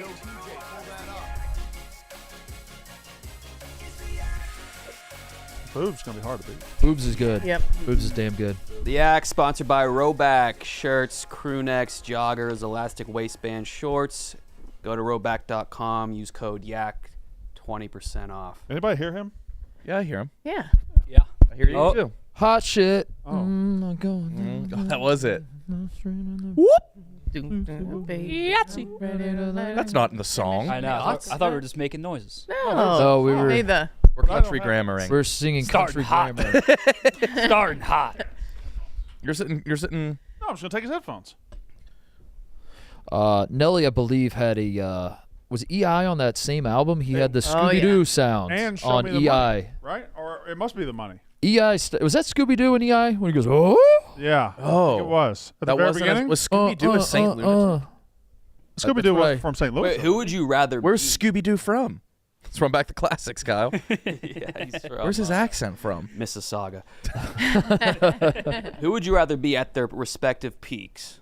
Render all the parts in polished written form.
Yo, DJ, pull that up. Boob's gonna be hard to beat. Boobs is good. Yep. Boobs is damn good. The Axe sponsored by Roback shirts, crew necks, joggers, elastic waistband shorts. Go to roback.com. Use code YAK, 20% off. Anybody hear him? Yeah, I hear him. Yeah. Yeah. I hear you Oh. too. Hot shit. Oh. That was it. That's not in the song. I know. I thought we were just making noises. No. So we were Made the We're country grammaring. we're singing country Starting hot. grammar. Starting hot. You're sitting. No, I'm just gonna take his headphones. Nelly, I believe, had a was EI on that same album. He had the Oh, Scooby-Doo yeah. sounds And show on me the EI. money, right? Or it must be the money. EI was that Scooby-Doo in EI when he goes, oh, Yeah. Oh. it was at the That very wasn't. beginning. Was Scooby-Doo a St. Louis? Scooby-Doo that's was right. from St. Louis. Wait, who would you rather Where's be? Scooby-Doo from? It's from Back to Classics, Kyle. Yeah, he's from, Where's his accent from? Mississauga. Who would you rather be at their respective peaks?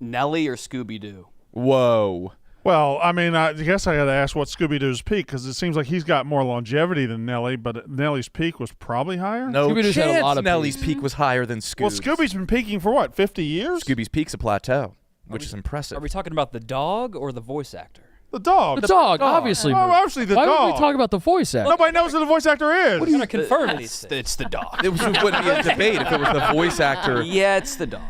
Nelly or Scooby-Doo? Whoa. Well, I mean, I guess I got to ask what Scooby-Doo's peak, because it seems like he's got more longevity than Nelly, but Nelly's peak was probably higher. No Scooby-Doo's chance had a lot of Nelly's peaks. peak was higher than Scooby's. Well, Scooby's been peaking for what, 50 years? Scooby's peak's a plateau, which is impressive. Are we talking about the dog or the voice actor? The dog. the dog, obviously. Oh, obviously the Why dog. would we talk about the voice actor? Nobody knows who the voice actor is. I'm gonna confirm It's, anything. it's the dog. It wouldn't be a debate if it was the voice actor. Yeah, it's the dog.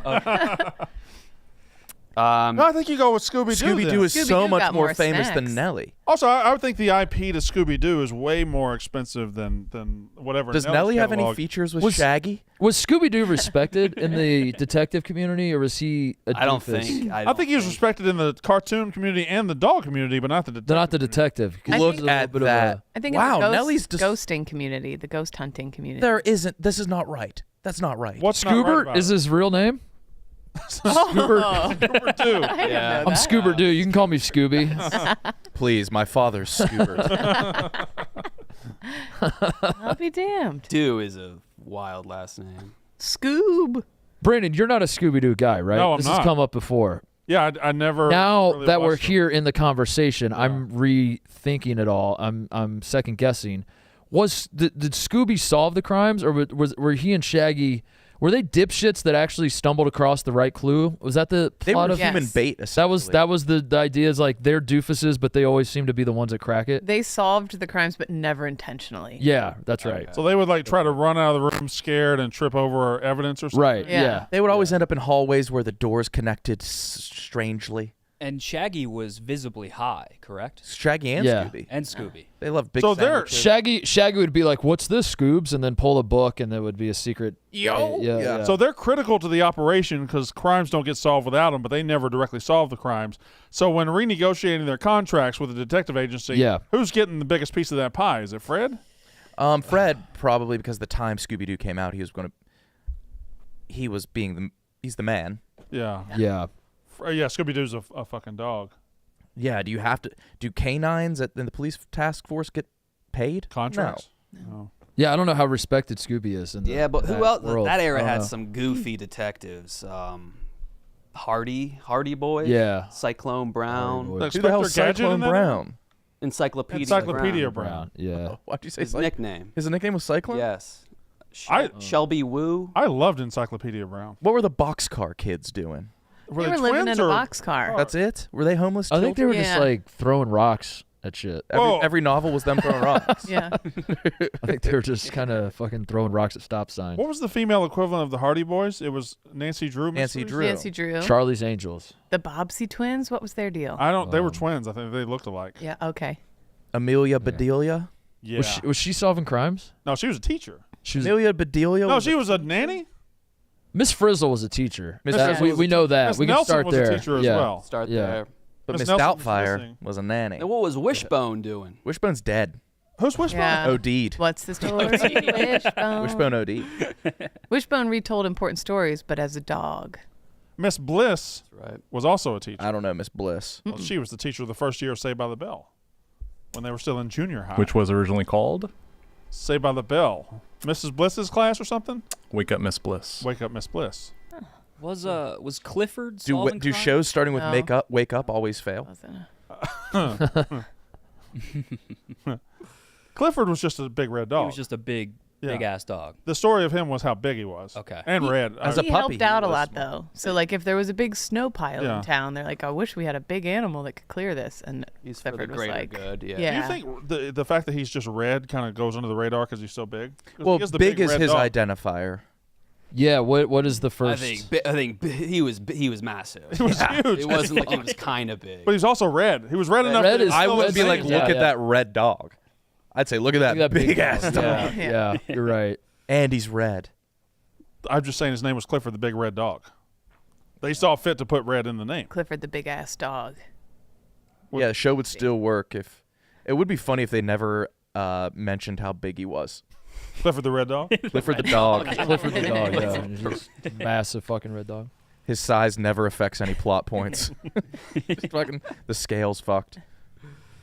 No, I think you go with Scooby-Doo. Scooby-Doo then. is so Scooby-Doo much got more more famous snacks. than Nelly. Also, I would think the IP to Scooby-Doo is way more expensive than whatever. Does Nelly's Nelly have any catalog. features with Was- Shaggy? Was Scooby-Doo respected in the detective community, or was he a I don't doofus? think. I think he was respected in the cartoon community and the dog community, but not the detective. Not the detective. 'cause I he Look was a little at bit of that. I think Wow, it's the Nelly's just- ghosting community, the ghost hunting community. There isn't. This is not right. That's not right. What's A, not right Scoobert about is it? his real name. Scooby-Doo. Yeah. I'm Scoober-Doo. You can call me Scooby. Please, my father's Scoobert. I'll be damned. Doo is a wild last name. Scoob. Brandon, you're not a Scooby-Doo guy, right? No, I'm this not. has come up before. Yeah, I never. Now really that we're watched them. here in the conversation, I'm rethinking it all. I'm second guessing. Did Scooby solve the crimes, or were he and Shaggy? Were they dipshits that actually stumbled across the right clue? Was that the They plot were of human Yes. bait. that was the idea? Is like they're doofuses, but they always seem to be the ones that crack it. They solved the crimes, but never intentionally. Yeah, that's right. So they would like try to run out of the room scared and trip over evidence or something. Right. Yeah. Yeah. They would always end up in hallways where the doors connected strangely. And Shaggy was visibly high, correct? Shaggy and Yeah. Scooby. And Scooby. They love big So they're- sandwiches. Shaggy would be like, "What's this, Scoobs?" and then pull a book, and there would be a secret. Yo. Yeah. So they're critical to the operation because crimes don't get solved without them, but they never directly solve the crimes. So when renegotiating their contracts with the detective agency, Yeah. who's getting the biggest piece of that pie? Is it Fred? Fred, probably because the time Scooby-Doo came out, he's the man. Yeah. Yeah. Yeah, Scooby-Doo's a fucking dog. Yeah, do canines in the police task force get paid? Contracts? No. Yeah, I don't know how respected Scooby is. In the, Yeah, but who that else? world. That era I don't had know. some goofy detectives. Hardy Boys. Yeah. Cyclone Brown. Boys. Who the hell's Inspector Gadget Cyclone in that? Brown? Encyclopedia Brown. Brown. Yeah. Why'd you say His nickname. His nickname was Cyclone? Yes. I- Shelby Woo. I loved Encyclopedia Brown. What were the boxcar kids doing? They were living twins in a or- boxcar. That's it? Were they homeless I think they were Yeah. just like throwing rocks at shit. Whoa. Every novel was them throwing rocks. Yeah. I think they were just kind of fucking throwing rocks at stop signs. What was the female equivalent of the Hardy Boys? It was Nancy Drew. Nancy Mysteries? Drew. Nancy Drew. Charlie's Angels. The Bobbsey twins. What was their deal? I don't. They were twins. I think they looked alike. Yeah. Okay. Amelia Bedelia? Yeah. Was she solving crimes? No, she was a teacher. She was. Amelia Bedelia? No, she was a nanny. Miss Frizzle was a teacher. Miss That- Frizzle we was we a know te- that. Miss We can Nelson start was there. a teacher as yeah. well. Start Yeah. there. But Miss Miss Nelson was Doubtfire missing. was a nanny. And what was Wishbone doing? Wishbone's dead. Who's Wishbone? Yeah. OD'd. What's the story? Wishbone. Wishbone OD. Wishbone retold important stories, but as a dog. Miss Bliss Right. was also a teacher. I don't know, Miss Bliss. Well, she was the teacher of the first year of Saved by the Bell when they were still in junior high. Which was originally called Saved by the Bell. Mrs. Bliss's class or something? Wake Up Miss Bliss. Wake Up, Miss Bliss. Was Clifford Do solving crimes? shows starting with No. Wake Up always fail? Wasn't it? Clifford was just a big red dog. He was just a big ass dog. The story of him was how big he was. Okay. And red. As a He puppy, helped out a he was lot, though. So, like, if there was a big snow pile Yeah. in town, they're like, I wish we had a big animal that could clear this. And He's for the Clifford was greater like, good. Yeah. yeah. Do you think the fact that he's just red kind of goes under the radar because he's so big? 'Cause Well, he is the big is red his dog. identifier. Yeah. What is the I first? think he was massive. He was huge. It wasn't like he was kind of big. But he's also red. He was red enough. Red that is- it I still would was be like, saying look that. at that red dog. I'd say, look at that, Look at big ass dog. dog. Yeah, you're right. And he's red. I'm just saying his name was Clifford the Big Red Dog. They saw fit to put red in the name. Clifford the big ass dog. Yeah, the show would still work if. It would be funny if they never mentioned how big he was. Clifford the Red Dog? Clifford the dog. Clifford the dog. Yeah, he's just massive fucking red dog. His size never affects any plot points. Just fucking the scale's fucked.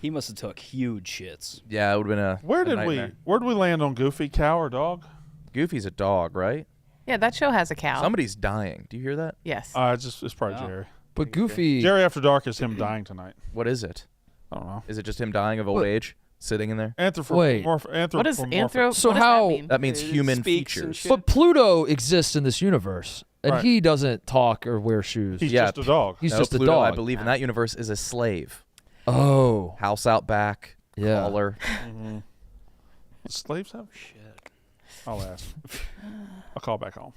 He must have took huge shits. Yeah, it would have been a. Where did nightmare. we land on Goofy? Cow or dog? Goofy's a dog, right? Yeah, that show has a cow. Somebody's dying. Do you hear that? Yes. It's probably Wow. Jerry. But Goofy. Jerry After Dark is him dying tonight. What is it? I don't know. Is it just him dying of old What? age, sitting in there? what is Anthropomorphic. So what does how- that mean? That means It human speaks and features. shit. But Pluto exists in this universe, and Right. he doesn't talk or wear shoes. He's Yeah, just a dog. He's No, just Pluto, a dog. I believe in that universe is a slave. Oh, House out back, yeah. collar. Slaves have shit. I'll ask. I'll call back home.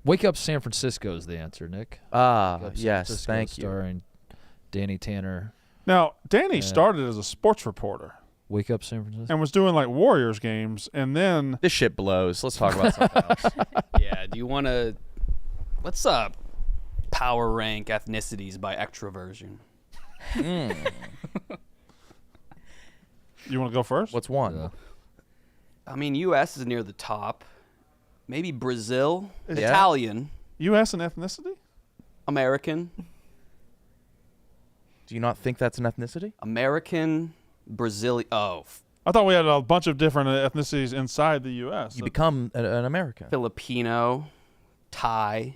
Wake Up San Francisco is the answer, Nick. Ah, Wake Up San yes, Francisco, thank you. Starring Danny Tanner. Now, Danny Yeah. started as a sports reporter Wake Up San Francisco. and was doing like Warriors games, and then This shit blows. Let's talk about something else. Yeah. Do you want to? Let's power rank ethnicities by extroversion. you want to go first? What's one? Yeah. I mean, U.S. is near the top. Maybe Brazil, Yeah. Italian, U.S. and ethnicity? American, Do you not think that's an ethnicity? American, Brazilian. Oh, I thought we had a bunch of different ethnicities inside the U.S. You become an American. Filipino, Thai,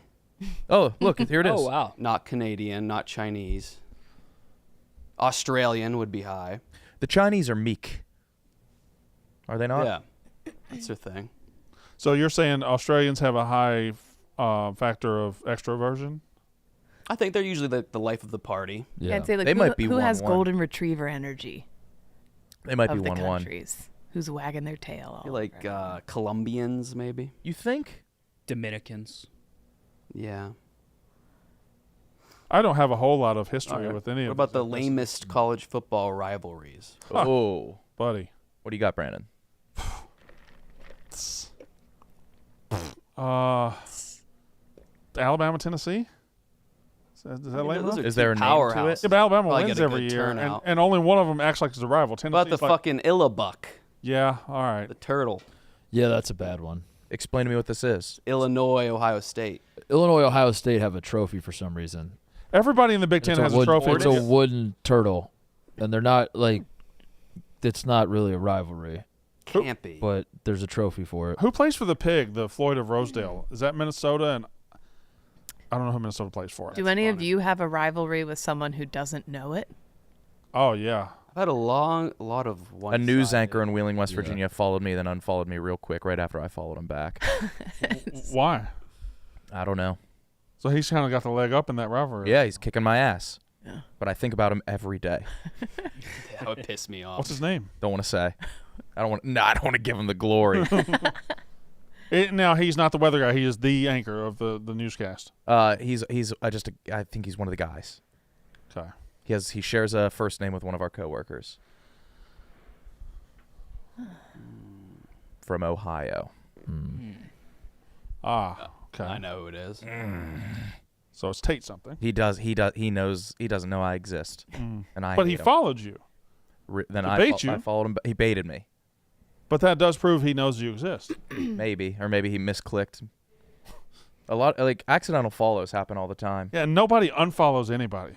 Oh, look, here it is. Oh wow. not Canadian, not Chinese. Australian would be high. The Chinese are meek. Are they not? Yeah, that's their thing. So you're saying Australians have a high factor of extroversion? I think they're usually the life of the party. Yeah, I'd say like They might be who has 1-1. golden retriever energy They might of be the 1-1. countries? Who's wagging their tail? I feel all like around. Colombians, maybe. You think? Dominicans. Yeah. I don't have a whole lot of history All right. with any What of about the these ethnicities. lamest college football rivalries? Huh. Oh. Buddy. What do you got, Brandon? Alabama, Tennessee? Does that lame Those enough? are Is there a two name to it? powerhouses. Yeah, but Alabama Probably wins get a every good year, and, turnout. and only one of them acts like it's a rival. What about the Tennessee's like, fucking Illabuck, yeah, all right. the turtle? Yeah, that's a bad one. Explain to me what this is. Illinois, Ohio State. Illinois, Ohio State have a trophy for some reason. Everybody in the Big Ten has a trophy. It's a wooden turtle, and they're not like. It's not really a rivalry, Can't be. but there's a trophy for it. Who plays for the Pig, the Floyd of Rosedale? Is that Minnesota? And I don't know who Minnesota plays for. Do any of you have a rivalry with someone who doesn't know it? Oh, yeah. I've had a lot of one. A news anchor in Wheeling, West Virginia followed me, then unfollowed me real quick right after I followed him back. Why? I don't know. So he's kind of got the leg up in that rivalry. Yeah, he's kicking my ass. Yeah. But I think about him every day. That would piss me off. What's his name? Don't want to say. I don't want to give him the glory. Now, he's not the weather guy. He is the anchor of the newscast. I think he's one of the guys. Okay. He shares a first name with one of our coworkers from Ohio. Ah, okay. I know who it is. So it's Tate something. He knows he doesn't know I exist, and I. But he hate him. followed you. Then to I bait you. I followed him. He baited me. But that does prove he knows you exist. Maybe he misclicked. A lot like accidental follows happen all the time. Yeah, nobody unfollows anybody.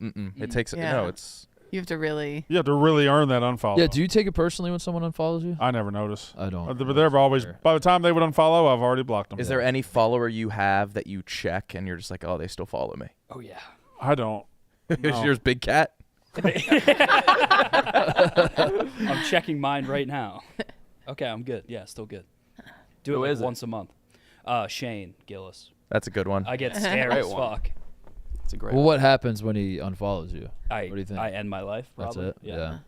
It takes Yeah. no. It's You have to really. You have to really earn that unfollow. Yeah, do you take it personally when someone unfollows you? I never notice. I don't. But they're always, by the time they would unfollow, I've already blocked them. Is there any follower you have that you check and you're just like, oh, they still follow me? Oh yeah. I don't. Is No. yours Big Cat? I'm checking mine right now. Okay, I'm good. Yeah, still good. Do Who it is like it? once a month. Shane Gillis. That's a good one. I get scared Great as one. fuck. It's a great. Well, what happens when he unfollows you? I What do you think? I end my life. That's Probably. it. Yeah.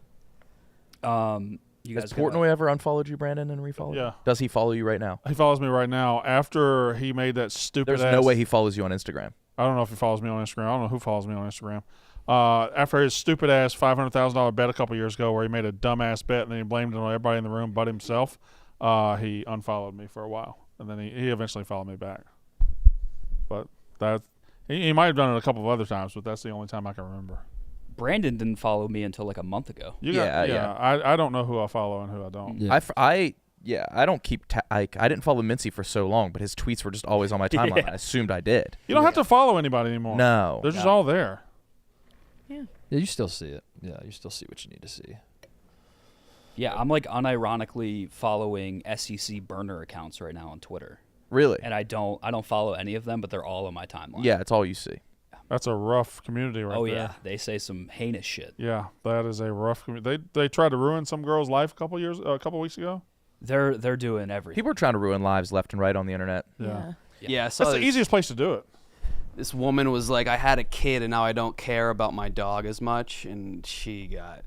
You Has guys Portnoy ever unfollowed you, Brandon, and refollowed? Yeah. You? Does he follow you right now? He follows me right now. After he made that stupid There's ass, no way he follows you on Instagram. I don't know if he follows me on Instagram. I don't know who follows me on Instagram. After his stupid ass $500,000 bet a couple years ago where he made a dumbass bet and then he blamed it on everybody in the room but himself, he unfollowed me for a while. And then he eventually followed me back. But that he might have done it a couple of other times, but that's the only time I can remember. Brandon didn't follow me until like a month ago. I don't know who I follow and who I don't. Yeah. I don't keep. I didn't follow Mincy for so long, but his tweets were just always on my timeline. Yeah. I assumed I did. You don't have to follow anybody anymore. No. They're just all there. Yeah, you still see it. Yeah, you still see what you need to see. Yeah, I'm like unironically following SEC burner accounts right now on Twitter, Really? and I don't follow any of them, but they're all on my timeline. Yeah, it's all you see. That's a rough community right Oh there. yeah, they say some heinous shit. Yeah, that is a rough community. They tried to ruin some girl's life a couple weeks ago. They're doing everything. People are trying to ruin lives left and right on the internet. Yeah. Yeah, I saw That's the this, easiest place to do it. this woman was like, I had a kid and now I don't care about my dog as much, and she got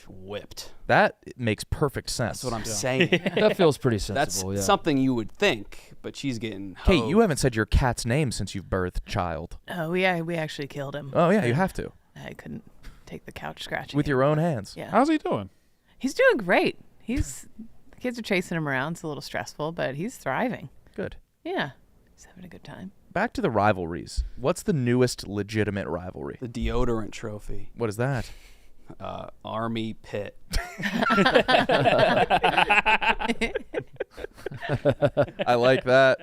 whipped. That makes perfect sense. That's what I'm saying. That feels pretty That's sensible. Yeah. something you would think, but she's getting Kate, hoed. you haven't said your cat's name since you've birthed child. Oh, we actually killed him. Oh yeah, you have to. I couldn't take the couch scratching. With your own hands. Yeah. How's he doing? He's doing great. The kids are chasing him around. It's a little stressful, but he's thriving. Good. Yeah. He's having a good time. Back to the rivalries. What's the newest legitimate rivalry? The deodorant trophy. What is that? Army Pit. I like that.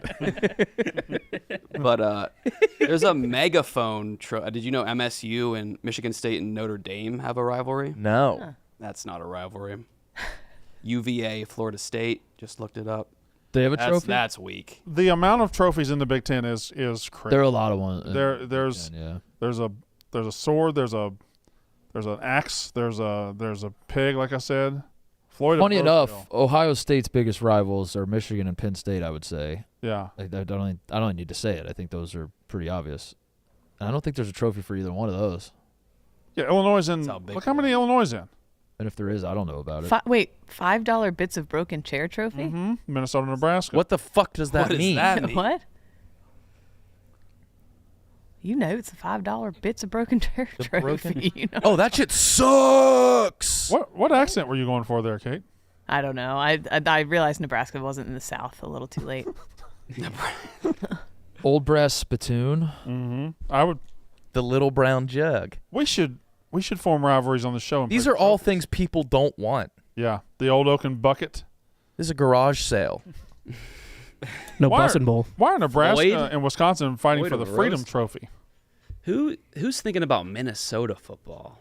But there's a megaphone. Did you know MSU and Michigan State and Notre Dame have a rivalry? No. That's not a rivalry. UVA, Florida State. Just looked it up. They have a trophy. That's weak. The amount of trophies in the Big Ten is crazy. There are a lot of ones. There's Yeah. there's a sword. There's an axe. There's a pig. Like I said, Floyd. Funny enough, Burfield. Ohio State's biggest rivals are Michigan and Penn State. I would say. Yeah. I don't need to say it. I think those are pretty obvious. And I don't think there's a trophy for either one of those. Yeah. Illinois is in. That's how big Look how they many are. Illinois is in. And if there is, I don't know about it. Wait, $5 bits of broken chair trophy? Mm-hmm. Minnesota, Nebraska. What the fuck does that What does mean? that mean? What? You know, it's the $5 bits of broken chair trophy. broken- You know? Oh, that shit sucks. What accent were you going for there, Kate? I don't know. I realized Nebraska wasn't in the South a little too late. Old brass spittoon. Mm-hmm. I would. The little brown jug. We should form rivalries on the show. And These pick are all trophies. things people don't want. Yeah. The old oaken bucket. This is a garage sale. No Why bussin' bowl. Why are Nebraska Floyd? and Wisconsin fighting Floyd for the of Freedom Rose? Trophy? Who's thinking about Minnesota football?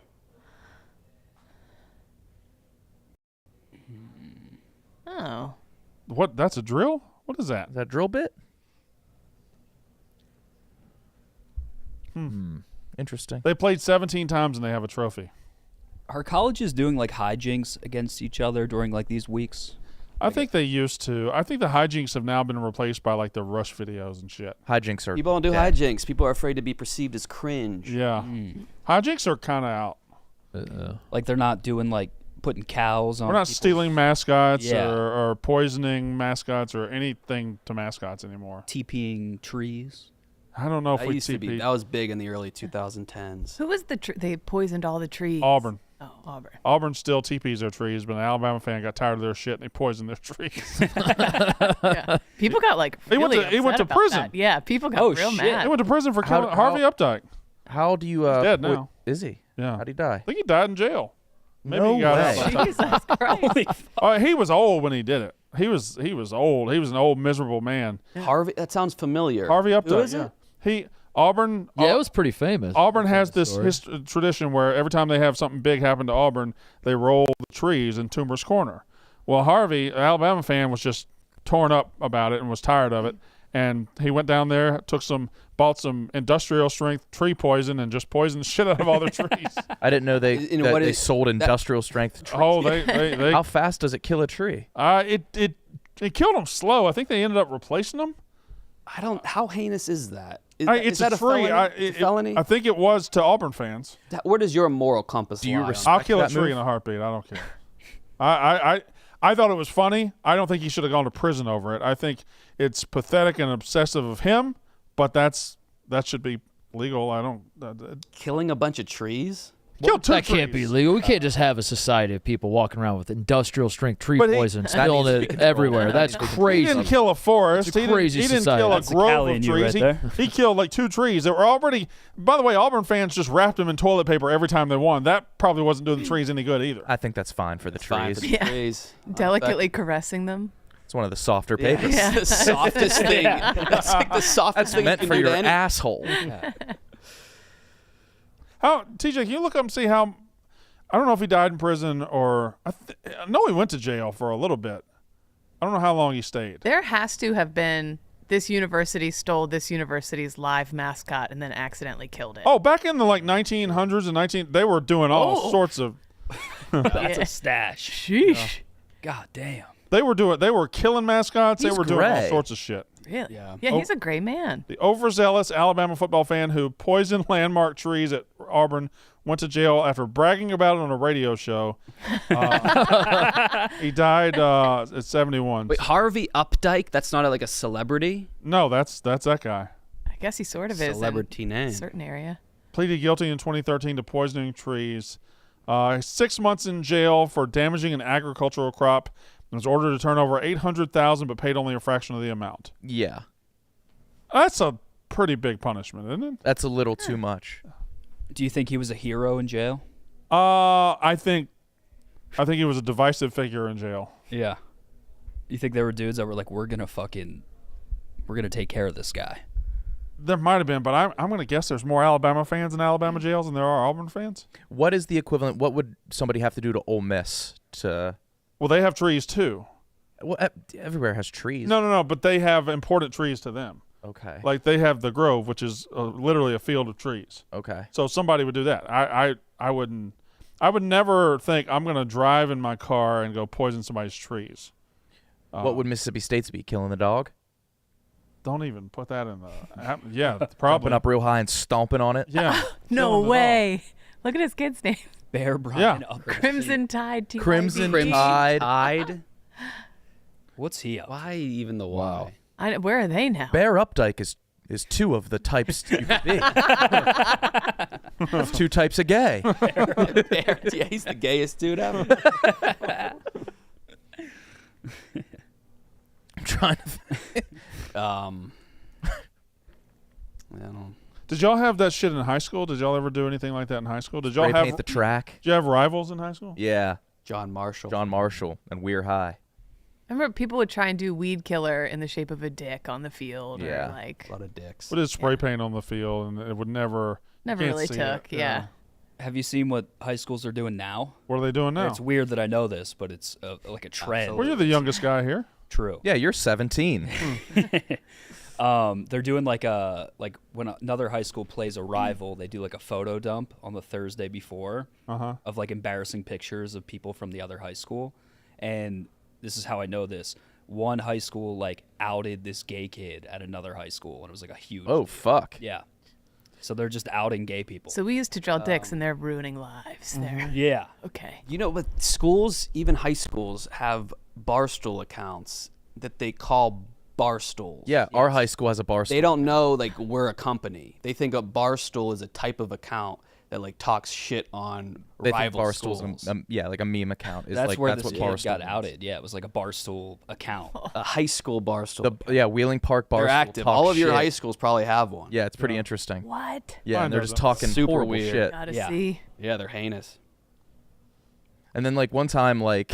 Oh. What? That's a drill? What is that? Is that drill bit? Interesting. They played 17 times and they have a trophy. Are colleges doing like hijinks against each other during like these weeks? I think they used to. I think the hijinks have now been replaced by like the Rush videos and shit. Hijinks are. People don't do dead. hijinks. People are afraid to be perceived as cringe. Yeah. Hijinks are kind of out. Like they're not doing like putting cows on. We're not people's- stealing mascots Yeah. or poisoning mascots or anything to mascots anymore. TPing trees. I don't know if That we used to be. TP. That was big in the early 2010s. Who was they poisoned all the trees? Auburn. Oh, Auburn. Auburn still TPs their trees, but an Alabama fan got tired of their shit and they poisoned their trees. Yeah. People got like He went really to upset prison. about that. Yeah, people got Oh, real shit. mad. He went to prison for How- killing Harvey Updike. How do you? dead now. Is he? Yeah. How'd he die? I think he died in jail. Maybe No he got way. out. by Jesus Christ. He was old when he did it. He was old. He was an old miserable man. Harvey. That sounds familiar. Harvey Who Updike. is Yeah. it? Auburn. Yeah, it was pretty famous. Auburn has Famous this story. tradition where every time they have something big happen to Auburn, they roll the trees in Toomer's Corner. Well, Harvey, an Alabama fan, was just torn up about it and was tired of it. and he went down there, bought some industrial strength tree poison, and just poisoned the shit out of all their trees. I didn't know they sold industrial strength trees. Oh, they How fast does it kill a tree? It killed them slow. I think they ended up replacing them. How heinous is that? It's that a tree. It's a felony? I think it was to Auburn fans. Where does your moral compass Do you lie? respect I'll kill a that tree move? in a heartbeat. I don't care. I thought it was funny. I don't think he should have gone to prison over it. I think it's pathetic and obsessive of him, but that should be legal. I don't. Killing a bunch of trees? Killed two That can't be trees. legal. We can't just have a society of people walking around with industrial strength tree But he- poison, That spilling needs to be it controlled. everywhere. That That's needs to be He crazy. didn't kill a forest. It's a He crazy didn't society. kill a That's the grove Cali of in you trees. right there. He killed like 2 trees that were already. By the way, Auburn fans just wrapped them in toilet paper every time they won. That probably wasn't doing the trees any good either. I think that's fine for the Fine trees. for the Yeah. trees. Delicately caressing them. It's one of the softer Yeah. papers. Yeah. the softest thing. That's like the softest That's thing meant you for can do your to any- asshole. How TJ? Can you look up and see how? I don't know if he died in prison or I know he went to jail for a little bit. I don't know how long he stayed. There has to have been this university stole this university's live mascot and then accidentally killed it. Oh, back in the 1900s and they were doing all Oh. sorts of. That's Yeah. a stash. Sheesh. God damn. They were killing mascots. He's they were doing all gray. sorts of shit. Really? Yeah. Yeah, he's a gray man. The overzealous Alabama football fan who poisoned landmark trees at Auburn went to jail after bragging about it on a radio show. He died at 71. Wait, Harvey Updike? That's not like a celebrity? No, that's that guy. I guess he sort of is Celebrity in name. a certain area. Pleaded guilty in 2013 to poisoning trees. 6 months in jail for damaging an agricultural crop. And was ordered to turn over $800,000, but paid only a fraction of the amount. Yeah, That's a pretty big punishment, isn't it? that's a little too much. Do you think he was a hero in jail? I think he was a divisive figure in jail. Yeah. You think there were dudes that were like, we're gonna take care of this guy? There might have been, but I'm going to guess there's more Alabama fans in Alabama jails than there are Auburn fans. What is the equivalent? What would somebody have to do to Ole Miss to? Well, they have trees too. Well, everywhere has trees. No, but they have important trees to them. Okay. Like they have the Grove, which is literally a field of trees. Okay. So somebody would do that. I wouldn't. I would never think I'm going to drive in my car and go poison somebody's trees. What would Mississippi State's be? Killing the dog? Don't even put that in the. Yeah, Jumping probably. up real high and stomping on it? Yeah. No Killing the way. Look at his kid's name. Bear Brian Yeah. Updike. Crimson Tide. TYB. Crimson Tide. Tide? What's he up? Why even the why? Where are they now? Bear Updike is 2 of the types you could be. There's 2 types of gay. Bear, yeah, he's the gayest dude ever. I'm trying to. I don't. Did y'all have that shit in high school? Did y'all ever do anything like that in high school? Did y'all Spray have? paint the track. Did you have rivals in high school? Yeah. John Marshall. John Marshall and Weir High. I remember people would try and do weed killer in the shape of a dick on the field. Yeah. Or like A lot of dicks. We did spray paint on the field, and it would never. never can't really see took. it. Yeah. Have you seen what high schools are doing now? What are they doing now? It's weird that I know this, but it's like a trend. Well, you're the youngest guy here. True. Yeah, you're 17. They're doing like when another high school plays a rival, they do like a photo dump on the Thursday before of like embarrassing pictures of people from the other high school. And this is how I know this. One high school like outed this gay kid at another high school, and it was like a huge. Oh, fuck. Yeah. So they're just outing gay people. So we used to draw dicks and they're ruining lives. There. Yeah. Okay. You know, but schools, even high schools, have Barstool accounts that they call Barstools. Yeah, our high school has a Barstool. They don't know, like, we're a company. They think a Barstool is a type of account that, like, talks shit on They think rival Barstool's schools. yeah, like a meme account. Is That's like, where that's this what kid Barstool got means. outed. Yeah, it was like a Barstool account. A high school Barstool. Yeah, Wheeling Park Barstool. They're active. talk All of your shit. high schools probably have one. Yeah, it's pretty interesting. What? Yeah, I and they're know just that. talking Super horrible weird. shit. Gotta Yeah. see. Yeah, they're heinous. And then like one time, like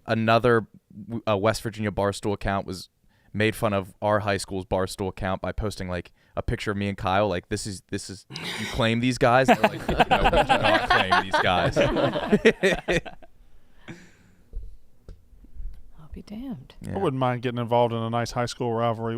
another West Virginia Barstool account was made fun of our high school's Barstool account by posting like a picture of me and Kyle. Like this is you claim these guys? And they're like, no, we do not claim these guys. Oh be damned. Yeah. I wouldn't mind getting involved in a nice high school rivalry.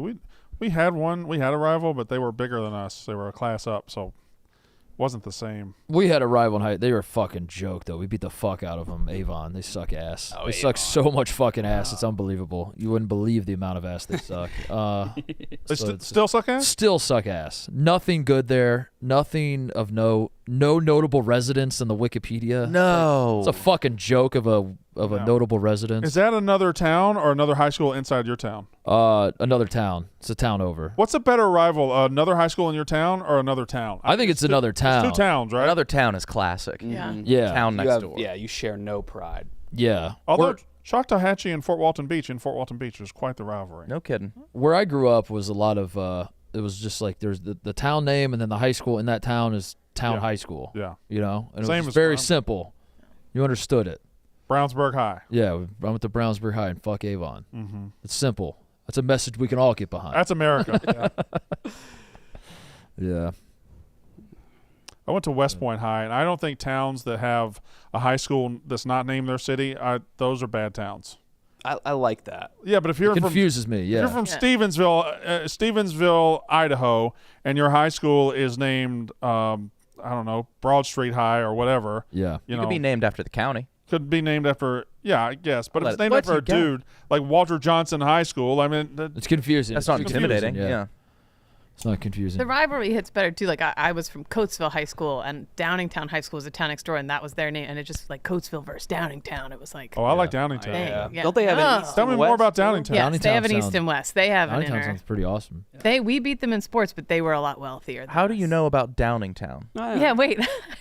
We had one. We had a rival, but they were bigger than us. They were a class up, so it wasn't the same. We had a rival in high. They were a fucking joke, though. We beat the fuck out of them. Avon. They suck ass. Oh, They suck so much fucking ass. It's unbelievable. You wouldn't believe the amount of ass they suck. They So still suck ass? Still suck ass. Nothing good there. Nothing of note. No notable residents in the Wikipedia. No. It's a fucking joke of a No. notable residence. Is that another town or another high school inside your town? Another town. It's a town over. What's a better rival, another high school in your town or another town? I think it's another town. It's two towns, right? Another town is classic. Yeah. Yeah. Town You next have- door. Yeah, you share no pride. Yeah. Although Choctawhatchee and Fort Walton Beach is quite the rivalry. No kidding. Where I grew up was a lot of it was just like there's the town name and then the high school in that town is town Yeah. high school. Yeah. You know? And Same it was as very Brown. simple. You understood it. Brownsburg High. Yeah, I went to Brownsburg High and fuck Avon. Mm-hmm. It's simple. That's a message we can all get behind. That's America. Yeah. Yeah. I went to West Point High, and I don't think towns that have a high school that's not named their city, those are bad towns. I like that. Yeah, but if you're It from confuses me. if Yeah. you're from Yeah. Stevensville, Idaho, and your high school is named I don't know, Broad Street High or whatever, Yeah. you It know, could be named after the county. could be named after I guess, but if Let it's it- named what after you a got? dude like Walter Johnson High School, I mean, It's confusing. That's It's not confusing, intimidating. Yeah. It's not confusing. The rivalry hits better too. Like I was from Coatesville High School, and Downingtown High School was the town next door, and that was their name. And it just like Coatesville versus Downingtown. It was like, oh, I like Downingtown. Dang, yeah. Don't they have Oh. an East Tell and me more West, about too? Downingtown. yes, they have an Downingtown East and West. They have an Downingtown inner. sounds pretty awesome. We beat them in sports, but they were a lot wealthier. Than How do you us. know about Downingtown? Yeah, wait.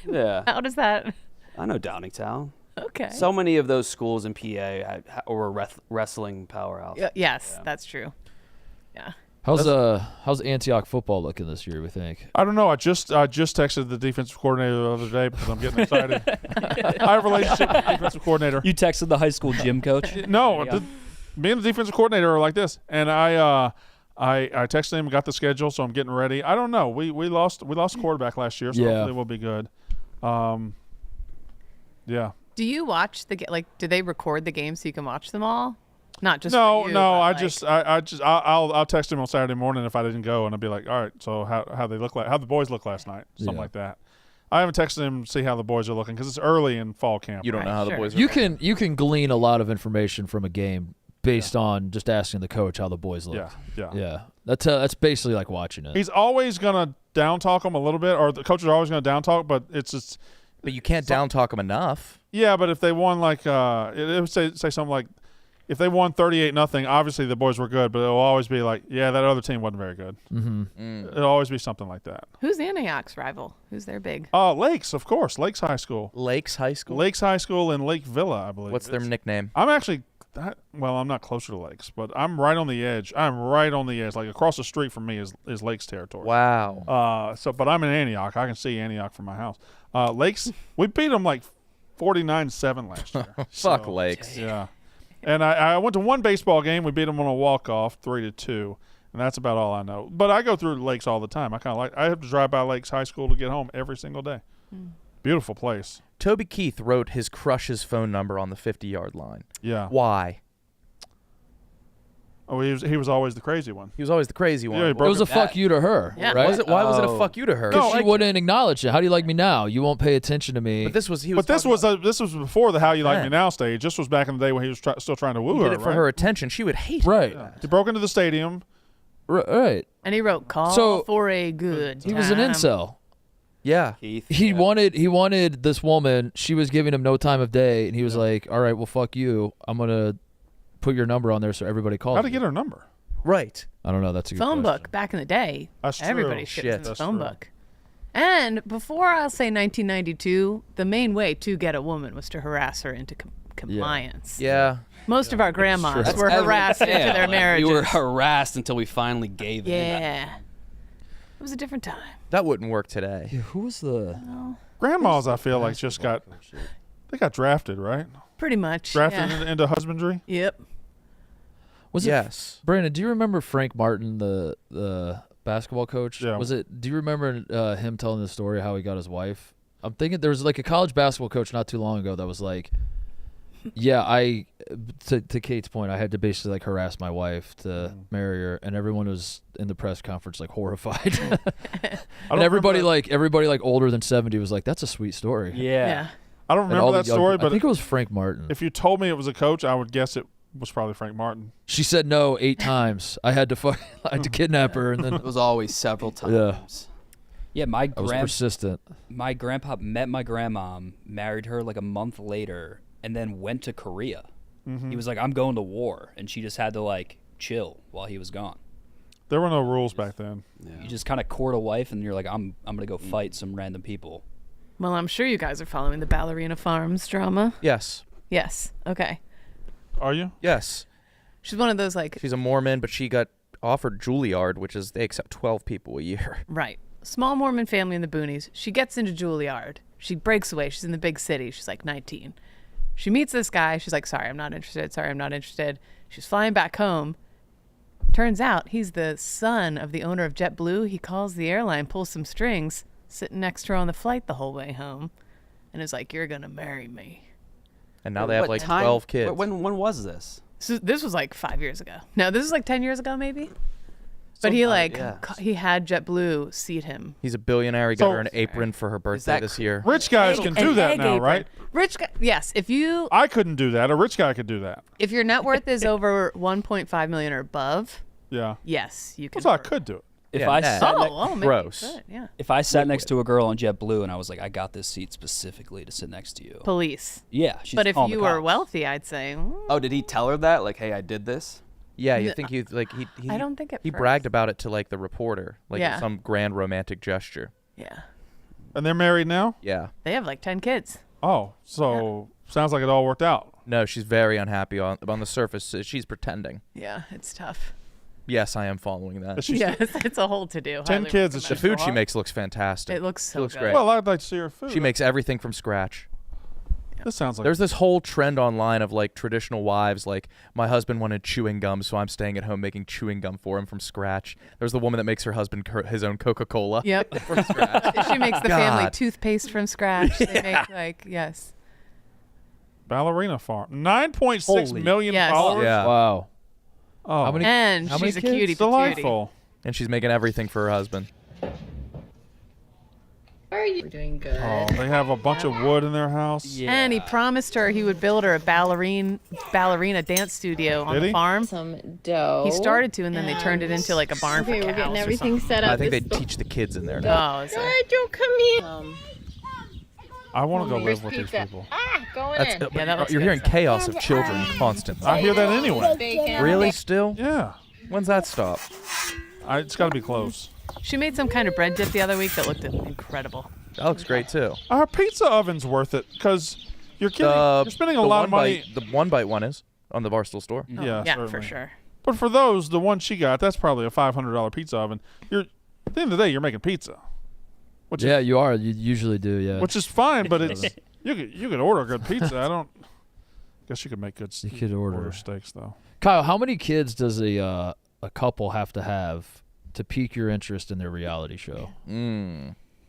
Yeah. How does that? I know Downingtown. Okay. So many of those schools in PA were wrestling powerhouse. Yes, Yeah. that's true. Yeah. How's Antioch football looking this year, we think? I don't know. I just texted the defensive coordinator the other day because I'm getting excited. I have a relationship with the defensive coordinator. You texted the high school gym coach? No, Yeah. me and the defensive coordinator are like this, and I texted him, got the schedule, so I'm getting ready. I don't know. We lost quarterback last year, so Yeah. hopefully we'll be good. Yeah. Do you watch do they record the games so you can watch them all? Not just No, for you, no. but, I'll text him on Saturday morning if I didn't go, and I'll be like, all right. So how they look like? How the boys look last night? Something Yeah. like that. I haven't texted him to see how the boys are looking because it's early in fall camp. You don't Right, know how sure. the boys are. You can glean a lot of information from a game based on just asking the coach how the boys look. Yeah. Yeah. That's basically like watching it. He's always gonna down talk them a little bit, or the coaches are always gonna down talk, but it's just But you can't down talk them enough. yeah. But if they won it would say something like, if they won 38-0, obviously the boys were good, but it'll always be like, yeah, that other team wasn't very good. Mm-hmm. It'll always be something like that. Who's Antioch's rival? Who's their big? Lakes, of course, Lakes High School, Lakes High School. Lakes High School in Lake Villa, I believe. What's their nickname? I'm actually, I'm not closer to Lakes, but I'm right on the edge. Like across the street from me is Lakes territory. Wow. But I'm in Antioch. I can see Antioch from my house. Lakes, we beat them like 49-7 last year. Fuck So, Lakes. Yeah. And I went to one baseball game. We beat them on a walk-off, 3-2, and that's about all I know. But I go through Lakes all the time. I have to drive by Lakes High School to get home every single day. Beautiful place. Toby Keith wrote his crush's phone number on the 50-yard line. Yeah. Why? Oh, he was always the crazy one. He was always the crazy one. Yeah, he It broke was a fuck you to her, Yeah. right? Why was it a Oh. fuck you to her? Because No, she wouldn't acknowledge it. How do you like me now? You won't pay attention to me. But this was This was before the "How You Like Yeah. Me Now" stage. This was back in the day when he was still trying to woo he her. did it for right? her attention. She would hate right. it. He broke into the stadium. Right. And he wrote "Call So, for a good." He was an time." incel. Yeah. Keith. He yeah. wanted this woman. She was giving him no time of day, and he was like, "All right, well, fuck you. I'm gonna put your number on there so everybody calls." How to you." get her number? Right. I don't know. That's a good Phone question. book back in the day. That's true. Everybody shipped Shit. in the That's phone true. book. And before I'll say 1992, the main way to get a woman was to harass her into compliance. Yeah. Most of our grandmas That's were every- harassed into yeah, their like, marriages. We were harassed until we finally gave in. Yeah. It was a different time. That wouldn't work today. Yeah, who was the? Grandmas, I feel like just got drafted, right? Pretty much. Drafted Yeah. into husbandry. Yep. Was Yes. it Brandon? Do you remember Frank Martin, the basketball coach? Yeah. Was it? Do you remember him telling the story how he got his wife? I'm thinking there was like a college basketball coach not too long ago that was like, Yeah, to Kate's point, I had to basically like harass my wife to marry her, and everyone was in the press conference like horrified. And everybody like older than 70 was like, "That's a sweet story." Yeah. I don't And all remember the that story, I but think it was Frank Martin. if you told me it was a coach, I would guess it was probably Frank Martin. She said no 8 times. I had to kidnap her, and then It was always several times. Yeah, I was persistent. my grandpa met my grandmom, married her like a month later, and then went to Korea. He was like, "I'm going to war," and she just had to like chill while he was gone. There were no rules back then. You just kind of court a wife, and you're like, "I'm gonna go fight some random people." Well, I'm sure you guys are following the Ballerina Farms drama. Yes. Yes. Okay. Are you? Yes. She's one of those like She's a Mormon, but she got offered Juilliard, which is they accept 12 people a year. right. Small Mormon family in the boonies. She gets into Juilliard. She breaks away. She's in the big city. She's like 19. She meets this guy. She's like, "Sorry, I'm not interested. Sorry, I'm not interested." She's flying back home. Turns out he's the son of the owner of JetBlue. He calls the airline, pulls some strings, sitting next to her on the flight the whole way home, and is like, "You're going to marry me." And now they have What like time- 12 kids. When was this? So this was like 5 years ago. No, this was like 10 years ago, maybe. But he like yeah. he had JetBlue seat him. He's a billionaire. He got So- her an apron for her birthday that this year. Rich guys Egg- can an do that egg now, apron. right? Rich guy, yes. If I couldn't do that. A rich guy could do that. if your net worth is over 1.5 million or above, Yeah. yes, you can. So I work. could do it. If Yeah, I nah. sat Oh, maybe Gross. you could, yeah. if I sat next to a girl on JetBlue and I was like, "I got this seat specifically to sit next to you," Police. yeah, she's But if calling the you were cops. wealthy, I'd say. Oh, did he tell her that? Like, hey, I did this? Yeah, you think he like he I don't think at he first. bragged about it to like the reporter, like Yeah. some grand romantic gesture. Yeah. And they're married now? Yeah. They have like 10 kids. Oh, so sounds like it all worked out. No, she's very unhappy on the surface. She's pretending. Yeah, it's tough. Yes, I am following that. Is she Yes, it's a whole to do. 10 kids, is The she food still she hot? makes looks fantastic. It looks so looks good. great. Well, I'd like to see her food. She makes everything from scratch. This sounds like There's this whole trend online of like traditional wives, like my husband wanted chewing gum, so I'm staying at home making chewing gum for him from scratch. There's the woman that makes her husband his own Coca-Cola. Yep. From scratch. She makes the family God. toothpaste from scratch. They make like, yes. Ballerina Farm. 9.6 Holy- million Yes. followers? Yeah. Wow. Oh, How many- And How many she's a kids? cutie patootie. delightful. And she's making everything for her husband. We're doing good. Oh, they have a bunch of wood in their house. And he promised her he would build her a ballerina dance studio on Did the he? farm. Some dough. He started to, and then they turned it into like a barn Okay, for we're cows. getting or everything something. set up. I think they This- teach the kids in there now. Oh, is it? Nigel, come here. I want to go Here's live with these pizza. people. Ah, going That's, in. Yeah, that looks you're good, hearing so. chaos of children constantly. I hear that anyway. Bacon. Really? Still? Yeah. When's that stop? It's got to be close. She made some kind of bread dip the other week that looked incredible. That looks great too. Our pizza oven's worth it because you're kidding. The- You're spending a the lot of one money. bite- the one bite one is on the Barstool store. Yeah, Yeah, for certainly. sure. But for those, the one she got, that's probably a $500 pizza oven. You're at the end of the day, you're making pizza, which Yeah, is, you are. You usually do. Yeah. which is fine. But it's you could order a good pizza. I don't. Guess you could make good. You could order. steaks though. Kyle, how many kids does a couple have to pique your interest in their reality show?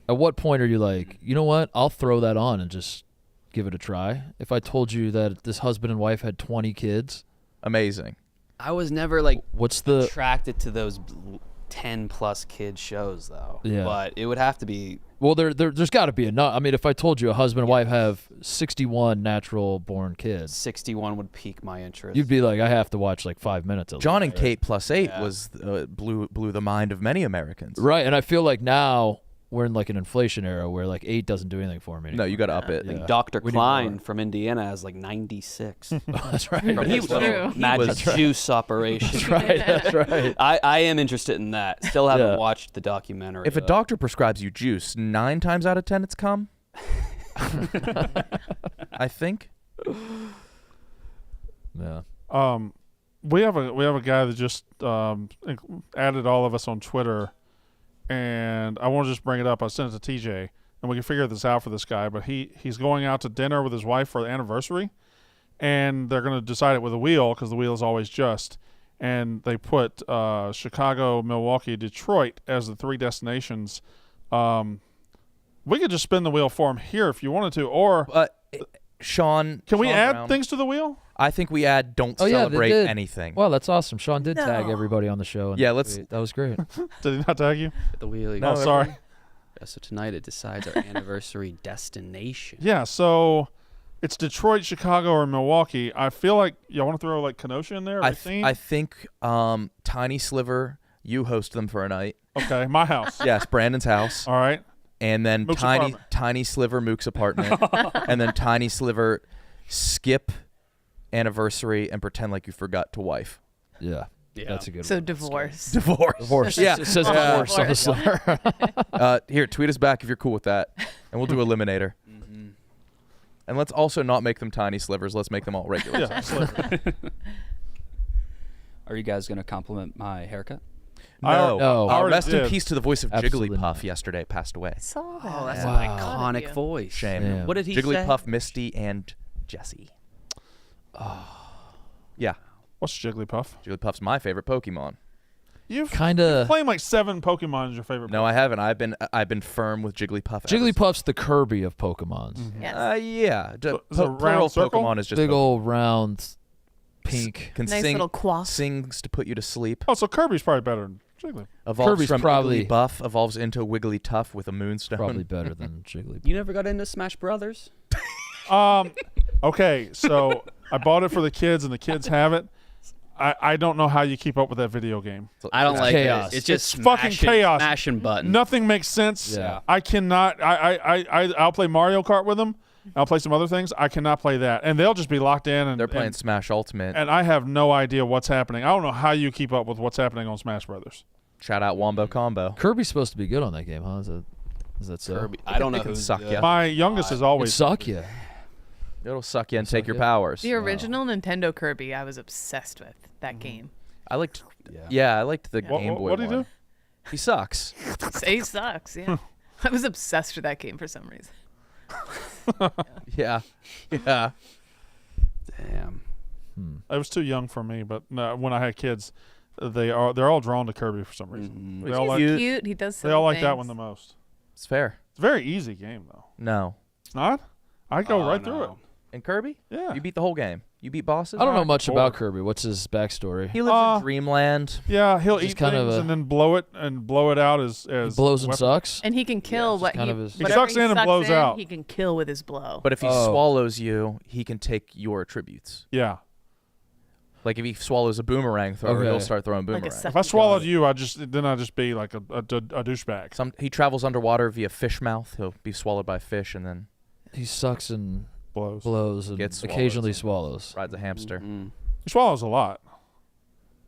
At what point are you like, you know what? I'll throw that on and just give it a try. If I told you that this husband and wife had 20 kids, Amazing. I was never like what's the attracted to those 10 plus kid shows though. Yeah. But it would have to be well, there's got to be enough. I mean, if I told you a husband and wife have 61 natural born kids, 61 would pique my interest. you'd be like, I have to watch like 5 minutes of John least, and Kate plus 8 Yeah. was blew the mind of many Americans. right? And I feel like now we're in like an inflation era where like 8 doesn't do anything for me No, anymore. you got to up it. Yeah. Dr. We need Klein more. from Indiana has like 96. That's right. From his True. little magic juice operation. That's right. That's right. I am interested in that. Still haven't Yeah. watched the documentary. If a though. doctor prescribes you juice, 9 times out of 10 it's cum. I think. Yeah. We have a guy that just added all of us on Twitter, and I want to just bring it up. I sent it to TJ, and we can figure this out for this guy. But he's going out to dinner with his wife for the anniversary, and they're going to decide it with a wheel because the wheel is always just. And they put Chicago, Milwaukee, Detroit as the 3 destinations. We could just spin the wheel for him here if you wanted to, or Sean. Can we Sean add Brown. things to the wheel? I think we add don't Oh, yeah, they celebrate did. anything. Wow, that's awesome. Sean did tag No. everybody on the show. in Yeah, that let's- tweet. That was great. Did he not tag you? The wheel. No, Oh, sorry. Yeah, so tonight it decides our anniversary destination. Yeah, so it's Detroit, Chicago, or Milwaukee. I feel like y'all want to throw like Kenosha in there. I Racine? think Tiny Sliver, you host them for a night. Okay, my house. Yes, Brandon's house. All right. And then Mook's apartment. Tiny Sliver Mook's apartment. And then Tiny Sliver skip anniversary and pretend like you forgot to wife. Yeah, Yeah. that's a good So one. divorce. Divorce. Divorce. Yeah. It says Yeah. divorce on the slur. Here, tweet us back if you're cool with that. And we'll do Eliminator. And let's also not make them tiny slivers. Let's make them all regular. Yeah, sliver. Are you guys gonna compliment my haircut? No. No. I already Rest in did. peace to the voice of Absolutely Jigglypuff not. yesterday, passed away. I saw that. Oh, that's Wow. an iconic voice. Shame. Damn. What did he say? Jigglypuff, Misty, and Jessie. Yeah. What's Jigglypuff? Jigglypuff's my favorite Pokemon. You've Kinda. playing like 7 Pokemon is your favorite. No, I haven't. I've been firm with Jigglypuff. ever Jigglypuff's the Kirby of Pokemons. Yes. Yeah. Is it a Plural round circle? Pokemon is just Big Pokemon. old round pink. Can Nice sing, little quaff. sings to put you to sleep. Oh, so Kirby's probably better than Jiggly. Evolves Kirby's from probably- Buff, evolves into Wigglytuff with a moonstone. Probably better than Jigglypuff. You never got into Smash Brothers? Okay, so I bought it for the kids, and the kids have it. I don't know how you keep up with that video game. I don't like chaos. it. It's just It's fucking chaos. Smashing buttons. Nothing makes sense. Yeah. I cannot. I'll play Mario Kart with them. I'll play some other things. I cannot play that, and they'll just be locked in. And They're playing and, Smash Ultimate. and I have no idea what's happening. I don't know how you keep up with what's happening on Smash Brothers. Shout out Wombo Combo. Kirby's supposed to be good on that game, huh? Is that so? Kirby. I don't know It can who's suck good. ya. My youngest is It always suck you. It'll suck you and take your you. powers. The original Nintendo Kirby, I was obsessed with that game. I liked. Yeah, I liked the What- Game what- Boy what'd he one. do? He sucks. He sucks, yeah. I was obsessed with that game for some reason. Yeah. Yeah. Damn. I was too young for me, but no, when I had kids, they're all drawn to Kirby for some reason. They all like You- Cute. He does. they all silly like that things. one the most. It's fair. It's a very easy game though. No. It's not. I go Oh, right through it. no. And Kirby? Yeah. You beat the whole game. You beat bosses? I don't know much Bored. about Kirby. What's his backstory? He lives in Dreamland. Yeah, he'll Just eat kind of things a- and then blow it out as He blows and weapon. sucks. And he can kill just what kind he, of his- He whatever sucks in and sucks blows in, out. He can kill with his blow. But if he Oh. swallows you, he can take your attributes. Yeah. Like if he swallows a boomerang thrower, Okay. he'll start throwing Like a boomerangs. If I swallowed you, I'd just be like a douchebag. He travels underwater via fish mouth. He'll be swallowed by fish and then He sucks and Blows. blows and Gets swallowed. occasionally swallows. rides a hamster. He swallows a lot.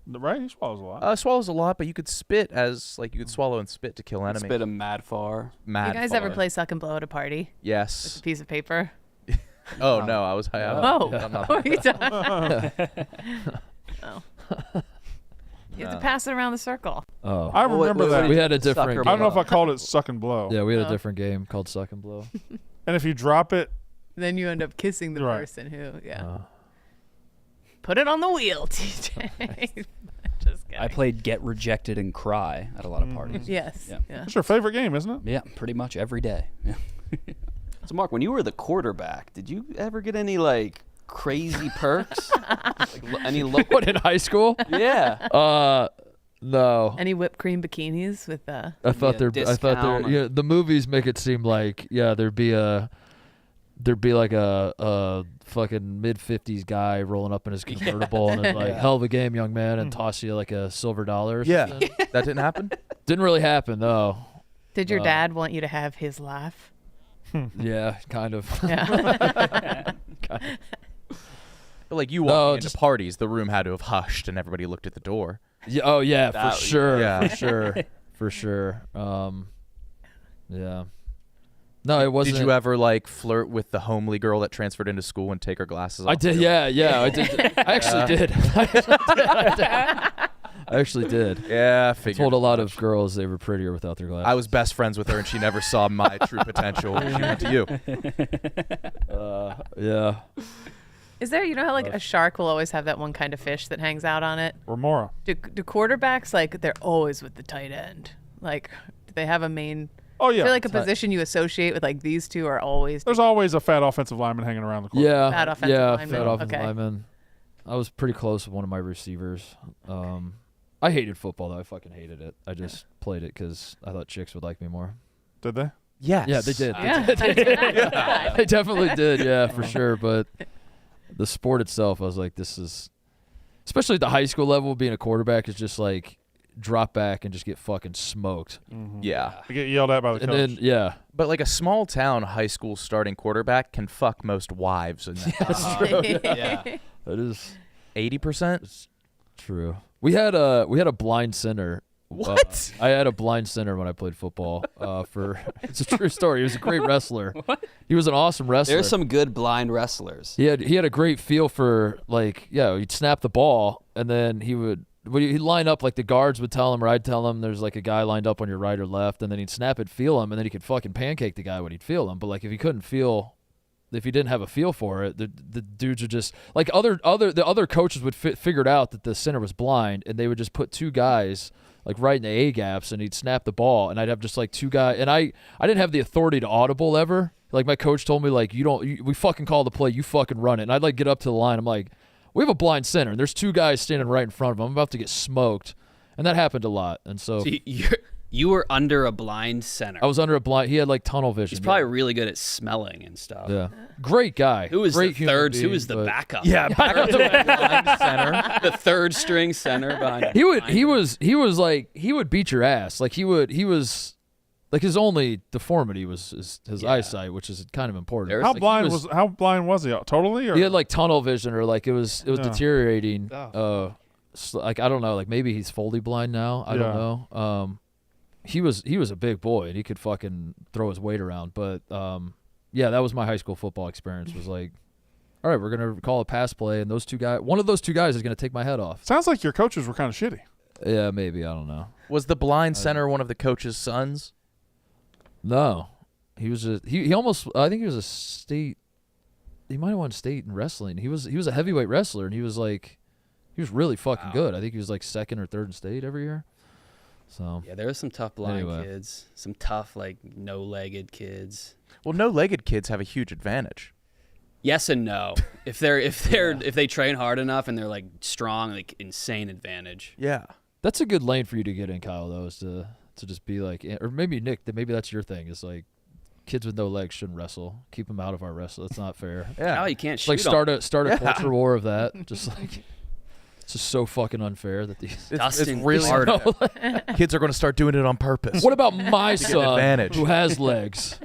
Right? He swallows a lot. Swallows a lot, but you could spit as you could swallow and spit to kill enemies. Spit a mad far. Mad you guys ever far. play Suck and Blow at a party? With Yes. a piece of paper? Oh no, I was. Oh, I'm not- what are you talking? Oh. You have to pass it around the circle. Oh, I remember that. we had a Sucker different. I don't know if blow. I called it suck and blow. Yeah, we had a Oh. different game called Suck and Blow. And if you drop it, Then you end up kissing the Right. person who, yeah. Oh. Put it on the wheel, TJ. Just kidding. I played Get Rejected and Cry at a lot of parties. Yes. Yeah. Yeah. it's your favorite game, isn't it? Yeah, pretty much every day. Yeah. So, Mark, when you were the quarterback, did you ever get any crazy perks? Any local? What in high school? Yeah. No. Any whipped cream bikinis with I thought a I thought discount or- yeah, the movies make it seem like there'd be like a fucking mid-50s guy rolling up in his convertible and it's like, hell of a game, young man, and toss you like a silver dollar. Or Yeah, something. that didn't happen. Didn't really happen though. Did your dad want you to have his laugh? Yeah, kind of. Yeah. But you No, walking into just- parties, the room had to have hushed and everybody looked at the door. Yeah, oh yeah, That- for sure, yeah. for sure, for sure. Yeah. No, it wasn't. Did you ever flirt with the homely girl that transferred into school and take her glasses off? I did. Yeah, I did. I actually did. I actually did. Yeah, I I figured. told a lot as of much. girls they were prettier without their glasses. I was best friends with her, and she never saw my true potential. She went to you. Yeah. Is there, you know how a shark will always have that one kind of fish that hangs out on it? Remora. Do quarterbacks, they're always with the tight end? Do they have a main Oh I yeah. feel like a position you associate with like these two are always There's always a fat offensive lineman hanging around the court. Yeah, Fat offensive lineman. fat offensive Okay. lineman. I was pretty close with one of my receivers. I hated football though. I fucking hated it. I just played it because I thought chicks would like me more. Did they? Yes. Yeah, they did. Yeah. They definitely did. Yeah, for sure. But the sport itself, I was like, this is, especially at the high school level, being a quarterback is just like drop back and just get fucking smoked. Yeah. I get yelled at by the And coach. then yeah, But like a small town high school starting quarterback can fuck most wives in that. that's true. Yeah. That is 80%? true. We had a blind center. What? I had a blind center when I played football. It's a true story. He was a great wrestler. He was an awesome wrestler. There's some good blind wrestlers. He had a great feel for like he'd snap the ball and then he'd line up like the guards would tell him or I'd tell him there's like a guy lined up on your right or left and then he'd snap it, feel him, and then he could fucking pancake the guy when he'd feel him. But like if he didn't have a feel for it, the dudes would just like the other coaches would figured out that the center was blind and they would just put two guys like right in the A gaps and he'd snap the ball and I'd have just like two guys and I didn't have the authority to audible ever. Like my coach told me like we fucking call the play, you fucking run it. And I'd like get up to the line. I'm like, we have a blind center and there's two guys standing right in front of him. I'm about to get smoked. And that happened a lot. And so You were under a blind center. I was under a blind. He had like tunnel vision. He's probably really good at smelling and stuff. yeah. Great guy. Who was Great the human third? being, Who was the but- backup? Yeah, back up to blind center. The third string center behind. He would beat your ass. Like he was like his only deformity was his eyesight, which is kind of important. There's- How Like, blind was he? Totally? Or? he had like tunnel vision or like it was deteriorating. Like I don't know, like maybe he's fully blind now. I don't know. He was a big boy and he could fucking throw his weight around. But yeah, that was my high school football experience. Was like, all right, we're gonna call a pass play, and one of those two guys is gonna take my head off. Sounds like your coaches were kind of shitty. Yeah, maybe, I don't know. Was the blind center one of the coach's sons? No, he was he almost. I think he was a state. He might have won state in wrestling. He was a heavyweight wrestler, and he was really fucking good. I think he was like second or third in state every year. So Yeah, there were some tough blind Anyway. kids. Some tough like no-legged kids. Well, no-legged kids have a huge advantage. Yes and no. If they train hard enough and they're like strong, like insane advantage. Yeah. that's a good lane for you to get in, Kyle. Though, is to just be like, or maybe Nick. Maybe that's your thing. Is like, kids with no legs shouldn't wrestle. Keep them out of our wrestle. That's not fair. Yeah. Oh, you can't It's shoot like 'em. start a culture war of that. Just like. It's just so fucking unfair that these. It's Dustin really hard. Kids are going to start doing it on purpose. What about my an son advantage. who has legs?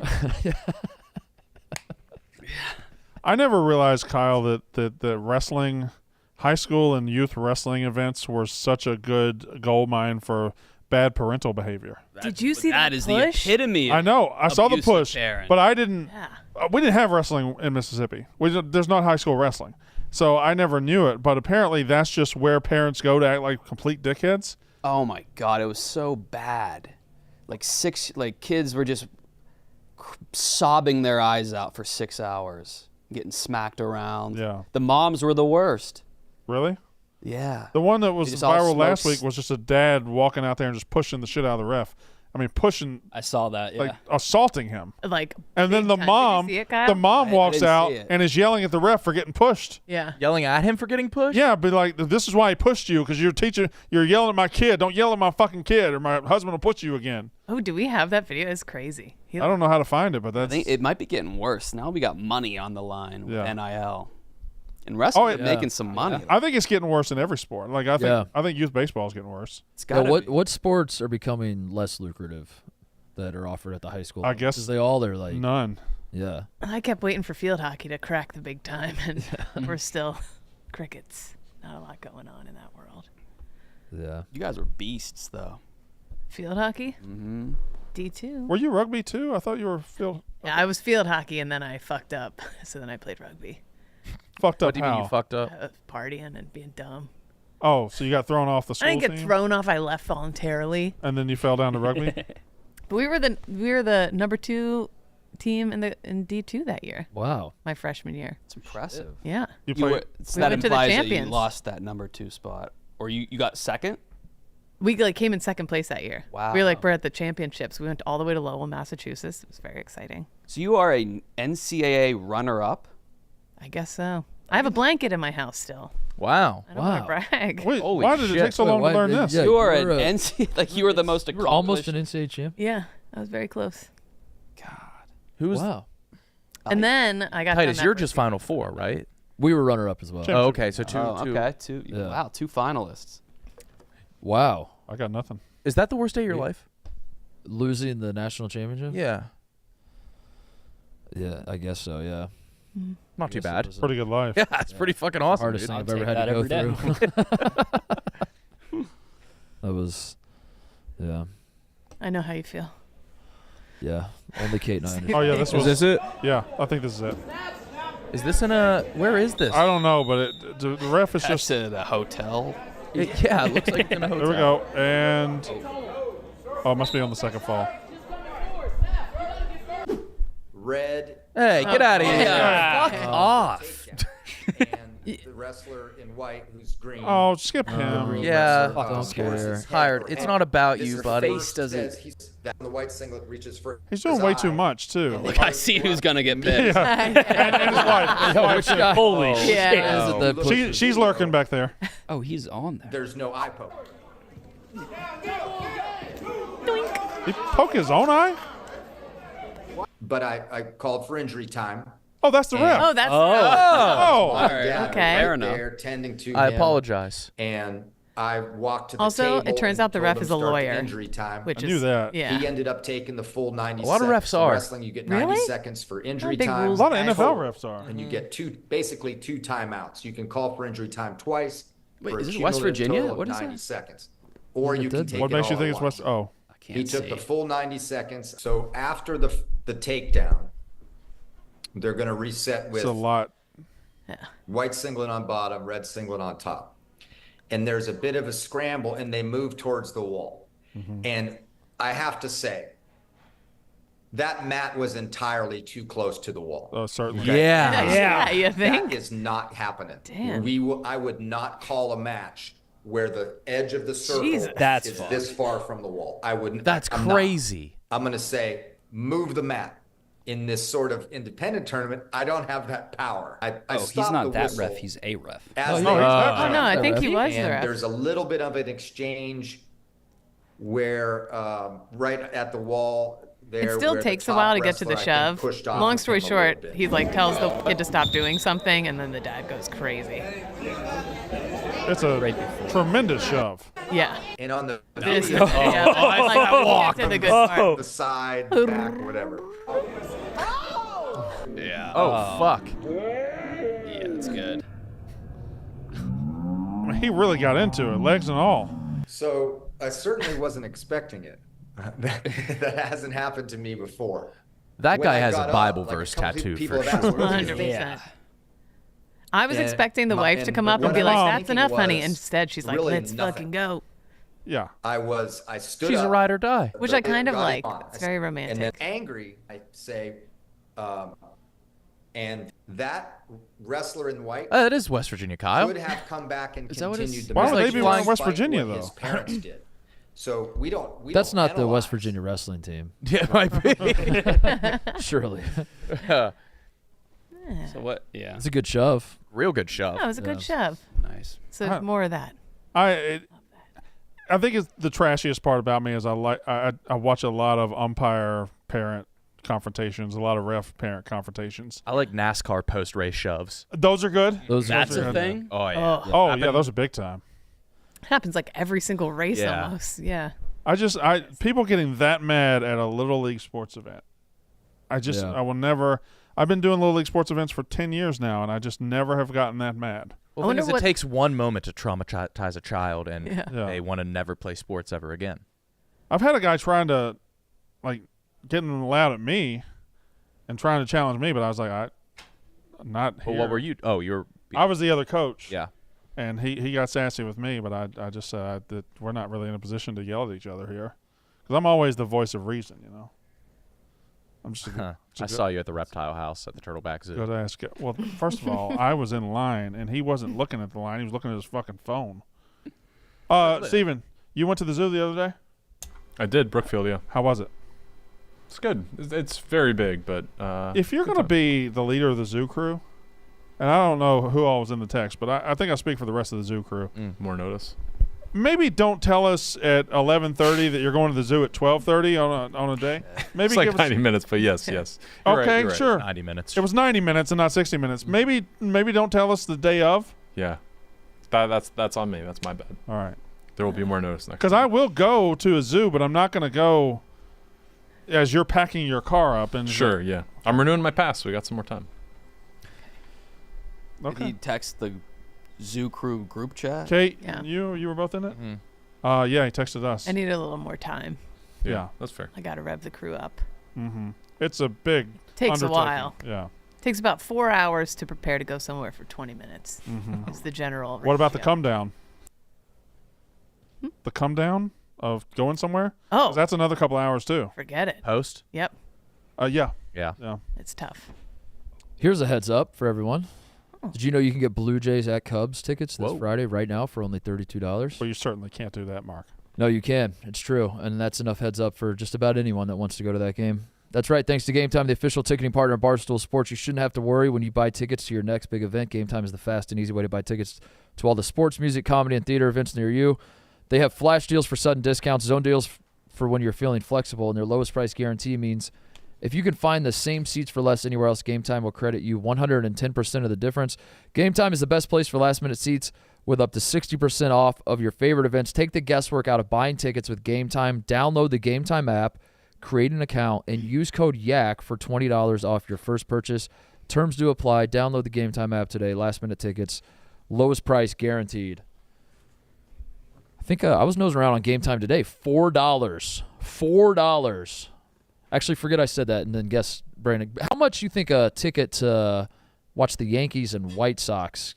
I never realized, Kyle, that wrestling, high school and youth wrestling events were such a good gold mine for bad parental behavior. Did you see that that is push? the epitome. I know. I saw the abusive push, parent. but I didn't. Yeah. We didn't have wrestling in Mississippi. There's not high school wrestling, so I never knew it. But apparently, that's just where parents go to act like complete dickheads. Oh my god, it was so bad. Like kids were just sobbing their eyes out for 6 hours, getting smacked around. Yeah. The moms were the worst. Really? Yeah. The one that was They just all viral last smoked week was just a dad walking out there and just pushing the shit out of the ref. I mean, pushing, I saw that. Yeah. like assaulting him. Like, And then big the time. mom, Did you see it, Kyle? the mom I walks didn't out see it. and is yelling at the ref for getting pushed. Yeah. Yelling at him for getting pushed? Yeah, but like, this is why he pushed you, because you're yelling at my kid. Don't yell at my fucking kid, or my husband will push you again. Oh, do we have that video? It's crazy. I don't know how to find it, but I that's think it might be getting worse. Now we got money on the line with Yeah. NIL. And wrestling is yeah. making some money. I think it's getting worse in every sport. Like I Yeah. think youth baseball is getting worse. It's Yeah, got what sports are becoming less lucrative that are offered at the high school? I level? guess 'Cause they all are like, None. yeah. I kept waiting for field hockey to crack the big time, and we're still crickets. Not a lot going on in that world. Yeah. You guys were beasts though. Field hockey? Mm-hmm. D2. Were you rugby too? I thought you were Yeah, I was field hockey, and then I fucked up. So then I played rugby. fucked up. What do you mean how? you fucked up? Partying and being dumb. Oh, so you got thrown off the school I didn't get team, thrown off. I left voluntarily. and then you fell down to rugby. But we were the number 2 team in D2 that year, Wow. my freshman year. It's impressive. Yeah. You You played. were, so We that went to the implies that you champions. lost that number 2 spot. Or you got second? We like came in second place that year. Wow. We were like, we're at the championships. We went all the way to Lowell, Massachusetts. It was very exciting. So you are a NCAA runner-up. I guess so. I have a blanket in my house still. Wow. I don't want to brag. Wait, Holy why did it shit. take so long Wait, to learn why- this? yeah, You are an were a- NCAA, like you were the most You were accomplished. almost an NCAA champ. Yeah, I was very close. Who's Wow. And then I got Titus? done that You're first just season. Final Four, right? We were runner-up as well. Champ- Oh, okay. So two. Okay, two. Yeah. Wow, 2 finalists. Wow. I got nothing. Is that the worst day of your life? Losing the national championship? Yeah. Yeah, I guess so, yeah. Not too bad. Pretty good life. Yeah, it's pretty fucking awesome. Hardest dude. thing I'll I've ever take had to that go every through. That was, yeah. I know how you feel. Yeah. Only Kate and I understand. Oh yeah, this was. Is this it? Yeah, I think this is it. Is this in a? Where is this? I don't know, but the ref is Just just. at a hotel. Yeah, it looks like it's in a hotel. There we go, and oh, it must be on the second fall. Red Hey, get out of here! Yeah. Fuck off! and the wrestler in white who's green. Oh, skip him. green Yeah. wrestler, Don't of care. course, his head Tired. or It's head. not about This you, is buddy. face doesn't- says he's that the white singlet reaches for. He's doing his way too eye. much too. Look, I see who's gonna get picked. And his wife. His Yo, wife which too. guy? Holy Is shit. Yeah. it that She's lurking back there. Oh, he's on there. There's no eye poke. He poke his own eye. But I called for injury time. Oh, that's the ref. Oh, that's Oh. Mom and Dad Okay. were Fair right enough. there tending to I him, apologize. And I walked to the Also, table it turns and out the told ref him is a start the lawyer, Injury time. which I is knew that. Yeah. He ended up taking the full 90 A lot of seconds. refs are. Wrestling, you get 90 Really? seconds for injury big time. rules. A lot of and NFL hold. refs are. And you get basically two timeouts. You can call for injury time twice. Wait, for a is it West cumulative Virginia? total of What is 90 that? seconds. Or Yeah, you it can did. take What it makes you all think at it's once. West? Oh, I can't He took see. the full 90 seconds. So after the takedown, they're going to reset with it's a lot. white singlet on bottom, red singlet on top. And there's a bit of a scramble, and they move towards the wall. And I have to say, that mat was entirely too close to the wall. Oh, certainly. Yeah. Yeah, you think? That is not happening. Damn. I would not call a match where the edge of the circle Jesus. That's is fucked. this far from the wall. I wouldn't. That's I'm not. crazy. I'm going to say, move the mat. In this sort of independent tournament, I don't have that power. I Oh, he's stopped not the that whistle ref. He's a ref. as no, they- he's not. Oh no, I the think ref. he was the and ref. there's a little bit of an exchange where right at the wall there. It still where the takes a top while to get to wrestler, the I think, shove. pushed off Long of story him a little short, bit. he like tells the kid to stop doing something, and then the dad goes crazy. It's a tremendous shove. Yeah. And on the This is, video, yeah, like, we'll get to the good part. the side, back, whatever. Yeah. Oh, fuck. Yeah, that's good. I mean, he really got into it, legs and all. So I certainly wasn't expecting it. That hasn't happened to me before. That When guy I has a got up, Bible like, a verse couple tattoo people for have sure. asked, "What do you 100%. think?" I was And expecting the wife to and- come but up and what be I like, was "That's thinking enough, honey." was Instead, she's like, really "Let's nothing. fucking go," Yeah. I stood She's up. a ride or die. which I kind of got like. on. It's very And then romantic. angry, I say, and that wrestler in white It is West Virginia, Kyle. could have come back and Is that what it's- continued the Why match. would they be wearing West despite Virginia, what His though? parents did. So we don't. That's not the West analyze. Virginia wrestling team. Yeah, it might be. Surely. So what? Yeah. It's a good shove. Real good shove. That was a good shove. Nice. So more of that. I think it's the trashiest part about me is I watch a lot of umpire parent confrontations, a lot of ref parent confrontations. I like NASCAR post race shoves. Those are good. That's are a good. thing? Oh yeah. Oh yeah, those are big time. It happens like every single race Yeah. almost. Yeah. People getting that mad at a little league sports event. Yeah. I will never. I've been doing little league sports events for 10 years now, and I just never have gotten that mad. Well, I the thing wonder is, what- it takes one moment to traumatize a child, and Yeah. Yeah. they want to never play sports ever again. I've had a guy trying to, like, getting loud at me, and trying to challenge me, but I was like, I'm not here. Well, what were you? Oh, you're. I was the other coach. Yeah. And he got sassy with me, but I just said that we're not really in a position to yell at each other here, because I'm always the voice of reason, you know. I'm just. I saw you at the reptile house at the Turtleback Zoo. Good ask. Well, first of all, I was in line, and he wasn't looking at the line; he was looking at his fucking phone. Steven, You went to the zoo the other day? I did, Brookfield, yeah. How was it? It's good. It's very big, but If you're going to be the leader of the zoo crew, and I don't know who all was in the text, but I think I speak for the rest of the zoo crew. more notice. Maybe don't tell us at 11:30 that you're going to the zoo at 12:30 on a day. Maybe It's like give us 90 minutes, but yes. You're right, Okay, you're right. sure. 90 minutes. It was 90 minutes and not 60 minutes. Maybe don't tell us the day of. Yeah. That's on me. That's my bad. All right. There will be more notice next Because time. I will go to a zoo, but I'm not going to go as you're packing your car up. And Sure, yeah. I'm renewing my pass, so we got some more time. Did he text the zoo crew group chat? Kate, Yeah. you were both in it? Mm-hmm. Yeah, he texted us. I need a little more time. Yeah. That's fair. I got to rev the crew up. Mm-hmm. It's a big Takes a undertaking. while. Yeah. Takes about 4 hours to prepare to go somewhere for 20 minutes. Mm-hmm. Is the general. What about the ratio. come down? The come down of going somewhere? Oh, 'Cause that's another couple hours too. forget it. Post? Yep, Yeah. Yeah. Yeah. it's tough. Here's a heads up for everyone. Oh. Did you know you can get Blue Jays at Cubs tickets this Whoa. Friday right now for only $32? Well, you certainly can't do that, Mark. No, you can. It's true. And that's enough heads up for just about anyone that wants to go to that game. That's right. Thanks to GameTime, the official ticketing partner of Barstool Sports, you shouldn't have to worry when you buy tickets to your next big event. GameTime is the fast and easy way to buy tickets to all the sports, music, comedy, and theater events near you. They have flash deals for sudden discounts, zone deals for when you're feeling flexible, and their lowest price guarantee means if you can find the same seats for less anywhere else, GameTime will credit you 110% of the difference. GameTime is the best place for last-minute seats with up to 60% off of your favorite events. Take the guesswork out of buying tickets with GameTime. Download the GameTime app, create an account, and use code YAK for $20 off your first purchase. Terms do apply. Download the GameTime app today. Last-minute tickets, lowest price guaranteed. I think I was nosing around on GameTime today. $4. $4. Actually, forget I said that, and then guess, Brandon, how much you think a ticket to watch the Yankees and White Sox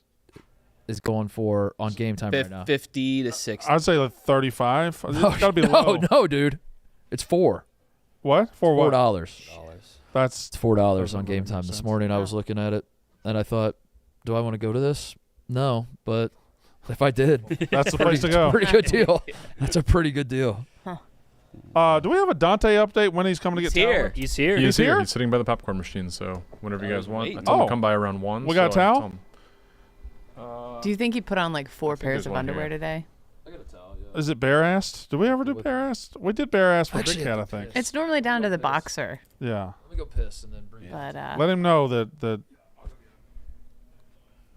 is going for on GameTime right now? 50 to 60. I'd say like 35. It's got to be no, low. no, dude. It's $4. What? For what? $4. That's It's $4 Doesn't on really GameTime. make This sense. morning I was looking at it, and I thought, do I want to go to this? No, but if I did, that's the place to go. pretty good deal. That's a pretty good deal. Do we have a Dante update when he's coming to get He's here. towels? He's here. He's here? He's sitting by the popcorn machine, so whenever you guys want. I waiting. told him Oh. to come by around 1. We got a so I towel? told him- Do you think he put on like 4 I think pairs there's of one underwear here. today? Is it bare assed? Did we ever do bare assed? We did bare assed for Actually, Big Cat, I think. It's normally down to the boxer, Yeah. Let me go piss and then bring but Let him know that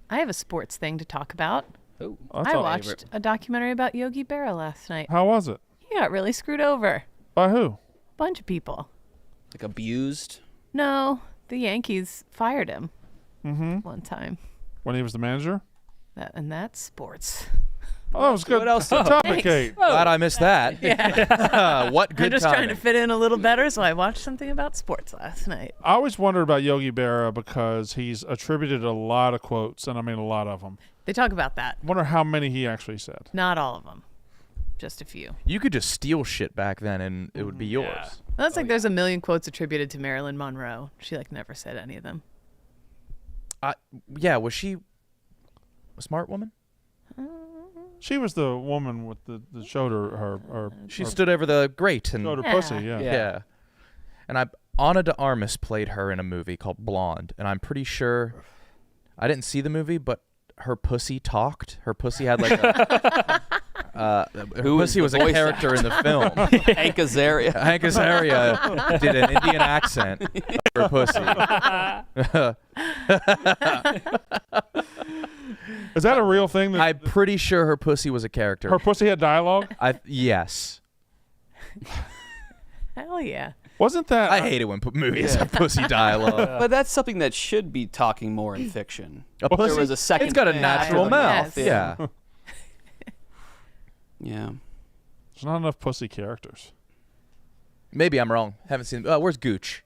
I have a sports thing to talk about. Oh, that's I all- watched a documentary about Yogi Berra last night. How was it? He got really screwed over. By who? Bunch of people. like abused. No, the Yankees fired him Mm-hmm. one time. When he was the manager? And that's sports. Oh, that was good. What else? Topic, Thanks. Kate. Glad I missed that. Yeah. What good I'm just timing. trying to fit in a little better, so I watched something about sports last night. I always wondered about Yogi Berra because he's attributed a lot of quotes, and I mean a lot of them. They talk about that. Wonder how many he actually said. Not all of them. Just a few. You could just steal shit back then and it would be yours. Well, that's like there's a million quotes attributed to Marilyn Monroe. She like never said any of them. Yeah, was she a smart woman? She was the woman with the showed her She her, stood over the grate and showed her Yeah. pussy, yeah. yeah. And Ana de Armas played her in a movie called Blonde, and I'm pretty sure I didn't see the movie, but her pussy talked. Her pussy had like a her Who is pussy the was a voice character in the film. Hank Azaria. Hank Azaria did an Indian accent for her pussy. Is that a real thing? That I'm pretty sure her pussy was a character. her pussy had dialogue? Yes. Hell yeah. Wasn't that? I hate it when movies have pussy dialogue. But that's something that should be talking more in fiction. A pussy? There was a second. It's got a thing. natural Yes. mouth. Yes. Yeah. Yeah. There's not enough pussy characters. Maybe I'm wrong. Haven't seen. Where's Gooch?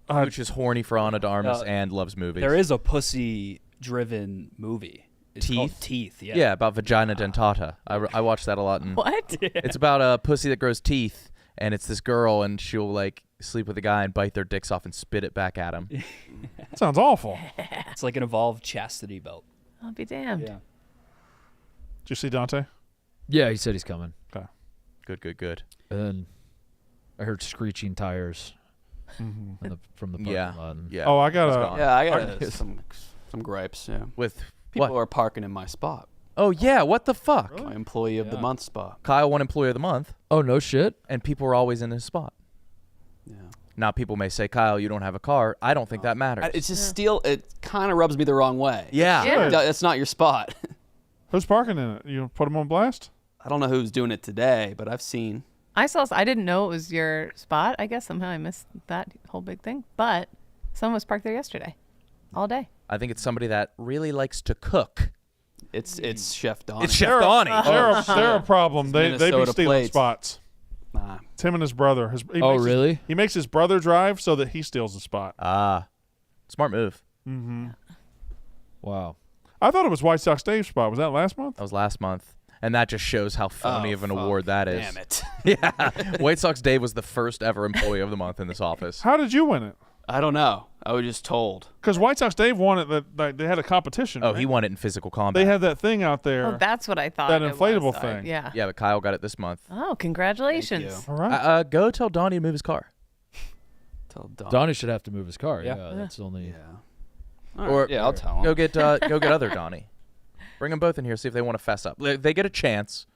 Uh, Gooch is horny for Ana de Armas No, and loves movies. There is a pussy-driven movie. It's called Teeth? Teeth. Yeah. Yeah, about vagina dentata. I watched that a lot. And What? it's about a pussy that grows teeth, and it's this girl, and she'll like sleep with a guy and bite their dicks off and spit it back at him. that sounds awful. It's like an evolved chastity belt. I'll be damned. Yeah. Did you see Dante? Yeah, he said he's coming. Okay. Good. And then I heard screeching tires from the parking lot. And Yeah. Oh, I It's got gone. Yeah, I got some gripes. Yeah, With people what? are parking in my spot. Oh yeah, what the fuck? My employee of the month spot. Kyle won employee of the month, Oh, no shit? and people were always in his spot. Yeah. Now people may say, Kyle, you don't have a car. I don't think that matters. It's just still. It kind of rubs me the wrong way. yeah. Yeah. That's not your spot. Who's parking in it? You put them on blast? I don't know who's doing it today, but I've seen. I didn't know it was your spot. I guess somehow I missed that whole big thing. But someone was parked there yesterday, all day. I think it's somebody that really likes to cook. It's Chef Don. It's Chef Donnie. They're a problem. They be Minnesota stealing plates. spots. Nah. It's him and his brother. Really? He makes his brother drive so that he steals the spot. Smart move. Wow. I thought it was White Sox Dave's spot. Was that last month? That was last month. And that just shows how phony of an award that is. Damn it. Yeah. White Sox Dave was the first ever employee of the month in this office. How did you win it? I don't know. I was just told. Because White Sox Dave won it. That they had a competition. Oh, right? he won it in physical combat. They had that thing out there. Oh, that's what I thought. That it inflatable was. thing. Yeah. Yeah, but Kyle got it this month. Oh, congratulations. All right. Go tell Donnie to move his car. Tell Don. Donnie should have to move his car. Yeah. Yeah, that's only. Yeah. All Or right. Yeah, I'll tell him. Go get other Donnie. Bring them both in here. See if they want to fess up. They get a chance.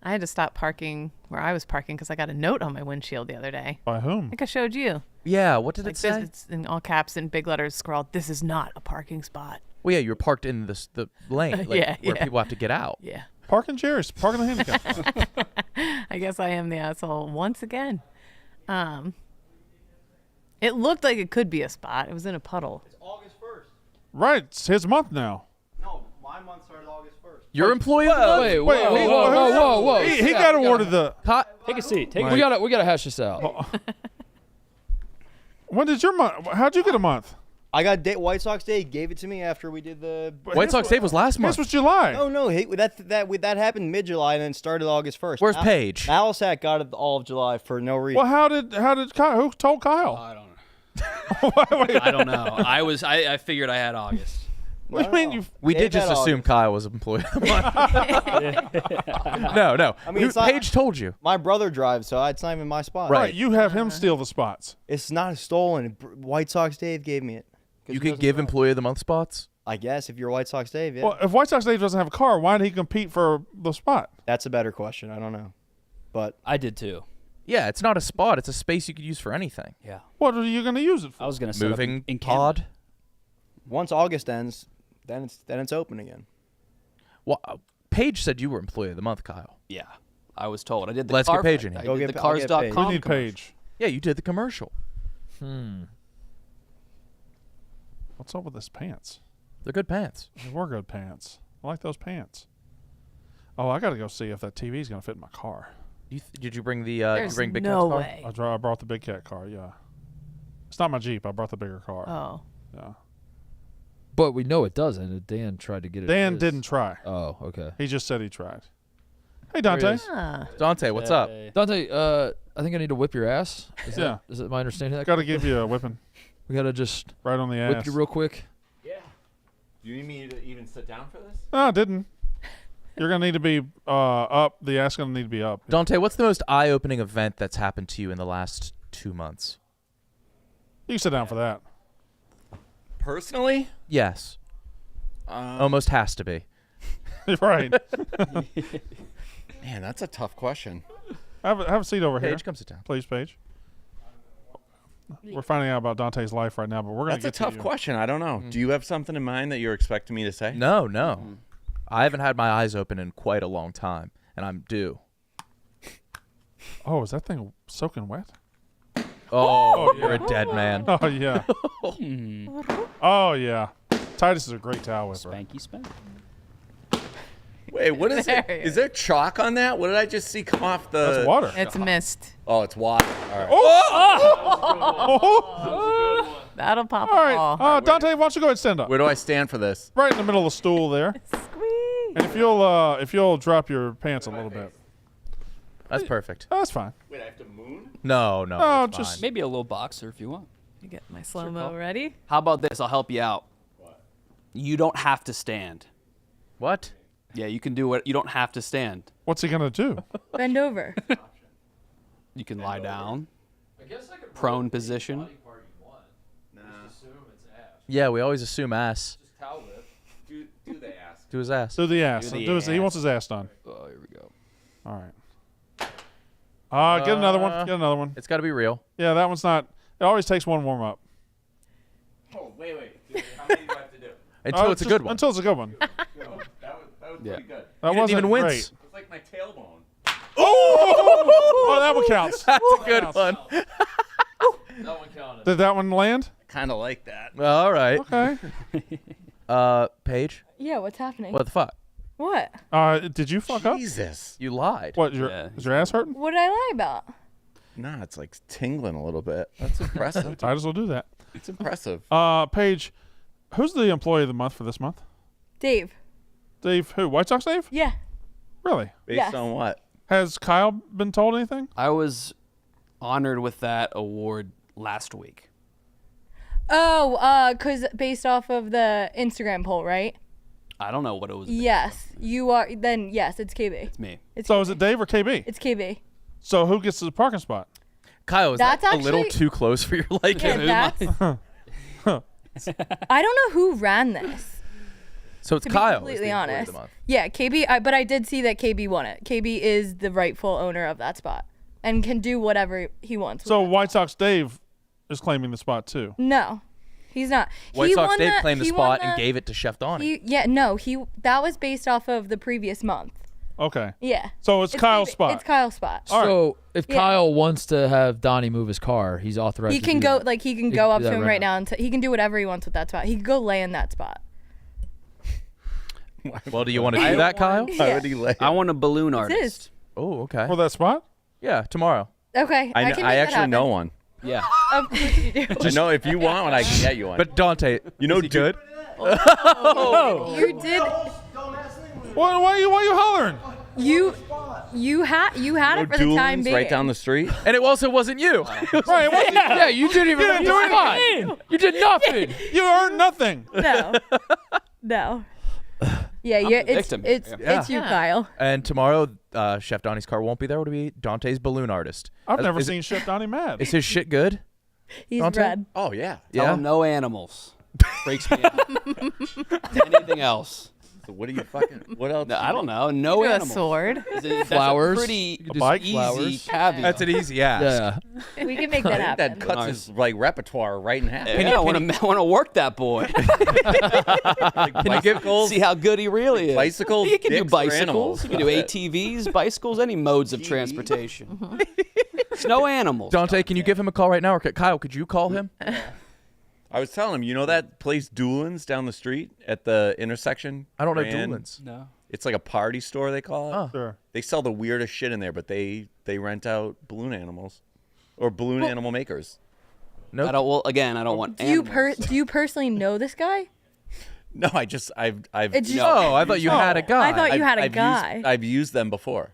I had to stop parking where I was parking because I got a note on my windshield the other day. By I whom? think I showed you. Yeah. What did Like it say? this, it's in all caps in big letters scrawled, "This is not a parking spot." Well, yeah, you were parked in the lane, like, Yeah, where yeah. people have to get out. Yeah. Parking Jerry's. Parking the handicap spot. I guess I am the asshole once again. It looked like it could be a spot. It was in a puddle. August 1st. Right. It's his month now. No, my month started August 1st. Your employee of the month? Wait, Wait, whoa. He got awarded the. Take a seat. Take We gotta hash this out. When did your month? How'd you get a month? I got White Sox Day. Gave it to me after we did the. White Sox Dave was last This month. was July. Oh no, that happened mid-July and then started August 1st. Where's Paige? Alisat got it all of July for no reason. Well, how did Kyle? Who told Kyle? I don't know. I don't know. I figured I had August. What do you mean? We Dave did just had assume August. Kyle was employee of the month. No. I mean, it's not- Paige told you. My brother drives, so it's not even my spot. Right. You have him steal the spots. It's not stolen. White Sox Dave gave me it. 'Cause You he could doesn't give drive. employee of the month spots? I guess if you're White Sox Dave, yeah. Well, if White Sox Dave doesn't have a car, why did he compete for the spot? That's a better question. I don't know. But I did too. Yeah, it's not a spot. It's a space you could use for anything. Yeah. What are you going to use it for? I was gonna set up Moving in Canada. pod. once August ends, then it's open again. Well, Paige said you were employee of the month, Kyle. Yeah. I was told. I did the Let's get car Paige in fact. here. I Go did get the I'll get cars.com. Paige. We need commercial. Paige. Yeah, you did the commercial. What's up with his pants? They're good pants. They were good pants. I like those pants. Oh, I got to go see if that TV's going to fit in my car. Did you bring the? There's Bring Big no Cat's car? way. I brought the big cat car, yeah. It's not my Jeep. I brought the bigger car. Oh. Yeah. But we know it doesn't. Dan tried to get it. Dan his. didn't try. Oh, okay. He just said he tried. Hey, There he Dante. is. Ah. Dante, what's up? Dante, I think I need to whip your ass. Is Yeah. that my understanding? Of that Got to give you a whipping we gotta just right on the whip ass. you real quick. Do you need me to even sit down for this? No, I didn't. You're going to need to be up. The ass going to need to be up. Dante, what's the most eye-opening event that's happened to you in the last 2 months? You can sit down for that. Personally? Yes. Almost has to be. You're right. Man, that's a tough question. Have a seat over here. Paige, come sit down. Please, Paige. We're finding out about Dante's life right now, but we're going to That's get a tough question. I don't know. Do you have something in mind that you're expecting me to say? No. I haven't had my eyes open in quite a long time, and I'm due. Oh, is that thing soaking wet? Oh, you're a dead man. Oh, yeah. Oh, yeah. Titus is a great towel whipper. Spanky spank. Wait, what is it? There. Is there chalk on that? What did I just see come off the... That's water. It's mist. Oh, it's water. All right. Oh! That'll pop All a right. ball. Dante, why don't you go ahead and stand up? Where do I stand for this? Right in the middle of the stool there. Squeeze. And if you'll drop your pants a little bit. That's perfect. That's fine. Wait, I have to moon? No, No, it's just- fine. Maybe a little boxer if you want. You get my slow-mo ready? How about this? I'll help you out. You don't have to stand. What? Yeah, you can do what. You don't have to stand. What's he gonna do? Bend over. You can lie down. I guess I could Prone position. Yeah, we always assume ass. Just towel whip. Do they ask? Do his ass. Do the ass. Do the He wants ass. his ass done. Oh, here we go. All right. Get another one. Get another one. It's got to be real. Yeah, that one's not. It always takes one warm up. Oh, wait. How many do I have to do? Until it's a good one. Until it's a good one. That was Yeah. pretty good. That You didn't wasn't even wince. great. It's like my tailbone. Oh, that one counts. That's a good one. That one counted. Did that one land? Kind of like that. All right. Okay. Paige, Yeah, what's happening? what the fuck? What? Did you fuck up? Jesus. You lied. What? Yeah. Is your ass hurting? What did I lie about? Nah, it's like tingling a little bit. That's impressive. Titus will do that. It's impressive. Paige, who's the employee of the month for this month? Dave. Dave, who? White Sox Dave? Yeah. Really? Based yes. on what? Has Kyle been told anything? I was honored with that award last week. Oh, because based off of the Instagram poll, right? I don't know what it was. based Yes, you are. Then yes, it's KB. It's me. It's So KB. is it Dave or KB? It's KB. So who gets the parking spot? Kyle, is That's that a little actually- too close for your liking? Yeah, that's. I don't know who ran this. So it's To be Kyle. is completely the employee of honest. the month. Yeah, KB. But I did see that KB won it. KB is the rightful owner of that spot and can do whatever he wants. So with that White Sox Dave is claiming the spot too. No, he's not. White He Sox won Dave claimed the he won spot and gave it to Chef Donnie. That was based off of the previous month. Okay. Yeah. So it's Kyle's KB spot. It's Kyle's spot. All right. So if Yeah. Kyle wants to have Donnie move his car, he's authorized. He to can do go that. he can He go can up do to that him right right now and he can do whatever he wants with that spot. He could go lay in that spot. Well, do you want to do that, Kyle? Why would he lay? I want a balloon his. artist. Oh, okay. For that spot? Yeah, tomorrow. Okay, I can make I that actually happen. know one. Yeah. Of course you do. I know if you want one, I can get you one. But Dante, you know, is he good? You did. Why are you hollering? You had it for the time Doolin's being. right down the street. And it also wasn't you. Right. It wasn't, Yeah, you didn't even. You didn't do anything. You did nothing. you earned nothing. No. Yeah, yeah. the It's victim. it's you, Yeah. Kyle. And tomorrow, Chef Donnie's car won't be there. It'll be Dante's balloon artist. I've never Is- seen Chef Donnie mad. Is his shit good? He's Dante? red. Oh yeah. Tell Yeah. him no animals. Breaks me out. Anything else? So what do you fucking? What else? No, I don't know. No Do a animals. sword. That's Flowers. A pretty You could do bike? easy flowers. caveat. That's an easy ask. Yeah. We can make that happen. That cuts his like repertoire right in half. Yeah, I want to work that boy. Can you give See how good he really is. bicycle? He can do dicks or bicycles. animals? He can do ATVs, bicycles, any modes of transportation. There's no animals. Dante, can you give him a call right now? Or Kyle, could you call him? I was telling him, you know that place Doolin's down the street at the intersection? I don't know Grand? Doolin's. No. It's like a party store, they call it. Oh. Sure. They sell the weirdest shit in there, but they rent out balloon animals or balloon animal makers. Nope. I don't. Well, again, I don't want Do you animals. do you personally know this guy? No, I've It's just, Oh, I thought you had a guy. I thought you had a I've guy. I've used them before.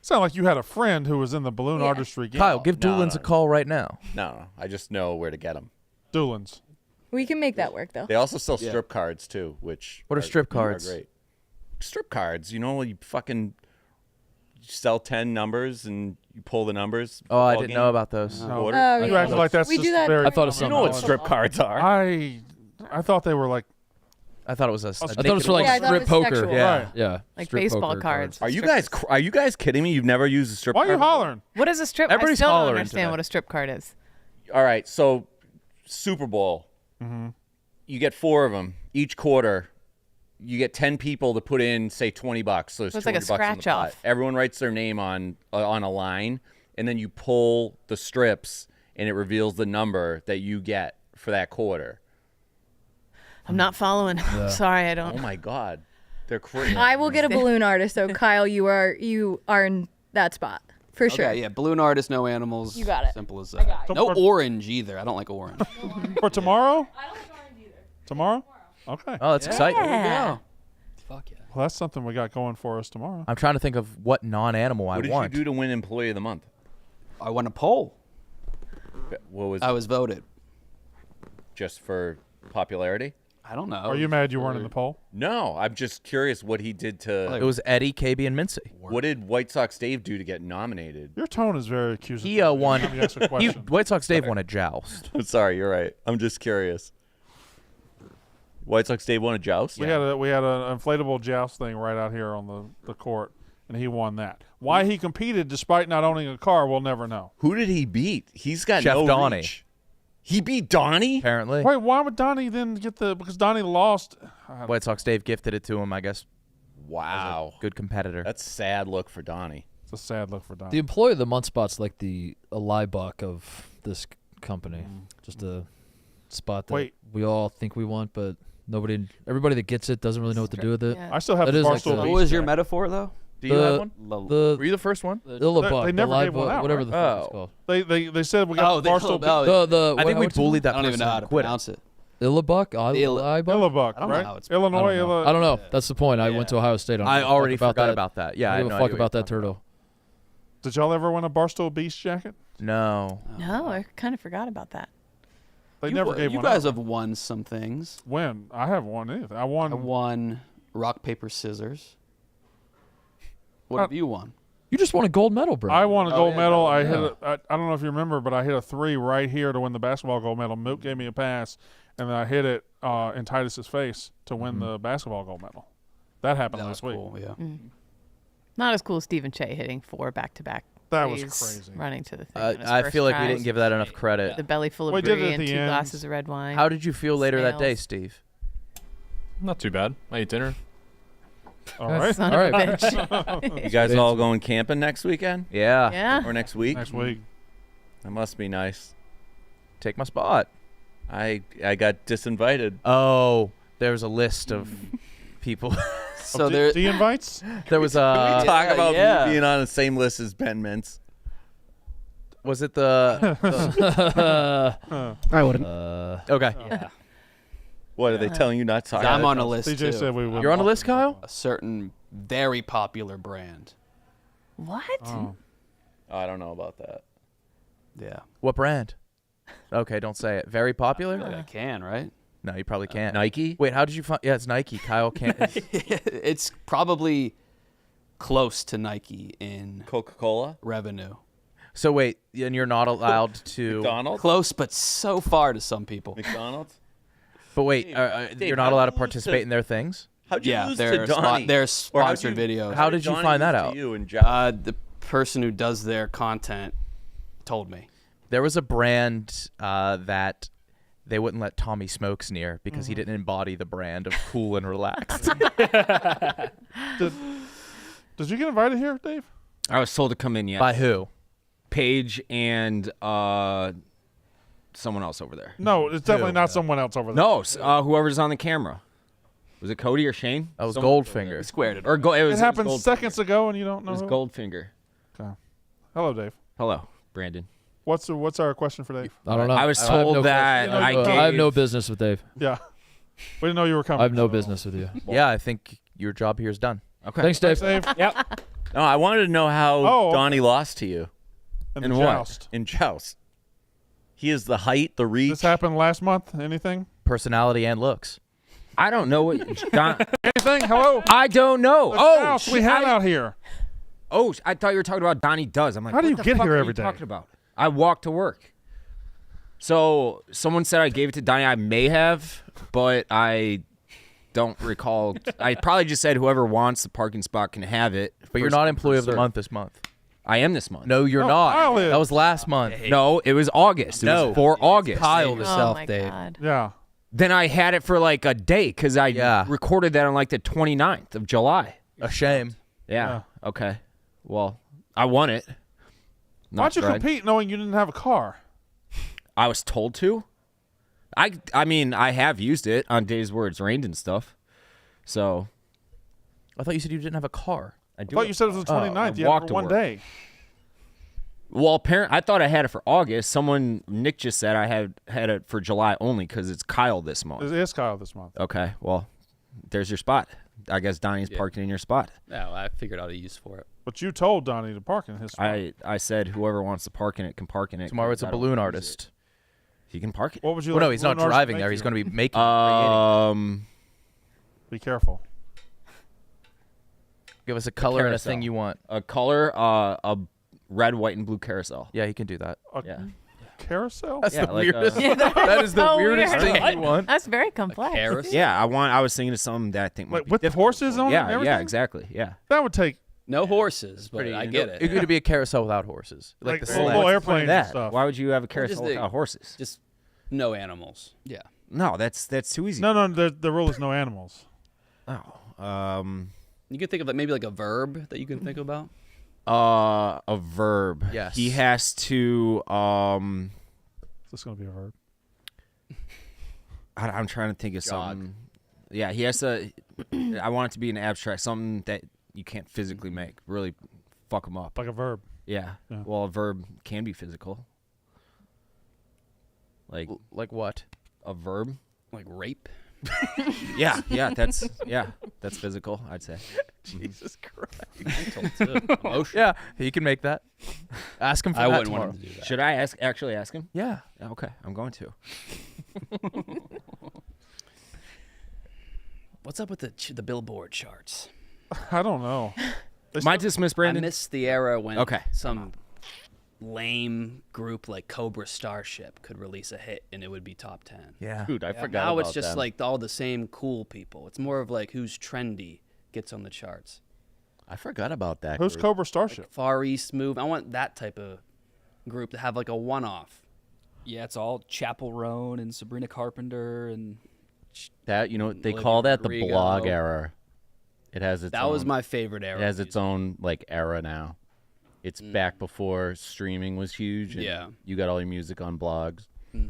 Sound like you had a friend who was in the balloon Yeah. artistry game. Kyle, give No, Doolin's no. a call right now. No, I just know where to get them. Doolin's. We can make that work though. They also sell strip cards too, which What are strip cards? Great. Strip cards, you know, you fucking sell 10 numbers and you pull the numbers. Oh, I football didn't game. know about those. Quarter. Oh, You yeah. acted like that's We just do that very I thought it You sounded know what common. strip cards are. I thought they were like I thought it was a I thought it was for like Yeah, I thought it strip was poker. sexual. Yeah. Right. Yeah. Like Strip baseball poker cards. Are you guys kidding me? You've never used a strip Why are card? you hollering? What is a strip? Everybody's I still don't hollering understand today. what a strip card is. All right, so Super Bowl. You get 4 of them each quarter. You get 10 people to put in, say, $20. So So it's like a $200 in the scratch pot. off. Everyone writes their name on a line, and then you pull the strips, and it reveals the number that you get for that quarter. I'm not following. Sorry, I Oh don't. my God, they're crazy. I will get a balloon artist. So Kyle, you are in that spot for sure. Okay, yeah, balloon artist, no animals. You got it. Simple as that. it. No For- orange either. I don't like orange. For tomorrow? I don't like orange either. Tomorrow? Okay. Oh, that's exciting. Yeah. Fuck yeah. Well, that's something we got going for us tomorrow. I'm trying to think of what non-animal I What did want. you do to win Employee of the Month? I won a poll. What was I was voted. just for popularity? I don't know. Are you mad you weren't in the poll? No, I'm just curious what he did to. It was Eddie, KB, and Mincy. What did White Sox Dave do to get nominated? Your tone is very accusatory. He won. Let me ask a question. White Sox Dave won a joust. I'm sorry, you're right. I'm just curious. White Sox Dave won a joust? We had an inflatable joust thing right out here on the court, and he won that. Why he competed despite not owning a car, we'll never know. Who did he beat? He's got Chef no Donnie. reach. He beat Donnie? Apparently. Wait, why would Donnie then get because Donnie lost? White Sox Dave gifted it to him, I guess. Wow. Good competitor. That's a sad look for Donnie. It's a sad look for Donnie. The employee of the month spot's like a lie buck of this company. Just a spot that we all think we want, but everybody that gets it doesn't really know what to do with it. Yeah. I still have That the is like Barstool. the- What was your metaphor though? Do you have one? The Were you the first one? Illa buck, They the never lie gave one buck, out, whatever right? the fuck it's called. They said we got the Barstool. The I think we what's it bullied that I don't person. even know how to Quit it. pronounce it. Illa buck, lie buck. Illabuck, I don't know right? how it's- Illinois. I don't know. That's the point. I went to Ohio State. I already forgot about that. Yeah, I I don't had give no a fuck idea about what that you're turtle. Did y'all ever win a Barstool Beast jacket? No. No, I kind of forgot about that. They never gave You one guys out. have won some things. When? I haven't won anything. I won rock, paper, scissors. What have you won? You just won a gold medal, bro. I won a gold medal. I yeah. hit. I don't know if you remember, but I hit a 3 right here to win the basketball gold medal. Mook gave me a pass, and then I hit it in Titus's face to win the basketball gold medal. That happened That last was week. cool. Yeah. Not as cool as Stephen Che hitting 4 back-to-back. That was threes, crazy. Running to the thing. on his I first feel like we try. didn't give that enough credit. The belly full of We did it brie at and the 2 end. glasses of red wine. How did you feel later that day, Snails. Steve? Not too bad. I ate dinner. All right. Son All of a right. bitch. You guys all going camping next weekend? Yeah. Yeah. Or next week? Next week. That must be nice. Take my spot. I got disinvited. Oh, there's a list of people. So there. D invites. There was Can we talk about yeah. me being on the same list as Ben Mintz? Was it the? I wouldn't. Okay. Yeah. What are they telling you not to talk I'm about? on a list CJ too. said we would. You're on the list, Kyle? A certain very popular brand. What? Oh. I don't know about that. Yeah. What brand? Okay, don't say it. Very popular? I can, right? No, you probably can't. Nike? Wait, how did you find? Yeah, it's Nike. Kyle can't. It's probably close to Nike in Coca-Cola? revenue. So wait, and you're not allowed to. McDonald's? Close, but so far to some people. McDonald's? But wait, Dave, you're not how'd allowed you to lose participate to- in their things. How'd you Yeah, lose they're to Donnie? they're Or how'd sponsored you- videos. How did you Donnie find that lose to out? You and Josh? The person who does their content told me. There was a brand that they wouldn't let Tommy Smokes near because he didn't embody the brand of cool and relaxed. Did you get invited here, Dave? I was told to come in, yes. By who? Paige and someone else over there. No, it's definitely not someone else over there. No, whoever's on the camera. Was it Cody or Shane? That was Someone- Goldfinger. Squared it. Or it It was happened Goldfinger. seconds ago, and you don't know. It was who? Goldfinger. Hello, Dave. Hello, Brandon. What's our question for Dave? I don't know. I was have told no that question. I I have no gave- business with Dave. Yeah, we didn't know you were coming. I have no so- business with you. Yeah, I think your job here is done. Okay. Thanks, Dave. Thanks, Dave. Yep. No, I wanted to know how Oh, okay. Donnie lost to you And In the what? joust. in joust. He is the height, the reach. This happened last month. Anything? Personality and looks. I don't know what. Anything? Hello. I don't know. The Oh, joust we had out here. Oh, I thought you were talking about Donnie Does. I'm like, How do what you the get fuck here are every you day? talking about? I walk to work. So someone said I gave it to Donnie. I may have, but I don't recall. I probably just said whoever wants the parking spot can have it. But you're not employee of the month this month. I am this month. No, you're No, not. Kyle is. That was last month. No, it was August. It No. was for August. Kyle Oh yourself, my Dave. God. Yeah. Then I had it for like a day because I Yeah. recorded that on like the 29th of July. A shame. Yeah. Okay. Well, I won it. Why'd you compete knowing you didn't have a car? I was told to. I mean, I have used it on days where it's rained and stuff. So I thought you said you didn't have a car. I I do. thought you said it was the 29th. You had it walked for to one work. day. Well, apparently, I thought I had it for August. Nick just said I had it for July only because it's Kyle this month. It is Kyle this month. Okay, well, there's your spot. I guess Donnie's parking in your spot. No, I figured out a use for it. But you told Donnie to park in his spot. I said whoever wants to park in it can park in it. Tomorrow it's a I don't balloon use artist. it. He can park it. What would you? Well, no, like he's not Lord driving make there. He's you? going to be making. Be careful. Give us a color and a carousel. thing you want. A color, a red, white, and blue carousel. Yeah, he can do that. Yeah. Carousel? That's Yeah, the like, weirdest. Yeah, that is the so weirdest weird. thing you want. That's very complex. Yeah, I was thinking of something that I think might Like be with the difficult horses for on him. it and Yeah, everything? exactly. Yeah. That would take No horses, but I get It it. could be a carousel without horses. like the little sled. airplanes and That. stuff. Why would you have a just carousel the- without horses? Just no animals. Yeah. No, that's too easy. No, the rule is no animals. Oh. You can think of maybe like a verb that you can think about. A verb. Yes. He has to. Is this gonna be a verb? I'm trying to think of something. Yeah, he has to. I want it to be an abstract, something that you can't physically make. Really, fuck him up. Like a verb. Yeah. Yeah. Well, a verb can be physical. Like what? A verb. Like rape. Yeah, that's physical, I'd say. Jesus Christ. Mental too. Emotional. Yeah, he can make that. Ask him for I that wouldn't tomorrow. want him to do that. Should I actually ask him? Yeah. Okay, I'm going to. What's up with the Billboard charts? I don't know. Am I dismissed, Brandon? I missed the era when Okay. some lame group like Cobra Starship could release a hit and it would be top 10. Yeah. Dude, I forgot Now about it's just them. like all the same cool people. It's more of like who's trendy gets on the charts. I forgot about that. Who's group. Cobra Starship? Far East Move. I want that type of group to have like a one-off. Yeah, it's all Chapel Roan and Sabrina Carpenter and That they Olivia call that the Rodrigo. blog era. It has its That own, was my favorite era. It has its own like era now. It's back before streaming was huge. And Yeah. You got all your music on blogs. Did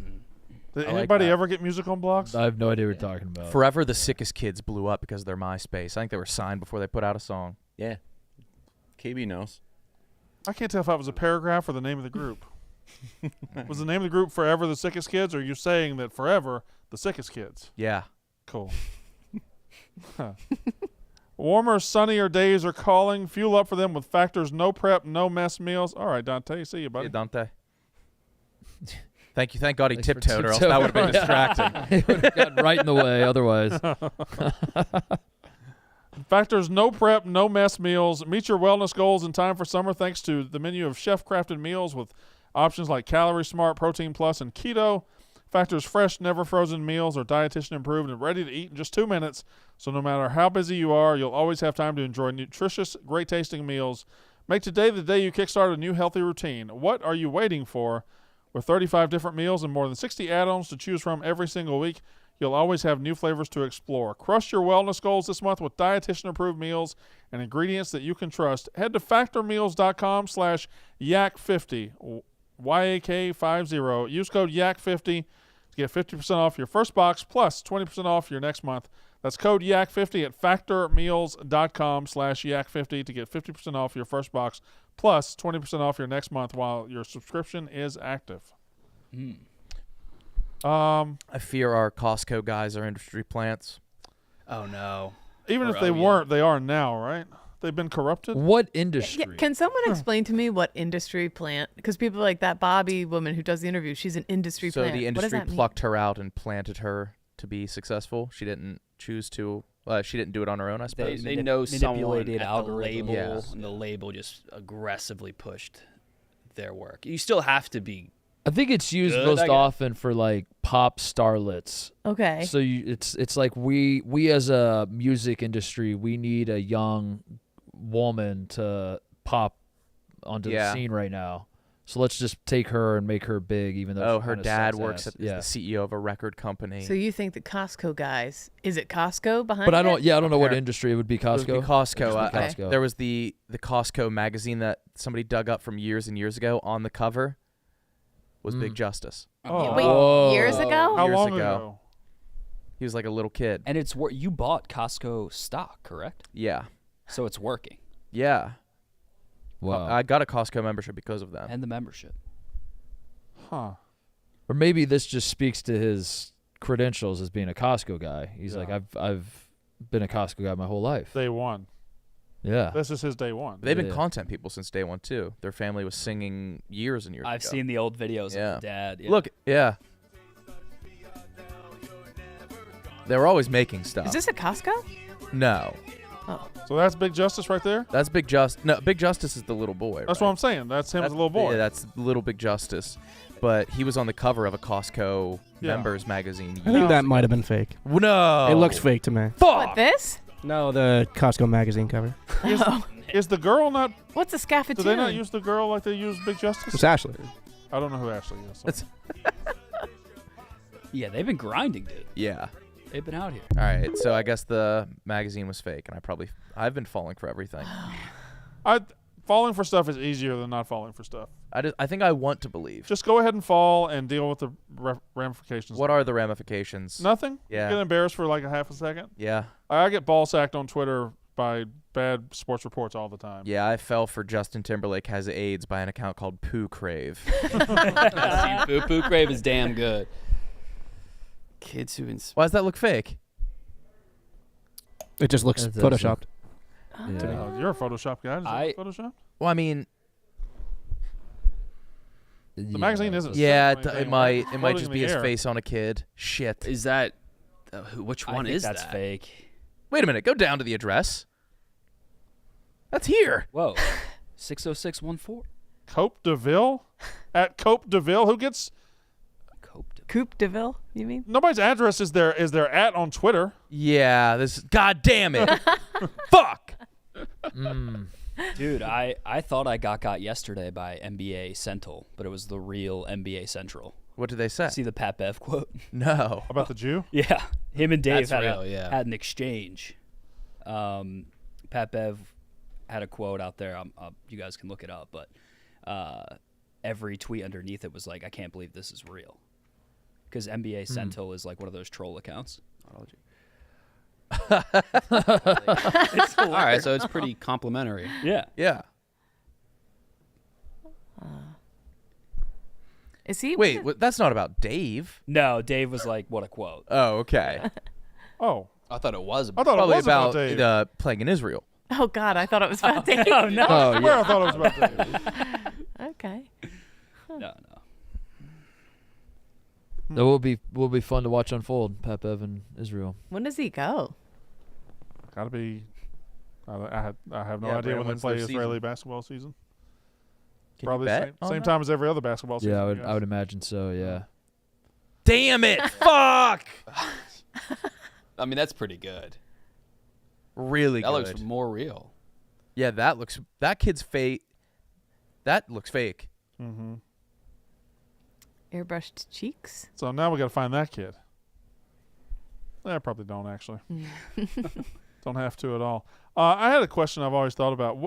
I like anybody that. ever get music on blogs? I have no idea what you're talking about. Forever, the Sickest Kids blew up because of their MySpace. I think they were signed before they put out a song. Yeah. KB knows. I can't tell if that was a paragraph or the name of the group. Was the name of the group Forever the Sickest Kids, or are you saying that Forever the Sickest Kids? Yeah. Cool. Huh. Warmer, sunnier days are calling. Fuel up for them with Factor's no prep, no mess meals. All right, Dante. See you, buddy. Hey, Dante. Thank you. Thank God he Thanks for tiptoed, or else that would have been distracting. He would have gotten right in the way otherwise. Factor's no prep, no mess meals. Meet your wellness goals in time for summer thanks to the menu of chef-crafted meals with options like Calorie Smart, Protein Plus, and Keto. Factor's fresh, never frozen meals are dietitian approved and ready to eat in just 2 minutes. So no matter how busy you are, you'll always have time to enjoy nutritious, great tasting meals. Make today the day you kickstart a new healthy routine. What are you waiting for? With 35 different meals and more than 60 add-ons to choose from every single week, you'll always have new flavors to explore. Crush your wellness goals this month with dietitian-approved meals and ingredients that you can trust. Head to factormeals.com/yak50, YAK50. Use code YAK50 to get 50% off your first box plus 20% off your next month. That's code YAK50 at factormeals.com/yak50 to get 50% off your first box plus 20% off your next month while your subscription is active. I fear our Costco guys are industry plants. Oh no. Even Or, if they oh, yeah. weren't, they are now, right? They've been corrupted. What Yeah, industry? can someone explain to me what industry plant? Because people like that Bobby woman who does the interview, she's an industry So plant. the What does industry that mean? plucked her out and planted her to be successful. She didn't choose to. She didn't do it on her own, I suppose. They know someone manipulated at the algorithms. label, Yeah. and the label just aggressively pushed their work. You still have to be. I think it's used Good, most I guess. often for like pop starlets. Okay. So it's like we as a music industry, we need a young woman to pop onto the Yeah. scene right now. So let's just take her and make her big, even though Oh, she her kinda dad sucks works ass. at is the CEO of a record company. So you think the Costco guys? Is it Costco behind? But I it? don't. Yeah, I don't know what There- industry it would be. It would be Costco. Costco. It'd just be Okay. Costco. There was the Costco magazine that somebody dug up from years and years ago. On the cover was Big Justice. Oh, Wait, Whoa. years ago? how years long ago. He was like a little kid. And it's you bought Costco stock, correct? Yeah. So it's working. Yeah. Wow. I got a Costco membership because of them. And the membership. Huh. Or maybe this just speaks to his credentials as being a Costco guy. He's Yeah. like, I've been a Costco guy my whole life. Day one. Yeah. This is his day one. They've been Yeah. content people since day one too. Their family was singing years and years I've ago. seen the old videos Yeah. of the dad. Yeah. Look, yeah. They were always making stuff. Is this a Costco? No. Oh. So that's Big Justice right there? That's Big Justice. No, Big Justice is the little boy. That's right? what I'm saying. That's him as a little boy. Yeah, that's little Big Justice. But he was on the cover of a Costco members magazine. I think that might have been fake. No. It looks fake to me. Fuck. What, this? No, the Costco magazine cover. Is the girl not... What's a scaffolding? Do they not use the girl like they use Big Justice? It's Ashley. I don't know who Ashley is. So. Yeah, they've been grinding, dude. Yeah. They've been out here. All right, so I guess the magazine was fake, and I've been falling for everything. Falling for stuff is easier than not falling for stuff. I think I want to believe. Just go ahead and fall and deal with the ramifications. What are the ramifications? Nothing. Yeah. You get embarrassed for like a half a second. Yeah. I get ball sacked on Twitter by bad sports reports all the time. Yeah, I fell for Justin Timberlake has AIDS by an account called Poo Crave. Poo Crave is damn good. Kids who Why does that look fake? It just looks photoshopped. Yeah. You're a Photoshop guy. Is it Photoshop? Well, I mean, the magazine isn't. Yeah, it might just be his face on a kid. Shit. Is that which one is that's that? fake. Wait a minute. Go down to the address. That's here. Whoa. 60614. Cope DeVille? At Cope DeVille? Who gets... Coupe DeVille, you mean? Nobody's address is their at on Twitter. Yeah, this... God damn it. Fuck. Dude, I thought I got yesterday by NBA Central, but it was the real NBA Central. What did they say? See the Pat Bev quote? No. About the Jew? Yeah. Him and Dave That's real, had an exchange. Pat Bev had a quote out there. You guys can look it up, but every tweet underneath it was like, I can't believe this is real. Because NBA Central is like one of those troll accounts. All right, so it's pretty complimentary. Yeah. Yeah. Is he? Wait, that's not about Dave. No, Dave was like, what a quote. Oh, okay. Oh. I thought it was. I thought Probably it was about Dave. playing in Israel. Oh, God, I thought it was about Dave. Oh, no. I swear I thought it was about Dave. Okay. No. That will be fun to watch unfold. Pat Bev in Israel. When does he go? Gotta be. I have no Yeah, idea Brandon, when they when's play their Israeli season? basketball season. Can Probably you bet on same that? time as every other basketball season. Yeah, I I would imagine so. Yeah. Damn it! Fuck! I mean, that's pretty good. Really That good. looks more real. Yeah, that kid's fake. That looks fake. Mm-hmm. Airbrushed cheeks? So now we got to find that kid. I probably don't actually. Don't have to at all. I had a question I've always thought about.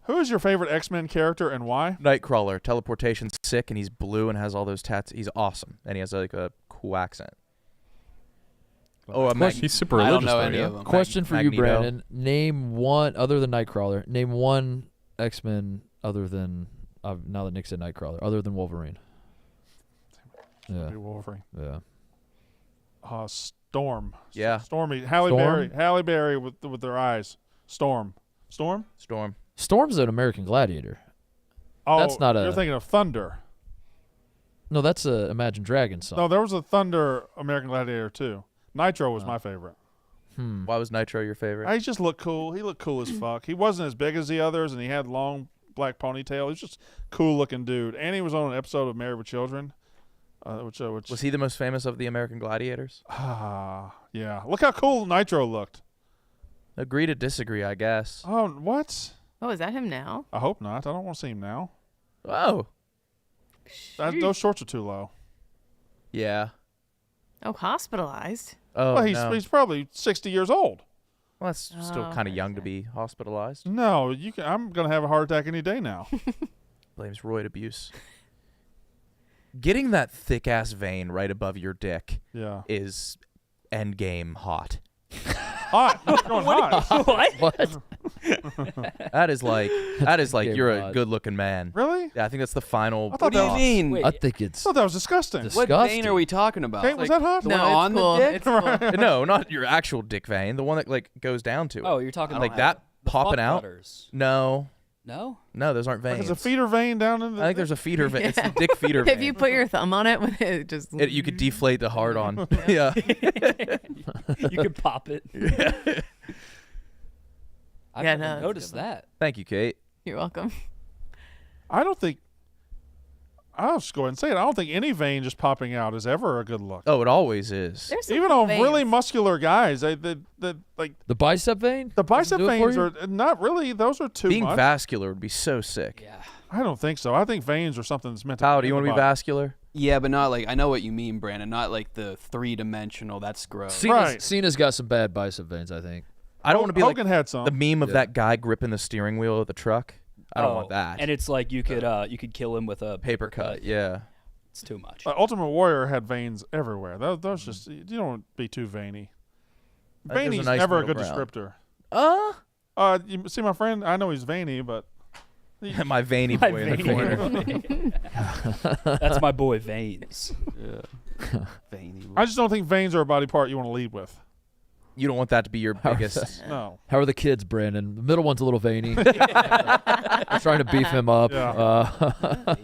Who is your favorite X-Men character and why? Nightcrawler, teleportation's sick, and he's blue and has all those tats. He's awesome, and he has like a cool accent. Oh, he's super I religious. don't know though, any yeah? of them. Question for Magneto. you, Brandon. Name one other than Nightcrawler. Name one X-Men other than now that Nick said Nightcrawler, other than Wolverine. Yeah. Maybe Wolverine. Yeah. Storm. Yeah. Stormy. Halle Storm? Berry. Halle Berry with their eyes. Storm. Storm. Storm's an American Gladiator. Oh, That's not you're a- thinking of Thunder. No, that's a Imagine Dragons song. No, there was a Thunder American Gladiator too. Nitro was my favorite. Why was Nitro your favorite? He just looked cool. He looked cool as fuck. He wasn't as big as the others, and he had long black ponytail. He was just cool looking dude. And he was on an episode of Married with Children. Which Was he the most famous of the American Gladiators? yeah. Look how cool Nitro looked. Agree to disagree, I guess. Oh, what? Oh, is that him now? I hope not. I don't want to see him now. Oh. Those shorts are too low. Yeah. Oh, hospitalized. Oh, Well, no. he's probably 60 years old. Well, that's still Oh, kind of young to okay. be hospitalized. No, I'm gonna have a heart attack any day now. Blames roid abuse. Getting that thick ass vein right above your dick Yeah. is endgame hot. Hot. It's going hot. What? That is like Endgame you're a hot. good looking man. Really? Yeah, I think that's the final. I thought What do you that was, mean? Wait, I think I it's thought that was disgusting. Dis- What disgusting. vein are we talking about? Hey, was that hot? The No, one it's on cool. the dick? It's cool. No, not your actual dick vein. The one that like goes down to it. Oh, you're talking like about that the popping fuck out. butters. No, No. No, those aren't veins. Like, is a feeder vein down in the? I think there's a feeder vein. It's the dick feeder vein. If you put your thumb on it, with it just You could deflate the hard on. Yeah. You could pop it. I've Yeah, never no, noticed that. Thank you, Kate. You're welcome. I don't think. I'll just go ahead and say it. I don't think any vein just popping out is ever a good look. Oh, it always is. There's some Even cool on really veins. muscular guys, like The bicep vein? the bicep Do it for veins you? are not really. Those are too Being much. vascular would be so sick. Yeah. I don't think so. I think veins are something that's meant to. How do you want to be vascular? Yeah, but not like I know what you mean, Brandon. Not like the 3-dimensional. That's gross. Cena's got some bad bicep veins, I think. I don't want to be Hogan like had some. the meme of that guy gripping the steering wheel of the truck. I don't want that. And it's like you could kill him with a paper cut. Yeah. It's too much. Ultimate Warrior had veins everywhere. Those just you don't be too veiny. I think there's a Veiny's nice never a middle good ground. descriptor. You see my friend? I know he's veiny, but my veiny boy in the corner. That's my boy Veins. Yeah. Veiny. I just don't think veins are a body part you want to lead with. You don't want that to be your biggest. No. How are the kids, Brandon? The middle one's a little veiny. I'm trying to beef him up. Yeah.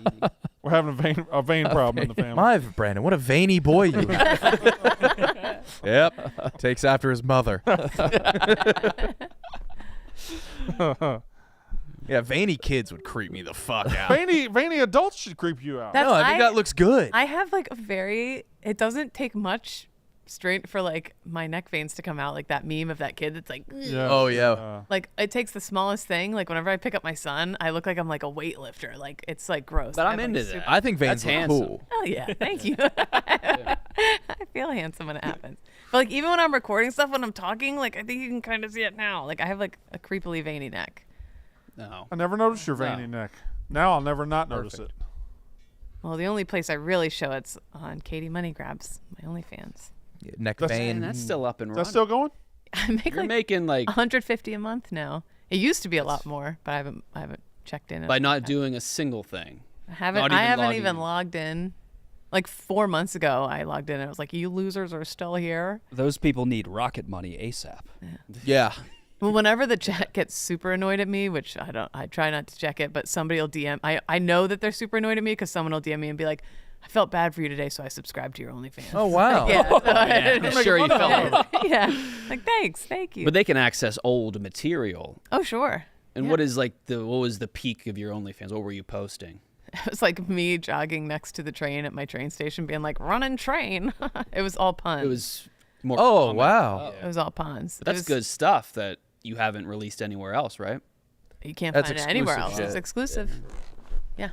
We're having a vein problem in the family. My Brandon, what a veiny boy you are. Yep. Takes after his mother. Yeah, veiny kids would creep me the fuck out. Veiny adults should creep you out. No, I think that looks good. I have like a very. It doesn't take much straight for like my neck veins to come out, like that meme of that kid that's like Yeah. Oh yeah. like it takes the smallest thing. Like whenever I pick up my son, I look like I'm like a weightlifter. Like it's like gross. But I I'm have, into like, that. super- I think veins That's look handsome. cool. Oh yeah, thank you. I feel handsome when it happens. But like even when I'm recording stuff, when I'm talking, like I think you can kind of see it now. Like I have like a creepily veiny neck. No. I never noticed your veiny neck. Now I'll never not notice it. Well, the only place I really show it's on Katie Money Grabs, my OnlyFans. Yeah, neck That's- vein. And that's still up and Is running. that still going? I make You're like making like 150 a month now. It used to be a lot more, but I haven't checked in. by not doing a single thing. I haven't logging even in. logged in. Like 4 months ago, I logged in and I was like, "You losers are still here." Those people need rocket money ASAP. Yeah. Well, whenever the chat gets super annoyed at me, which I try not to check it, but somebody will DM. I know that they're super annoyed at me because someone will DM me and be like, "I felt bad for you today, so I subscribed to your OnlyFans." Oh wow. Yeah, so I'm sure you felt it. yeah. Like thank you. But they can access old material. Oh sure. And Yeah. what was the peak of your OnlyFans? What were you posting? It was like me jogging next to the train at my train station, being like, "Run and train." It was all puns. It was more. Oh common. wow. It was all puns. But that's It was- good stuff that you haven't released anywhere else, right? You can't That's find it anywhere exclusive else. It's shit. exclusive. Yeah.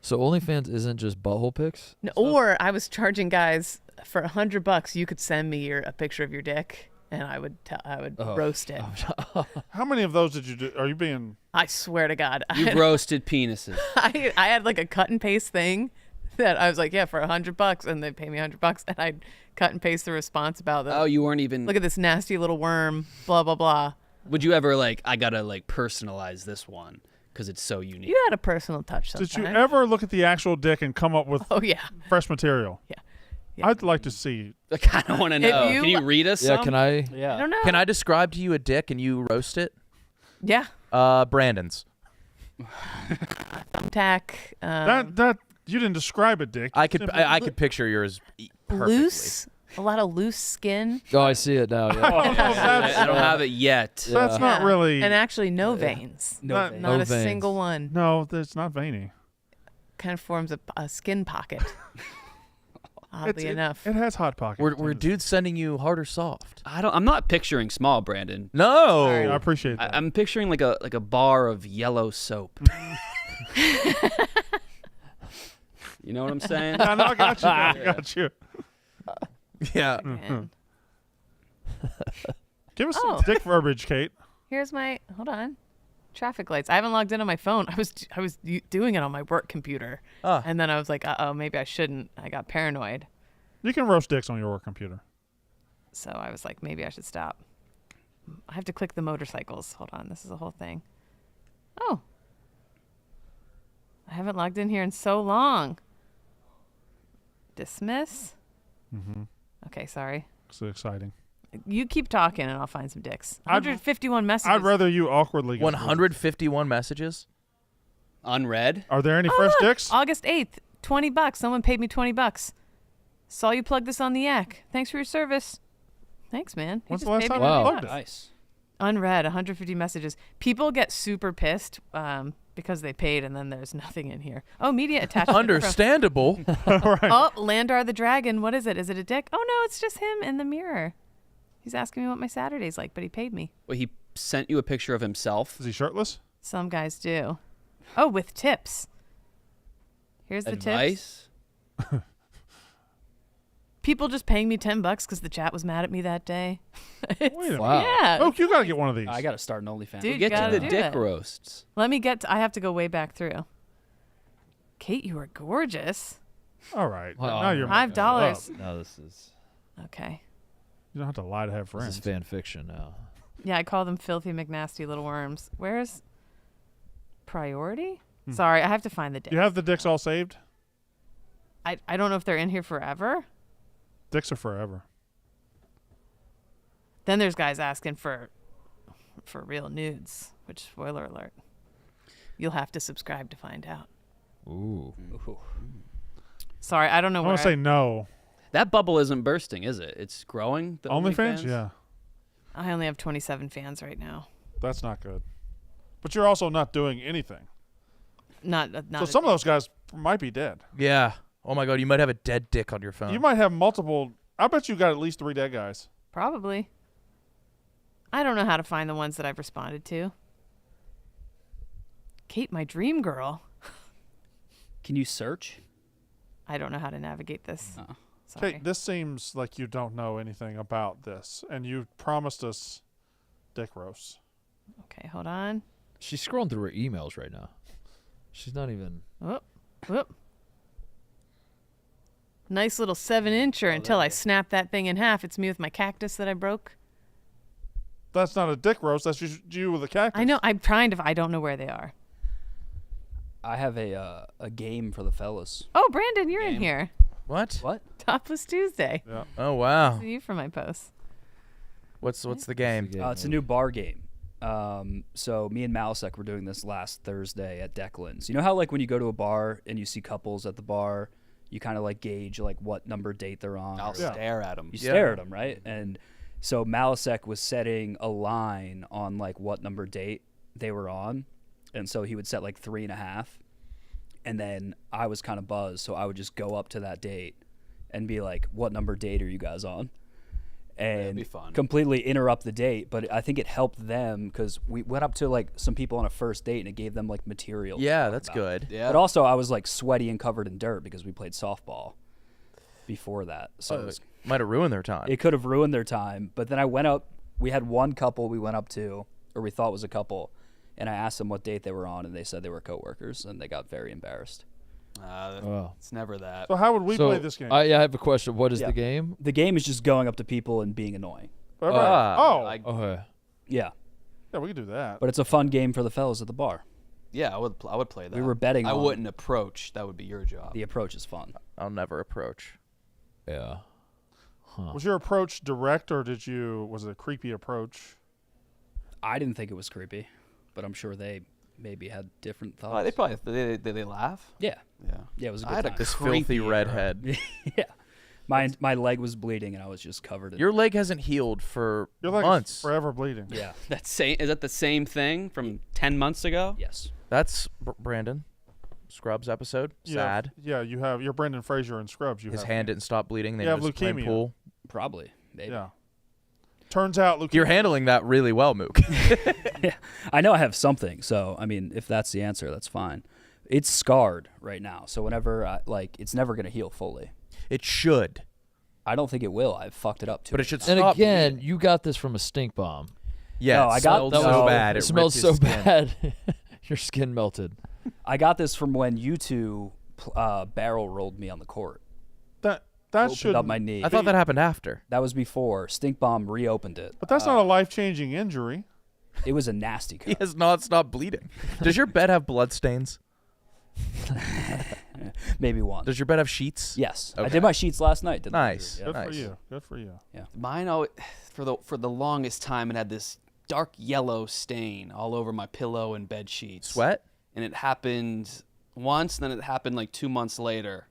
So OnlyFans isn't just butthole pics? No, or I was charging guys for $100. You could send me a picture of your dick, and I would roast it. How many of those did you do? Are you being? I swear to God, You've roasted penises. I had like a cut and paste thing that I was like, yeah, for $100, and they pay me $100, and I'd cut and paste the response about that. Oh, you weren't even. Look at this nasty little worm. Blah blah blah. Would you ever like? I gotta like personalize this one because it's so unique. You had a personal touch. Sometimes. Did you ever look at the actual dick and come up with Oh yeah. fresh material? Yeah. I'd like to see. I kind of want to know. you- Can you read us? Yeah, some? can I? I Yeah. don't know. Can I describe to you a dick and you roast it? Yeah. Brandon's. Thumbtack. That you didn't describe it, Dick. I could picture yours perfectly. Loose. A lot of loose skin. Oh, I see it now. Yeah. I don't have it yet. That's not Yeah. really. And actually, no veins. Not- veins. Not No a veins. single one. No, that's not veiny. Kind of forms a skin pocket. Oddly enough. It has hot pockets. Were dudes sending you hard or soft? I'm not picturing small, Brandon. No. I appreciate that. I'm picturing like a bar of yellow soap. You know what I'm saying? No, I got you. I got you. Yeah. Man. Give us Oh. some dick verbiage, Kate. Here's my. Hold on. Traffic lights. I haven't logged in on my phone. I was doing it on my work computer, and then I was like, oh, maybe I shouldn't. I got paranoid, You can roast dicks on your work computer. so I was like, maybe I should stop. I have to click the motorcycles. Hold on. This is a whole thing. Oh. I haven't logged in here in so long. Dismiss. Mm-hmm. Okay, sorry. It's exciting. You keep talking, and I'll find some dicks. 151 messages. I'd rather you awkwardly. 151 messages. Unread. Are there any fresh dicks? August 8th, $20. Someone paid me $20. Saw you plug this on the yak. Thanks for your service. Thanks, man. When's the last time you plugged it? Nice. Unread, 150 messages. People get super pissed because they paid and then there's nothing in here. Oh, media attachment. Understandable. Right. Oh, Landar the Dragon. What is it? Is it a dick? Oh, no, it's just him in the mirror. He's asking me what my Saturday's like, but he paid me. Well, he sent you a picture of himself. Is he shirtless? Some guys do. Oh, with tips. Here's the tips. Advice? People just paying me $10 because the chat was mad at me that day. Wait a minute. Wow. Yeah. Oh, you gotta get one of these. I got to start an OnlyFans. Dude, Get gotta to the do dick it. roasts. Let me get to, I have to go way back through. Kate, you are gorgeous. All right. Wow. Now you're $5. No, this is Okay. You don't have to lie to have this friends. is fan fiction now. Yeah, I call them filthy McNasty little worms. Where's priority? Sorry, I have to find the dicks. You have the dicks all saved? I don't know if they're in here forever. Dicks are forever. Then there's guys asking for real nudes, which, spoiler alert, you'll have to subscribe to find out. Ooh. Sorry, I don't know I where. want to say no. That bubble isn't bursting, is it? It's growing. The OnlyFans? OnlyFans? Yeah. I only have 27 fans right now. That's not good. But you're also not doing anything. Not So some of those guys might be dead. Yeah. Oh my God, you might have a dead dick on your phone. You might have multiple. I bet you got at least 3 dead guys. Probably. I don't know how to find the ones that I've responded to. Kate, my dream girl. Can you search? I don't know how to navigate this. Oh. Sorry. Kate, this seems like you don't know anything about this, and you promised us dick roasts. Okay, hold on. She's scrolling through her emails right now. She's not even. Whoop, whoop. Nice little 7-incher until I snap that thing in half. It's me with my cactus that I broke. That's not a dick roast. That's just you with a cactus. I know. I'm trying to. I don't know where they are. I have a game for the fellas. Oh, Brandon, you're in here. What? What? Topless Tuesday. Yeah. Oh wow. See you for my posts. What's the game? It's a new bar game. So me and Malasek were doing this last Thursday at Declan's. You know how like when you go to a bar and you see couples at the bar, you kind of like gauge like what number date they're on. I'll stare at them. You stare at them, right? And so Malasek was setting a line on like what number date they were on, and so he would set like 3.5, and then I was kind of buzzed, so I would just go up to that date and be like, "What number date are you guys on?" And be fun. completely interrupt the date. But I think it helped them because we went up to like some people on a first date and it gave them like material. to Yeah, talk that's about. good. Yeah. But also I was like sweaty and covered in dirt because we played softball before that. So it was Might have ruined their time. it could have ruined their time. But then I went up. We had one couple we went up to, or we thought was a couple, and I asked them what date they were on, and they said they were coworkers, and they got very embarrassed. It's never that. So how would we So, play this game? I have a question. What is Yeah. the game? The game is just going up to people and being annoying. Everybody- oh, Okay. Yeah, yeah, we could do that. but it's a fun game for the fellas at the bar. Yeah, I would play that. We were betting I on- wouldn't approach. That would be your job. The approach is fun. I'll never approach. Yeah. Was your approach direct, or was it a creepy approach? I didn't think it was creepy, but I'm sure they maybe had different thoughts. They probably did they laugh? Yeah, Yeah. yeah, it was a I good had a time. This filthy Creepier. redhead. Yeah, my leg was bleeding and I was just covered in. Your leg hasn't healed for Your leg is months. forever bleeding. Yeah. Is that the same thing from 10 months ago? Yes. That's Brandon. Scrubs episode. Sad. Yeah, you have. You're Brendan Fraser in Scrubs. You His have hand didn't stop bleeding. They You have just played leukemia. pool. Probably. Maybe. Yeah. Turns out, leukemia. You're handling that really well, Mook. Yeah. I know I have something, so I mean, if that's the answer, that's fine. It's scarred right now, so whenever it's never gonna heal fully. It should. I don't think it will. I've fucked it up too. But it should And stop. again, you got this from a stink bomb. Yeah, No, it I got- smelled that so was- bad. It It smells ripped so his skin. bad. Your skin melted. I got this from when you two barrel rolled me on the court. That Opened should. up my knee. I thought that happened after. That was before Stink Bomb reopened it. But that's not a life-changing injury. It was a nasty He cut. has not stopped bleeding. Does your bed have blood stains? Maybe once. Does your bed have sheets? Yes. I Okay. did my sheets last night. Didn't I? Nice. Yeah. Good Nice. for you. Good for you. Yeah. Mine, for the longest time, it had this dark yellow stain all over my pillow and bed sheets. Sweat? And it happened once, and then it happened like 2 months later.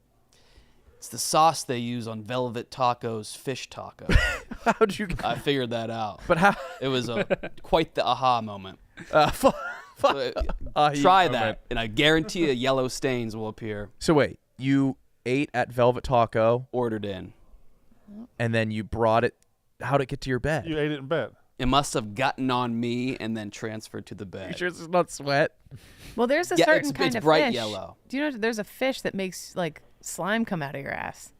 It's the sauce they use on Velvet Taco's fish taco. How'd you? I figured that out. But how? It was quite the aha moment. Try Try that, and I guarantee you yellow stains will appear. So wait, you ate at Velvet Taco, Ordered in. and then you brought it. How'd it get to your bed? You ate it in bed. It must have gotten on me and then transferred to the You bed. sure this is not sweat? Well, there's a Yeah, certain it's kind of bright fish. yellow. Do you know there's a fish that makes like slime come out of your ass?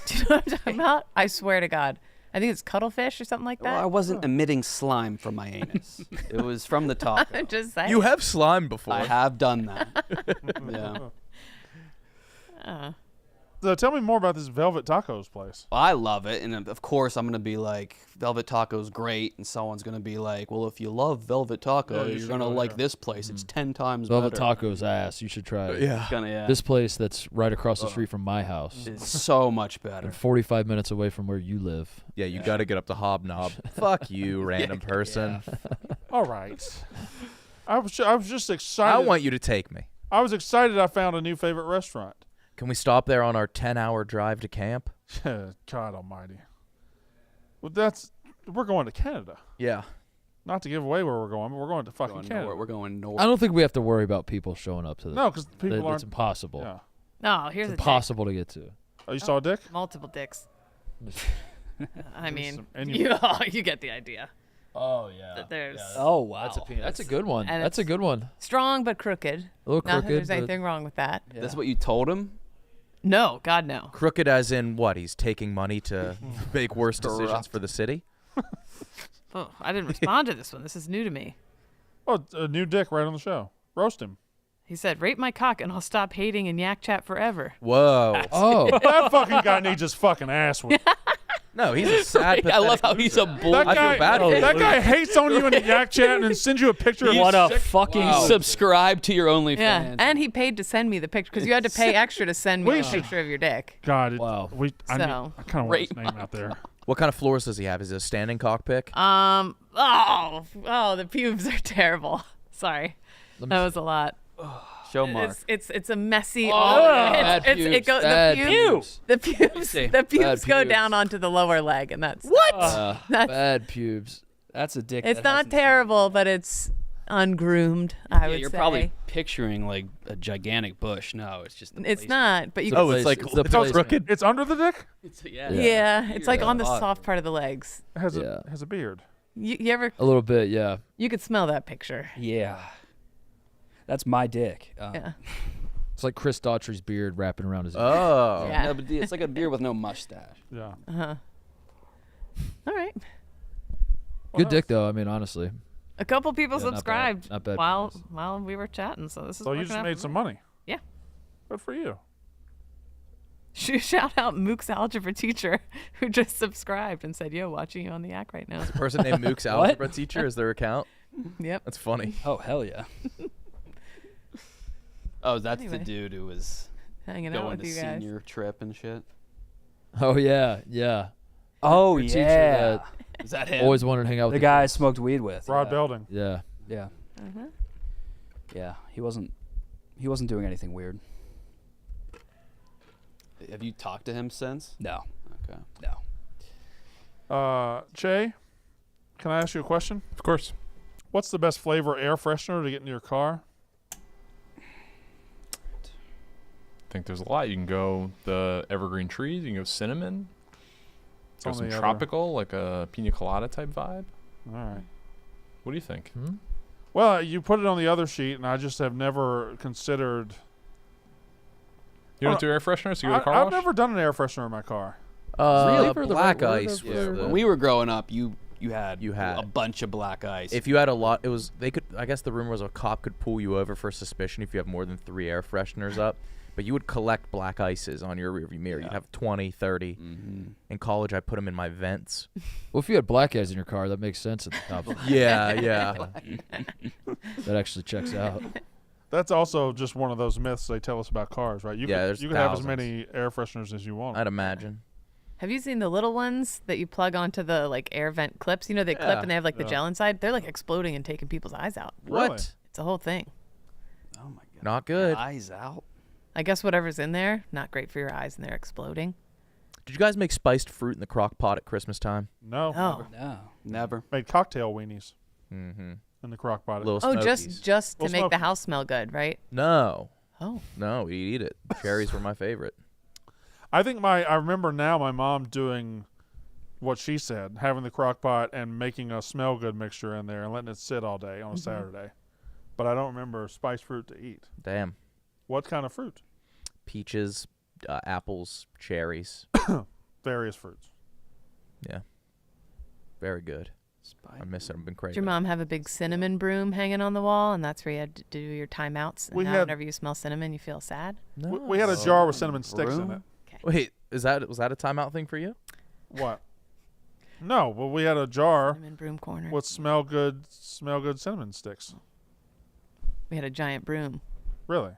Do you know what I'm talking about? I swear to God. I think it's cuttlefish or something like that. Well, I wasn't emitting slime from my anus. It was from the taco. I'm just saying. You have slime before. I have done that. Yeah. So tell me more about this Velvet Tacos place. Well, I love it, and of course I'm gonna be like, Velvet Taco's great, and someone's gonna be like, well, if you love Velvet Taco, Yeah, you you're should gonna go like there. this place. It's 10 times Velvet better. Taco's ass. You should try it. Yeah. It's gonna, yeah. This place that's right across the street from my house. It's so much better. And 45 minutes away from where you live. Yeah, you got to get up to Hobnob. Fuck you, random person. All right. I was just excited. I want you to take me. I was excited I found a new favorite restaurant. Can we stop there on our 10-hour drive to camp? God almighty. Well, we're going to Canada. Yeah. Not to give away where we're going, but we're going to fucking Going Canada. north. We're going north. I don't think we have to worry about people showing up to this. No, because people aren't. It's impossible. Yeah. No, here's It's a impossible to get to. Oh, you saw a dick? Multiple dicks. I mean, some you get the idea. Oh, yeah. That there's Oh, wow. That's a penis. That's a good one. And That's a good one. strong but crooked. A little Not that crooked. there's anything wrong with that. That's what you told him? No, God no. Crooked as in what? He's taking money to make worse decisions Corrupt. for the city? Oh, I didn't respond to this one. This is new to me. Oh, a new dick right on the show. Roast him. He said, "Rape my cock and I'll stop hating and yak chat forever." Whoa. Oh. That fucking guy needs his fucking ass whipped. No, he's a sad, I love pathetic how he's a loser. bull. That I feel guy, bad for that him. guy hates on you in the yak chat and then sends you a picture of What a sick- fucking Subscribe to your OnlyFans. Yeah, and he paid to send me the picture because you had to pay extra to send me We a should- picture of your dick. God, Wow. I kind of want his Rape name out there. What kind of floors does he have? Is it a standing cockpick? Oh, the pubes are terrible. Sorry, that was a lot. Show Mark. It's a messy. bad it pubes, goes bad the pubes. the pubes go pubes. down onto the lower leg, and that's That's That's- bad pubes. That's a dick. it's that not hasn't- terrible, but it's ungroomed. I Yeah, would you're say. probably picturing like a gigantic bush. No, it's just. the It's place. not, but you. Oh, can, it's like the it's placement. crooked. It's under the dick? It's, yeah. yeah, it's like Yeah. on the Odd. soft part of the legs. It has, Yeah. has a beard. You ever? A little bit, yeah. You could smell that picture. Yeah. That's my dick. Yeah. It's like Chris Daughtry's beard wrapping around his ear. Oh. Yeah. No, but it's like a beard with no mustache. Yeah. All right. Good dick, though. I mean, honestly. A couple people Yeah, not bad. subscribed Not bad while penis. while we were chatting, so this is. So you working just out made for some me. money. Yeah. Good for you. Shout out Mook's algebra teacher who just subscribed and said, "Yo, watching you on the Yak right now." A person named Mook's algebra teacher is their account. Yep. That's funny. Oh, hell yeah. Oh, that's Anyway. the dude who was Hanging out going with to you guys. senior trip and shit. Oh, yeah, yeah. Oh, Your teacher yeah. that Is that him? always wanted to hang out with The guy I smoked weed with. Rod yeah. Belding. Yeah. Yeah. Uh-huh. Yeah. He wasn't doing anything weird. Have you talked to him since? No. Okay. No. Che, can I ask you a question? Of course. What's the best flavor air freshener to get in your car? I think there's a lot. You can go the evergreen trees. You can go cinnamon. Go on some the other- tropical, like a pina colada type vibe. All right. What do you think? Hmm? Well, you put it on the other sheet, and I just have never considered. You don't do air fresheners? You go to car I've wash? never done an air freshener in my car. Really? For the black right word ice of was the- the- When we were growing up, you had had. a bunch of black ice. If you had a lot, it was they could. I guess the rumor was a cop could pull you over for suspicion if you have more than 3 air fresheners up. But you would collect black ices on your rearview mirror. You'd have 20, 30. In college, I put them in my vents. Well, if you had black guys in your car, that makes sense at the top. Yeah, yeah. That actually checks out. That's also just one of those myths they tell us about cars, right? You there's can have as thousands. many air fresheners as you want. I'd imagine. Have you seen the little ones that you plug onto the like air vent clips? You know, they clip and they have like the gel inside. They're like exploding and taking people's eyes out. What? Really? It's a whole thing. Oh my god. Not good. Eyes out. I guess whatever's in there, not great for your eyes, and they're exploding. Did you guys make spiced fruit in the crock pot at Christmas time? No. Oh, No, never. Made cocktail weenies Mm-hmm. in the crock pot. Little oh, Smokies. just to Little make the Smokies. house smell good, right? No. Oh, No, we eat it. Cherries were my favorite. I think I remember now my mom doing what she said, having the crock pot and making a smell good mixture in there and letting it sit all day on a Saturday. But I don't remember spiced fruit to eat. Damn. What kind of fruit? Peaches, apples, cherries. Various fruits. Yeah. Very good. I miss it. I've been crazy. did your mom have a big cinnamon broom hanging on the wall, and that's where you had to do your timeouts? And We now had- whenever you smell cinnamon, you feel sad? No. We had a jar with cinnamon sticks in broom? it. Wait, was that a timeout thing for you? What? No, well, we had a jar Cinnamon broom corner. with smell good cinnamon sticks. We had a giant broom. Really?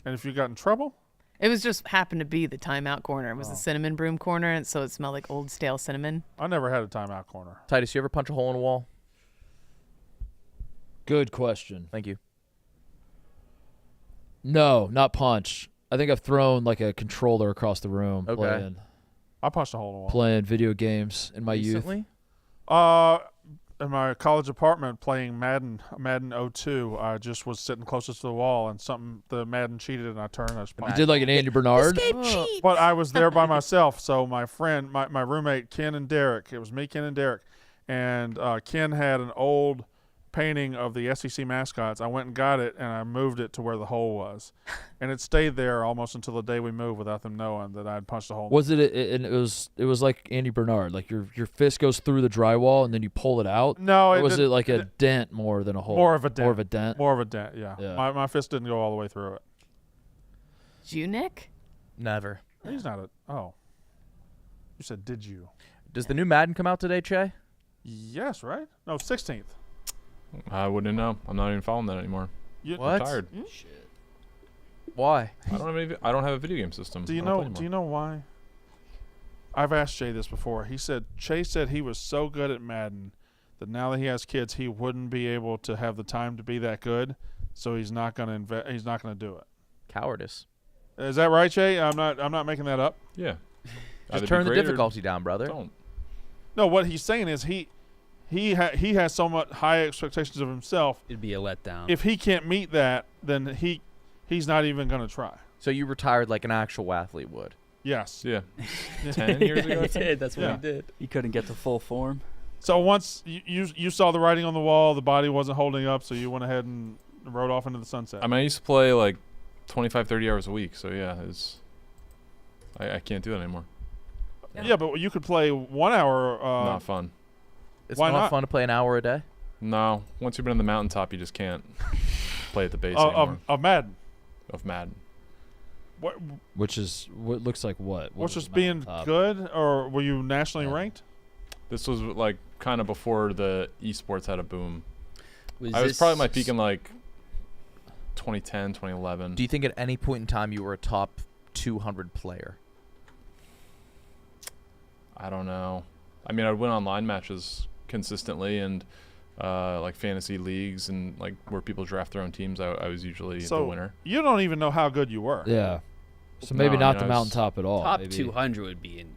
And if you got in trouble? It was just happened to be the timeout corner. It was the cinnamon broom corner, and so it smelled like old stale cinnamon. I never had a timeout corner. Titus, you ever punch a hole in a wall? Good question. Thank you. No, not punch. I think I've thrown like a controller across the room Okay. I punched a hole in a wall. playing video games in my youth. Recently? In my college apartment playing Madden 02, I just was sitting closest to the wall and the Madden cheated and I turned and I just You punched. did like an Andy Bernard. But I was there by myself, so my friend, my roommate Ken and Derek, it was me, Ken and Derek, and Ken had an old painting of the SEC mascots. I went and got it and I moved it to where the hole was, and it stayed there almost until the day we moved without them knowing that I had punched a hole. Was it? And it was like Andy Bernard. Like your fist goes through the drywall and then you pull it out. No, Or was it like a dent more than a hole? More of a dent. More of a dent. More of a dent. Yeah. Yeah. My fist didn't go all the way through it. Did you, Nick? Never. He's not a. Oh. You said, did you? Does the new Madden come out today, Che? Yes, right? No, 16th. I wouldn't know. I'm not even following that anymore. You, What? I'm tired. Why? I don't have a video game system. Do you I don't play know? Do anymore. you know why? I've asked Jay this before. Che said he was so good at Madden that now that he has kids, he wouldn't be able to have the time to be that good. So he's not gonna He's not gonna do it. Cowardice. Is that right, Che? I'm not making that up. Yeah. Just turn the difficulty down, brother. Don't. No, what he's saying is he has so much high expectations of himself. It'd be a letdown. If he can't meet that, then he's not even gonna try. So you retired like an actual athlete would. Yes. Yeah. 10 years ago. I he think. did. That's what Yeah. he did. He couldn't get to full form. So once you saw the writing on the wall, the body wasn't holding up, so you went ahead and rode off into the sunset. I mean, I used to play like 25, 30 hours a week. So yeah, I can't do that anymore. Yeah, but you could play 1 hour. Not fun. It's Why not not? fun to play an hour a day. No. Once you've been on the mountaintop, you just can't play at the base anymore. of Madden. Of Madden. What, Which is what looks like what? what's was just the being mountaintop? good, or were you nationally Yeah. ranked? This was like kind of before the esports had a boom. I was this probably my peak in like 2010, 2011. Do you think at any point in time you were a top 200 player? I don't know. I mean, I'd win online matches consistently and like fantasy leagues and like where people draft their own teams. I was usually the So winner. you don't even know how good you were. Yeah. So No, maybe I not mean, the I was mountaintop at all. Top maybe. 200 would be an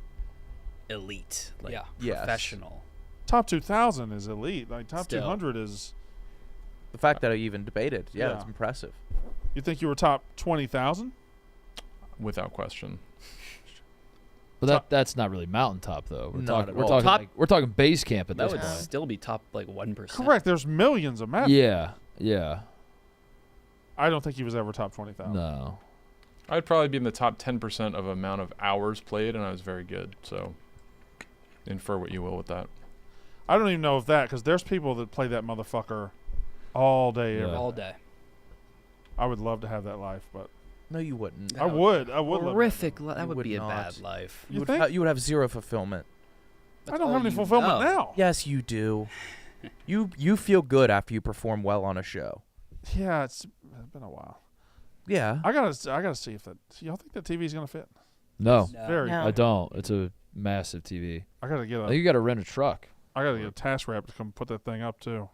elite, like Yeah. Yes. professional. Top 2,000 is elite. Like top Still. 200 is. The fact that I even debated, yeah, Yeah. that's impressive. You think you were top 20,000? Without question. But that's not really mountaintop though. We're Not talking at we're all. talking Top- like, we're talking base camp at That this would point. still be top like 1%. Correct. There's millions of Madden. Yeah. Yeah. I don't think he was ever top 20,000. No. I'd probably be in the top 10% of amount of hours played, and I was very good. So infer what you will with that. I don't even know if that, because there's people that play that motherfucker all day, Yeah. every all day. day. I would love to have that life, but No, you wouldn't. I would. I would. Horrific. You That would would be a not. bad life. You would think? you would have zero fulfillment. I That's don't all have any you fulfillment know. now. Yes, you do. You feel good after you perform well on a show. Yeah, it's been a while. Yeah. I gotta see if that. Y'all think that TV's gonna fit? No, Very. No. I don't. It's a massive TV. I gotta get I think you got to rent a truck. I gotta get a task wrap to come put that thing up too.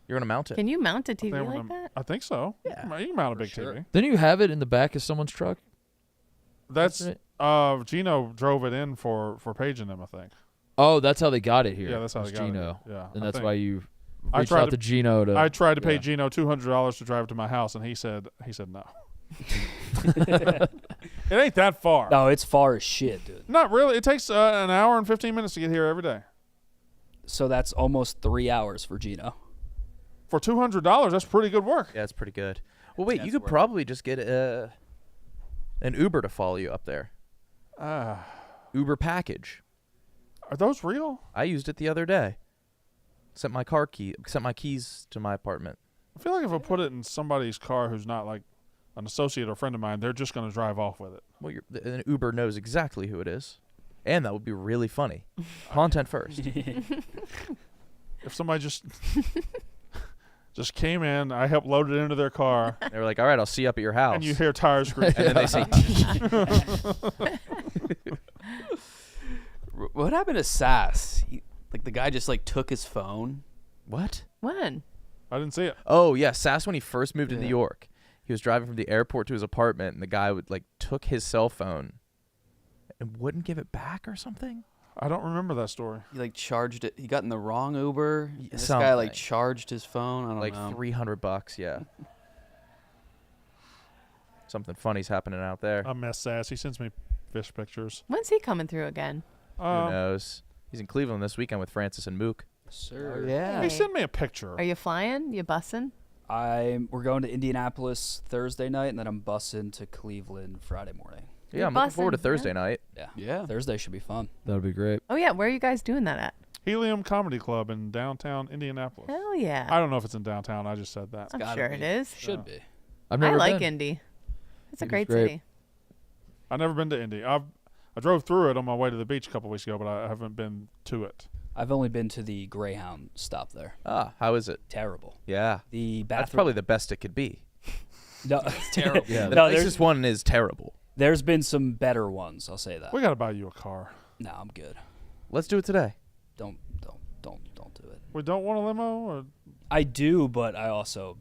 You're gonna mount it. Can you mount a I think TV I'm like gonna- that? I think so. Yeah. You can mount a For big sure. TV. Didn't you have it in the back of someone's truck? That's right. Gino drove it in for Paige and them, I think. Oh, that's how they got it here. Yeah, that's how was they got it Gino. here. Yeah, and I that's think. why you I reached tried out to- to Gino to. I tried to pay yeah. Gino $200 to drive to my house, and he said no. It ain't that far. No, it's far as shit, dude. Not really. It takes an hour and 15 minutes to get here every day. So that's almost 3 hours for Gino. For $200, that's pretty good work. Yeah, it's pretty good. Well, wait, Yeah, you it's could worth it. probably just get an Uber to follow you up there. Uber package. Are those real? I used it the other day. Sent my keys to my apartment. I feel like if I put it in somebody's car who's not like an associate or friend of mine, they're just going to drive off with it. Well, an Uber knows exactly who it is, and that would be really funny. Content first. If somebody just came in, I helped load it into their car, They were like, "All right, I'll see you up at your house." and you hear tires scream. And then they say, What happened to Sass? Like the guy just like took his phone. "What?" When? I didn't see it. Oh yeah, Sass when he first moved to New Yeah. York, he was driving from the airport to his apartment, and the guy took his cell phone and wouldn't give it back or something. I don't remember that story. He like charged it. He got in the wrong Uber. And this guy something. like charged his phone. I don't Like know. $300, yeah. Something funny's happening out there. I miss Sass. He sends me fish pictures. When's he coming through again? Who knows? He's in Cleveland this weekend with Francis and Mook. Sir. yeah. He sent me a picture. Are you flying? You bussing? We're going to Indianapolis Thursday night, and then I'm bussing to Cleveland Friday morning. Yeah, I'm looking forward to bussing, Thursday night. Yeah. Yeah. Thursday should be fun. That would be great. Oh yeah, where are you guys doing that at? Helium Comedy Club in downtown Indianapolis. Hell yeah. I don't know if it's in downtown. I just said that. I'm gotta sure be. it is. Should be. I've I never like been. Indy. It's a Indy's great great. city. I've never been to Indy. I drove through it on my way to the beach a couple weeks ago, but I haven't been to it. I've only been to the Greyhound stop there. Ah, how is it? Terrible. Yeah. The bathroom. That's probably the best it could be. No, it's terrible. Yeah. The No, there's nicest one is terrible. there's been some better ones. I'll say that. We got to buy you a car. No, I'm good. Let's do it today. Don't do it. We don't want a limo? Or... I do, but I also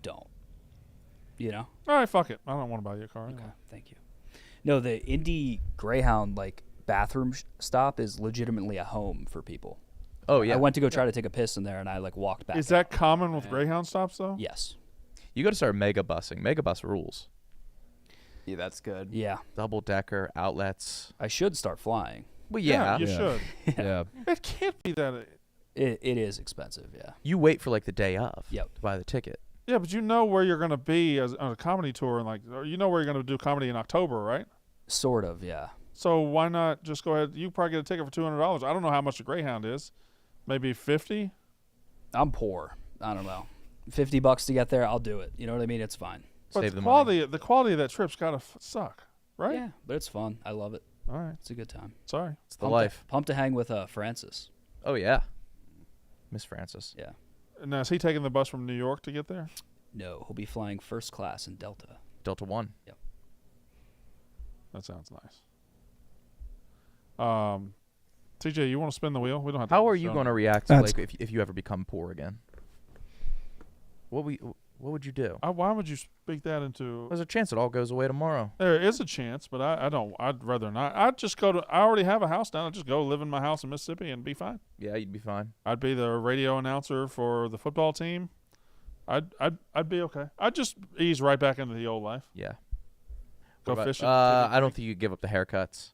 don't. You know? All right, fuck it. I don't want to buy you a car. Okay, Anyway. thank you. No, the Indy Greyhound bathroom stop is legitimately a home for people. Oh yeah. I went to go try to take a piss in there, and I walked back. Is that common with Greyhound stops, though? Yes. You got to start mega busing. Mega bus rules. Yeah, that's good. Yeah. Double decker outlets. I should start flying. Well, yeah. You Yeah. should. Yeah. It can't be that. It is expensive. Yeah. You wait for the day of. Yep. To buy the ticket. Yeah, but you know where you're going to be on a comedy tour, and or you know where you're going to do comedy in October, right? Sort of. Yeah. So why not just go ahead? You probably get a ticket for $200. I don't know how much a Greyhound is. Maybe 50. I'm poor. I don't know. $50 to get there, I'll do it. You know what I mean? It's fine. But Save the the quality, money. the quality of that trip's got to suck, right? Yeah, but it's fun. I love it. All right. It's a good time. Sorry. It's the life. Pumped to hang with Francis. Oh yeah. Miss Francis. Yeah. Now, is he taking the bus from New York to get there? No, he'll be flying first class in Delta. Delta 1. That sounds nice. TJ, you want to spin the wheel? We don't have to. How are you going to react to That's- if you ever become poor again? What would you do? Why would you speak that into? There's a chance it all goes away tomorrow. There is a chance, but I don't. I'd rather not. I'd just go to. I already have a house down. I'd just go live in my house in Mississippi and be fine. Yeah, you'd be fine. I'd be the radio announcer for the football team. I'd be okay. I'd just ease right back into the old life. Yeah. Go What about- fishing. I don't think you'd give up the haircuts.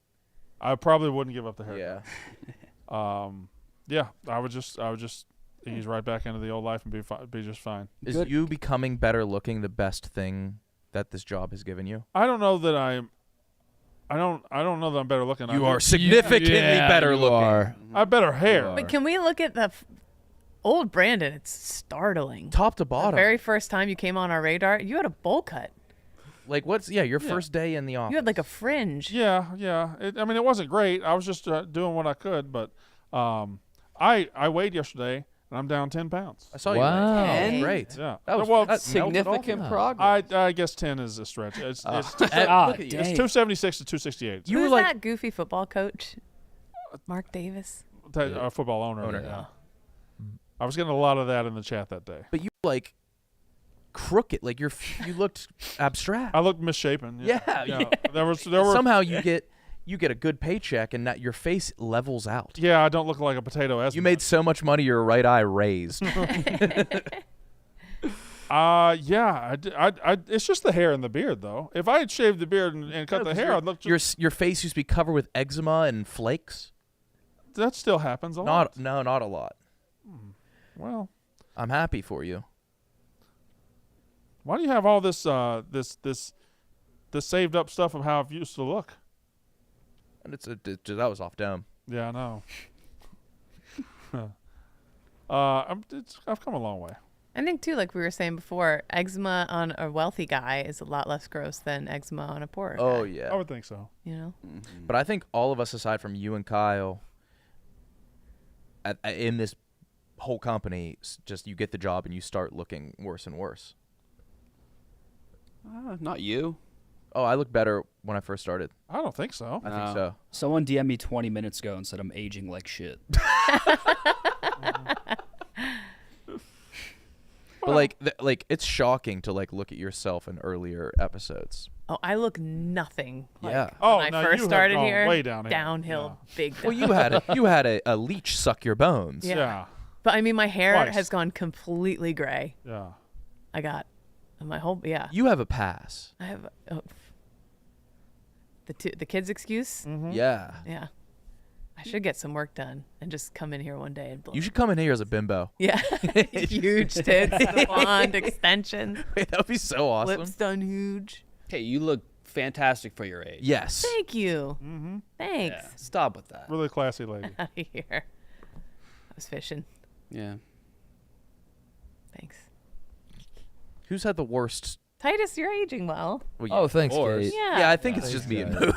I probably wouldn't give up the hair. Yeah. Yeah. I would just ease right back into the old life and be just fine. Is you becoming better looking the best thing that this job has given you? I don't know that I don't know that I'm better looking. You are significantly better looking. I have better hair. But can we look at the old Brandon? It's startling. Top to The bottom. very first time you came on our radar, you had a bowl cut. Like your first day in the office? You had a fringe. Yeah. I mean, it wasn't great. I was just doing what I could, but I weighed yesterday and I'm down 10 pounds. I saw you. Wow. That's great. Yeah. That was well, that melted off. Significant progress. I guess 10 is a stretch. It's Look at you. it's 276 to 268. Who was that goofy football coach? Mark Davis. Football owner. Owner, Yeah. I was getting a lot of that in the chat that day. But you like crooked, like you looked abstract. I looked misshapen. Yeah. There were somehow you get a good paycheck and your face levels out. Yeah, I don't look like a potato. You made so much money, your right eye raised. Yeah, it's just the hair and the beard, though. If I had shaved the beard and cut the hair, I'd look. Your face used to be covered with eczema and flakes. That still happens a lot. Not a lot. Well, I'm happy for you. Why do you have all this this saved up stuff of how it used to look? And that was off dome. Yeah, I know. I've come a long way. I think too, like we were saying before, eczema on a wealthy guy is a lot less gross than eczema on a poor guy. Oh yeah, I would think so. You know, but I think all of us, aside from you and Kyle, in this whole company, just you get the job and you start looking worse and worse. Not you. Oh, I look better when I first started. I don't think so. I think so. Someone DM'd me 20 minutes ago and said I'm aging like shit. But like it's shocking to look at yourself in earlier episodes. Oh, I look nothing like Yeah. when I first started here. Way downhill. Downhill, big down. Well, you had a leech suck your bones. Yeah. But I mean, my hair Twice. has gone completely gray. Yeah. I got my whole You have a pass. I have the kids' excuse. Yeah. Yeah. I should get some work done and just come in here one day and blow. You should come in here as a bimbo. Yeah. Huge tits, the blonde extensions. Wait, that would be so awesome. Lips done huge. Okay, you look fantastic for your age. Yes. Thank you. Thanks. Yeah, stop with that. Really classy lady. Out of here. I was fishing. Yeah. Thanks. Who's had the worst? Titus, you're aging well. Oh, thanks, course. Kate. Yeah. I think it's just me and Mook.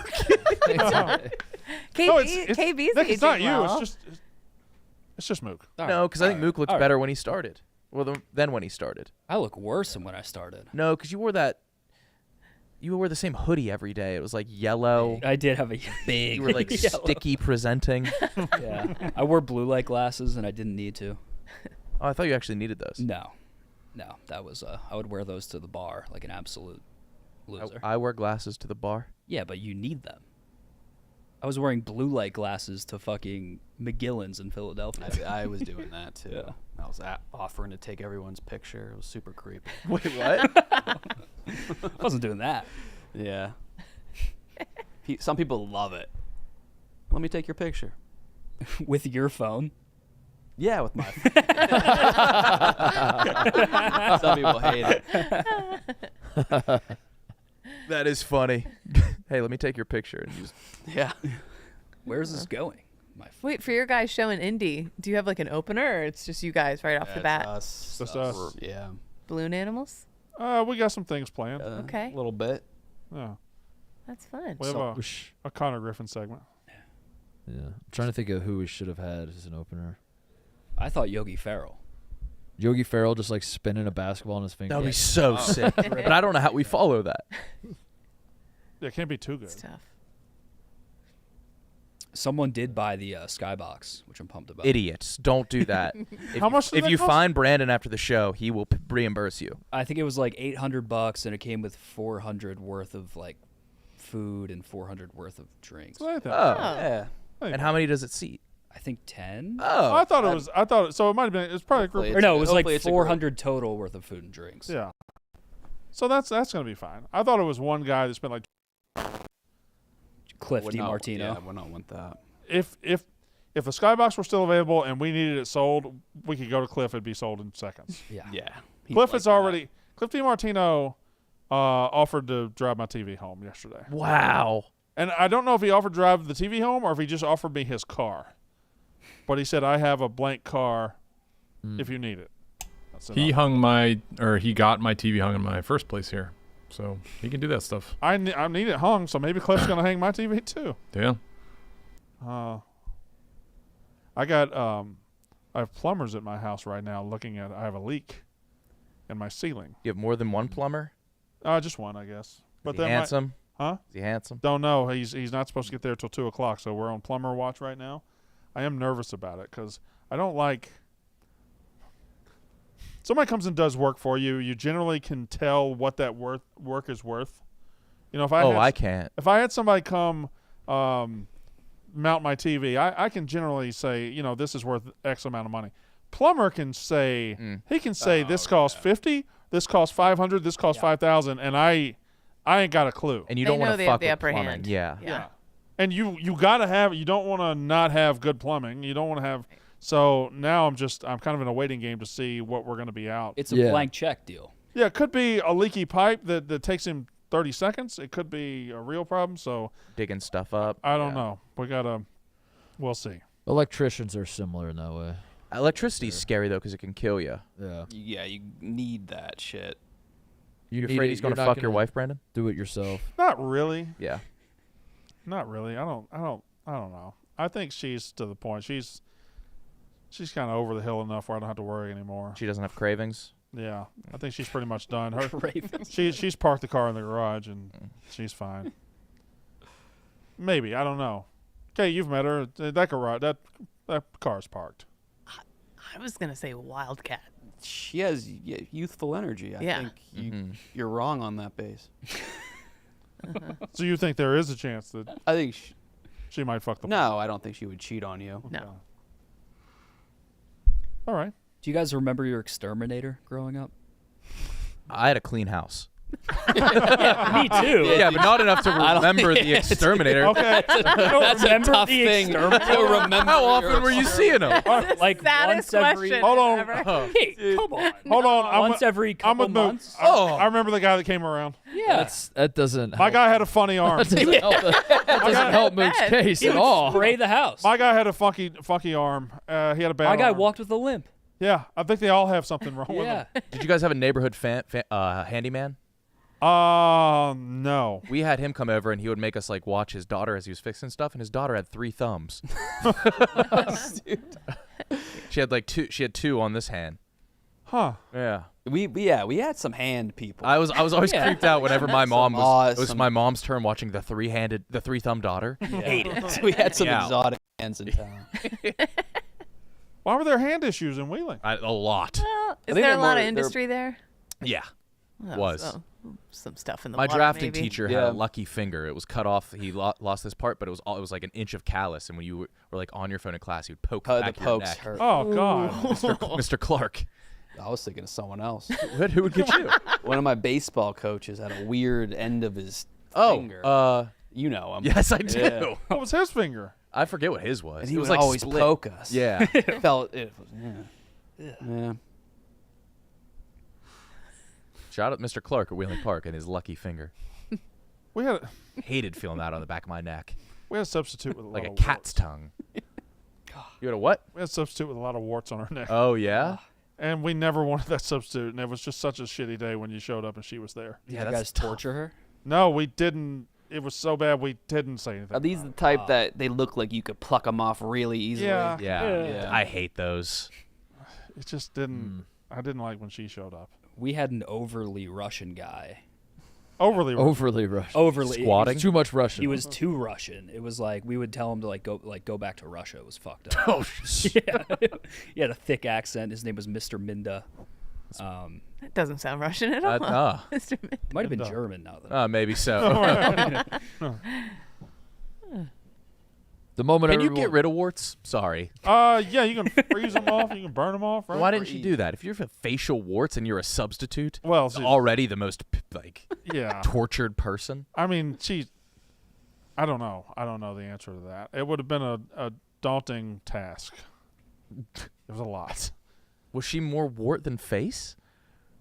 KB's Nick, it's not aging you. well. It's just Mook. No, because I think Mook looked better when he started. Well, than when he started. I look worse than when I started. No, because you wore the same hoodie every day. It was like yellow. I did have a big. You were like yellow. sticky presenting. Yeah. I wore blue light glasses and I didn't need to. Oh, I thought you actually needed those. No, that was I would wear those to the bar like an absolute loser. I wear glasses to the bar. Yeah, but you need them. I was wearing blue light glasses to fucking McGillen's in Philadelphia. I was doing that too. Yeah. I was offering to take everyone's picture. It was super creepy. Wait, what? I wasn't doing that. Yeah. Some people love it. Let me take your picture. With your phone? Yeah, with my phone. Some people hate it. That is funny. Hey, let me take your picture and use. Yeah. Where's this going? Wait, for your guys' show in Indy, do you have like an opener or it's just you guys right off the bat? Us. Just us. Yeah. Balloon animals? We got some things planned. Okay. A little bit. Yeah. That's fun. We have a Connor Griffin segment. Yeah. I'm trying to think of who we should have had as an opener. I thought Yogi Ferrell. Yogi Ferrell just like spinning a basketball in his finger. That would be so sick. But I don't know how we follow that. Yeah, it can't be too good. It's tough. Someone did buy the Skybox, which I'm pumped about. Idiots. Don't do that. How much does If that you cost? find Brandon after the show, he will reimburse you. I think it was like $800 and it came with $400 worth of like food and $400 worth of drinks. That's what I thought. Oh. Yeah. And how many does it seat? I think 10. Oh. I thought it. So it might have been. It's probably a group. Hopefully Or no, it was like Hopefully it's a group. 400 total worth of food and drinks. Yeah. So that's gonna be fine. I thought it was one guy that spent like. Cliff Would not- DiMartino. Yeah, would not want that. If a Skybox were still available and we needed it sold, we could go to Cliff. It'd be sold in seconds. Yeah. Yeah. He's Cliff like is already. Cliff DiMartino offered to drive my TV home yesterday. Wow. And I don't know if he offered to drive the TV home or if he just offered me his car. But he said, I have a blank car if you need it. That's He enough. he got my TV hung in my first place here, so he can do that stuff. I need it hung, so maybe Cliff's going to hang my TV too. Yeah. I got I have plumbers at my house right now looking at. I have a leak in my ceiling. You have more than one plumber? Just one, I guess. But Is he handsome? Huh? Is he handsome? Don't know. He's not supposed to get there till 2 o'clock, so we're on plumber watch right now. I am nervous about it because I don't like. Somebody comes and does work for you. You generally can tell what that work is worth. You know, if I can't. If I had somebody come mount my TV, I can generally say, you know, this is worth X amount of money. Plumber can say he can say this costs $50, this costs $500, this costs $5,000, and I ain't got a clue. And you don't want to fuck with plumbing. hand. Yeah. And you gotta have. You don't want to not have good plumbing. You don't want to have. So now I'm kind of in a waiting game to see what we're going to be out. It's a blank check deal. Yeah, it could be a leaky pipe that takes him 30 seconds. It could be a real problem. So digging stuff up. I don't know. We'll see. Electricians are similar in that way. Electricity's scary though because it can kill you. Yeah. Yeah, you need that shit. You afraid he's going to fuck your wife, Brandon? Do it yourself. Not really. Yeah. Not really. I don't know. I think she's to the point. She's kind of over the hill enough where I don't have to worry anymore. She doesn't have cravings? Yeah. I think she's pretty much done. Cravings. She's parked the car in the garage and she's fine. Maybe. I don't know. Okay, you've met her. That garage, that car's parked. I was going to say Wildcat. She has youthful energy. I think you're wrong on that base. So you think there is a chance that I think she might fuck the No, I don't think she would cheat on you. No. All right. Do you guys remember your exterminator growing up? I had a clean house. Me too. Yeah, but not enough to remember the exterminator. Okay. That's a tough thing to remember. How often were you seeing him? Like Saddest once every. question Hold on. ever. Hey, come on. Hold on. Once every couple months. I remember the guy that came around. Yeah. That doesn't. My guy had a funny arm. That doesn't help Mook's case He at would all. spray the house. My guy had a funky arm. He had a bad My guy arm. walked with a limp. Yeah, I think they all have something wrong with Yeah. them. Did you guys have a neighborhood handyman? No. We had him come over and he would make us like watch his daughter as he was fixing stuff, and his daughter had 3 thumbs. She had 2 on this hand. Huh. Yeah. We had some hand people. I was always creeped out whenever my mom was. It was Awesome. my mom's turn watching the 3-thumb daughter. We had some exotic hands in town. Why were there hand issues in Wheeling? A lot. Well, is think there a they're lot of more- industry there? Yeah. Oh, Was. so some stuff in the My water, drafting maybe. teacher had a lucky finger. It was cut off. He lost this part, but it was like an inch of callus. And when you were like on your phone in class, you'd poke The back your pokes neck. hurt. Oh, God. Mr. Clark. I was thinking of someone else. Who would get you? One of my baseball coaches had a weird end of his finger. You know him. Yes, I do. Yeah. What was his finger? I forget what his was. And he it was would like always split. poke us. Yeah. Felt it was yeah. Shout out Mr. Clark at Wheeling Park and his lucky finger. We had Hated feeling that on the back of my neck. a substitute with a Like lot a of cat's warts. tongue. You had a what? We had a substitute with a lot of warts on her neck. Oh, yeah? And we never wanted that substitute, and it was just such a shitty day when you showed up and she was there. Did you guys torture her? No, we didn't. It was so bad we didn't say anything. Are these the type that they look like you could pluck them off really easily? Yeah. Yeah. I hate those. It just didn't. I didn't like when she showed up. We had an overly Russian guy. Overly Russian. Overly Squatting? Too much Russian. He was too Russian. It was like we would tell him to go back to Russia. It was fucked up. Oh, Yeah. He had a thick accent. His name was Mr. Minda. That doesn't sound Russian at all. Mr. Min- Might have been German now though. maybe so. The moment Can you everyone- get rid of warts? Sorry. Yeah, you can freeze them off. You can burn them off. Right? Why didn't you do that? If you have facial warts and you're a substitute, Well, she- already the most Yeah. tortured person. I mean, I don't know. I don't know the answer to that. It would have been a daunting task. It was a lot. Was she more wart than face?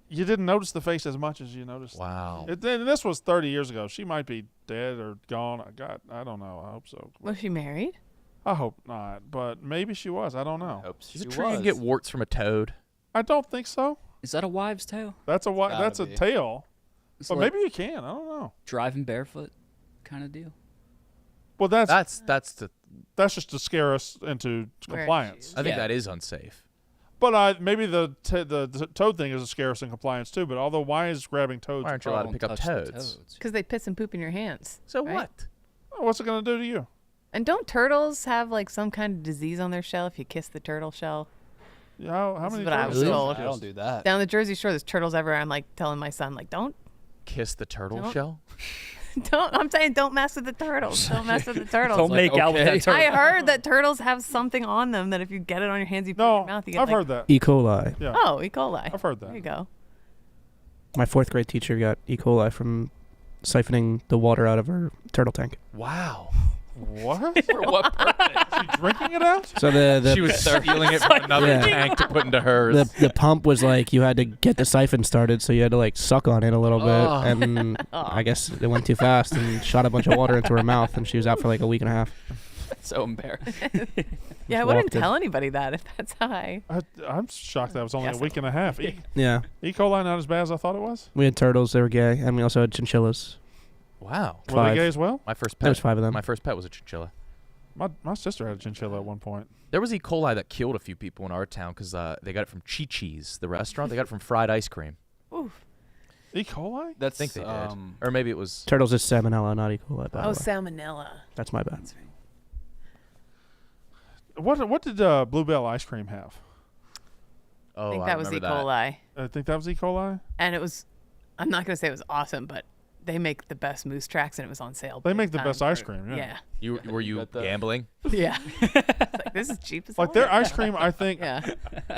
You didn't notice the face as much as you noticed. Wow. And this was 30 years ago. She might be dead or gone. I don't know. I hope so. Was she married? I hope not, but maybe she was. I don't know. Is it true you can get warts from a toad? I don't think so. Is that a wives' tale? That's a gotta that's a be. tail. It's But like maybe you can. I don't know. driving barefoot kind of deal. Well, that's the That's just to scare us into compliance. I think that is unsafe. But maybe the toad thing is to scare us in compliance too. But although, why is grabbing toads? Why aren't you allowed to pick up toads? Because they piss and poop in your hands. So right? what? Oh, what's it gonna do to you? And don't turtles have like some kind of disease on their shell if you kiss the turtle shell? Yeah, how many? What I was told. I don't do that. Down the Jersey Shore, there's turtles everywhere. I'm like telling my son, like, don't Kiss the turtle Don't- shell? I'm saying don't mess with the turtles. Don't mess with the turtles. Don't make out with that turtle. I heard that turtles have something on them that if you get it on your hands, you put it in your mouth. You get I've like, heard that. E. coli. Yeah. Oh, E. coli. I've heard that. There you go. My 4th grade teacher got E. coli from siphoning the water out of her turtle tank. Wow. What? For what purpose? She drinking it out? So the She was stealing it from another Yeah. tank to put into hers. the pump was like you had to get the siphon started, so you had to like suck on it a little bit, and I guess it went too fast and shot a bunch of water into her mouth, and she was out for like a week and a half. So embarrassing. Yeah, I wouldn't tell anybody that if that's high. I'm shocked that was only Yes, a week and a half. Yeah, E. coli not as bad as I thought it was. we had turtles; they were gay, and we also had chinchillas. Wow. Were they 5. gay as well? My first pet. There was 5 of them. My first pet was a chinchilla. My sister had a chinchilla at one point. There was E. coli that killed a few people in our town because they got it from Chi-Chi's, the restaurant. They got it from fried ice cream. Oof. E. coli? I think they did. Or maybe it was... Turtles is salmonella, not E. coli. By the way. Salmonella. That's my bad. What did Bluebell ice cream have? Oh, I think that was E. remember coli. I think that was E. coli. And it was, I'm not going to say it was awesome, but they make the best moose tracks and it was on sale. They big make the time best for- ice cream, yeah. Were you gambling? Yeah. It's like, this is cheap as Like hell. their ice cream, I think,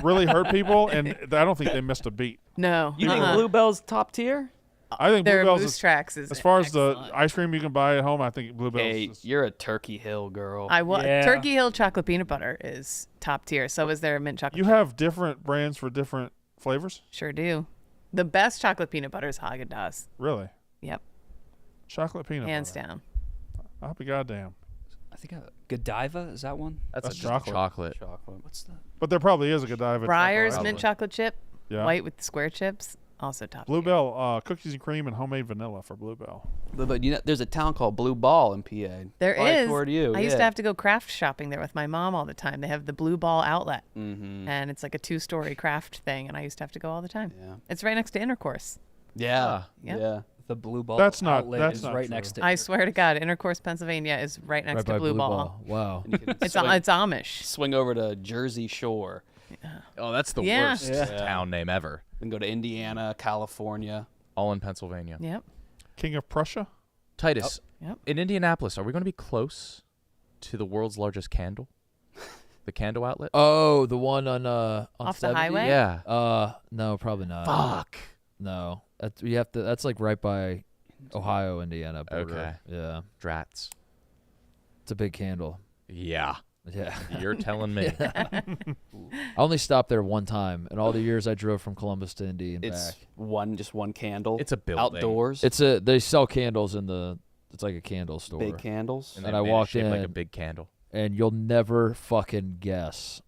really hurt people, and I don't think they missed a beat. No. You think Bluebell's top tier? I think Their Bluebell's moose tracks is as far as the ice cream you can buy at home. I think Bluebell's. Hey, you're a Turkey Hill girl. Turkey Hill chocolate peanut butter is top tier. So is their mint chocolate. You have different brands for different flavors. Sure do. The best chocolate peanut butter is Haagen-Dazs. Really? Yep. Chocolate peanut Hands butter. down. I'll be goddamn. I think Godiva, is that one? That's chocolate. What's that? But there probably is a Godiva. Breyer's chocolate. mint chocolate chip, Yeah. white with the square chips, also top. Bluebell cookies and cream and homemade vanilla for Bluebell. But you know, there's a town called Blue Ball in PA. There right is. Toward you. I used to have to go craft shopping there with my mom all the time. They have the Blue Ball outlet, and it's like a 2-story craft thing, and I used to have to go all the time. Yeah. It's right next to Intercourse. Yeah. Yep. Yeah. The Blue Ball That's not- outlet that's is not right true. next to I swear to God, Intercourse, Pennsylvania is right next Right to by Blue Blue Ball. Ball. Wow. And you can It's swing, Amish. swing over to Jersey Shore Oh, that's the Yeah. worst town name ever. and go to Indiana, California. All in Pennsylvania. Yep. King of Prussia. Titus, Yep. in Indianapolis, are we going to be close to the world's largest candle? The candle outlet? Oh, the one on Off the 70? highway? Yeah. No, probably not. Fuck. No, you have to. That's like right by Ohio, Indiana border. Okay. Yeah, Drats. it's a big candle. Yeah. Yeah. You're telling me. I only stopped there one time in all the years I drove from Columbus to Indy and It's back. just one candle. It's a building. Outdoors. They sell candles in the. It's like a candle store. big candles. And, And they I made it walked shaped like a in. big candle. And you'll never fucking guess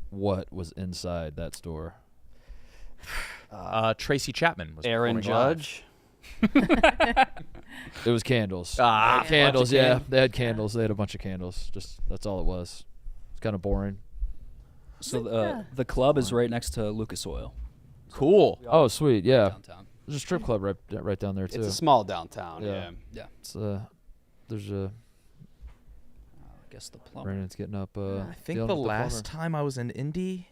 what was inside that store. Tracy Chapman was Aaron performing live. Judge. It was candles. Ah, Candles, bunch of yeah. can- They had candles. They had a bunch of candles. Just that's all it was. It's kind of boring. So the club is right next to Lucas Oil. Cool. Oh, sweet. Yeah. Downtown. There's a strip club right down there too. It's a small downtown. Yeah. Yeah. It's there's a I guess the plumber. Brandon's getting up. I think dealing the with last plumber. time I was in Indy,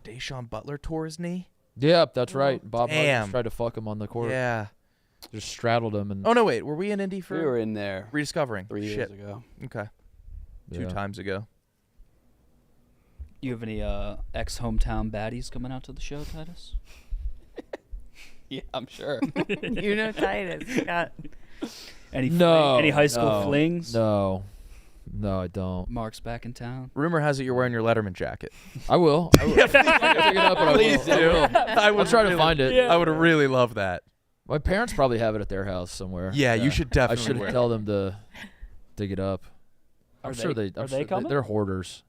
Deshaun Butler tore his knee. Yep, that's right. Bob Damn. Huggins tried to fuck him on the court. Yeah. Just straddled him and Oh, no, wait. Were we in Indy for We were in there rediscovering? 3 years Shit. ago. Okay. yeah. 2 times ago. You have any ex-hometown baddies coming out to the show, Titus? Yeah, I'm sure. You know Titus. Got Any No. any high school no, flings? No. No, I don't. Mark's back in town. Rumor has it you're wearing your Letterman jacket. I will. I will. Pick it up, but I will. Please do. I will. I'll try to find it. I would really love that. My parents probably have it at their house somewhere. Yeah, you should I definitely should wear tell them to dig it up. I'm sure they. Are they coming? They're hoarders,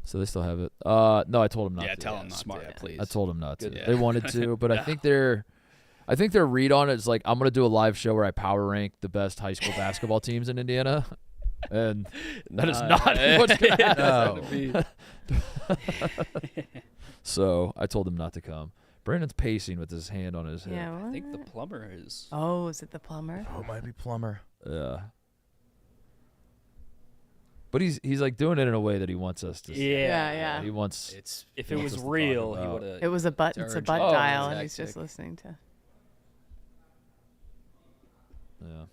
so they still have it. No, I told them not to. tell them smart, please. I told them not to. Good. They wanted to, but I think their read on it is like I'm gonna do a live show where I power rank the best high school basketball teams in Indiana, And that is not what's going to happen. So I told him not to come. Brandon's pacing with his hand on his hip. Yeah, I think the plumber is. Oh, is it the plumber? Oh, it might be plumber. Yeah. But he's like doing it in a way that he wants us to see. Yeah. He wants. It's if it was real, he would have. It was a butt. It's a butt dial, and he's just listening to. Yeah.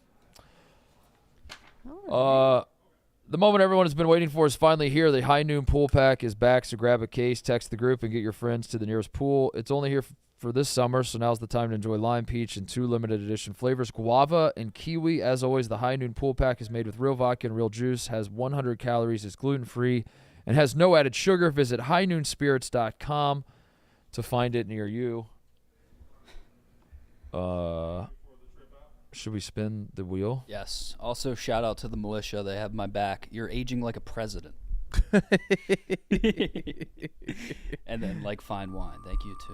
The moment everyone has been waiting for is finally here. The High Noon Pool Pack is back, so grab a case, text the group, and get your friends to the nearest pool. It's only here for this summer, so now's the time to enjoy lime, peach, and 2 limited edition flavors, guava and kiwi. As always, the High Noon Pool Pack is made with real vodka and real juice, has 100 calories, is gluten-free, and has no added sugar. Visit highnoonspirits.com to find it near you. Should we spin the wheel? Yes. Also, shout out to the militia. They have my back. You're aging like a president. And then, like fine wine. Thank you to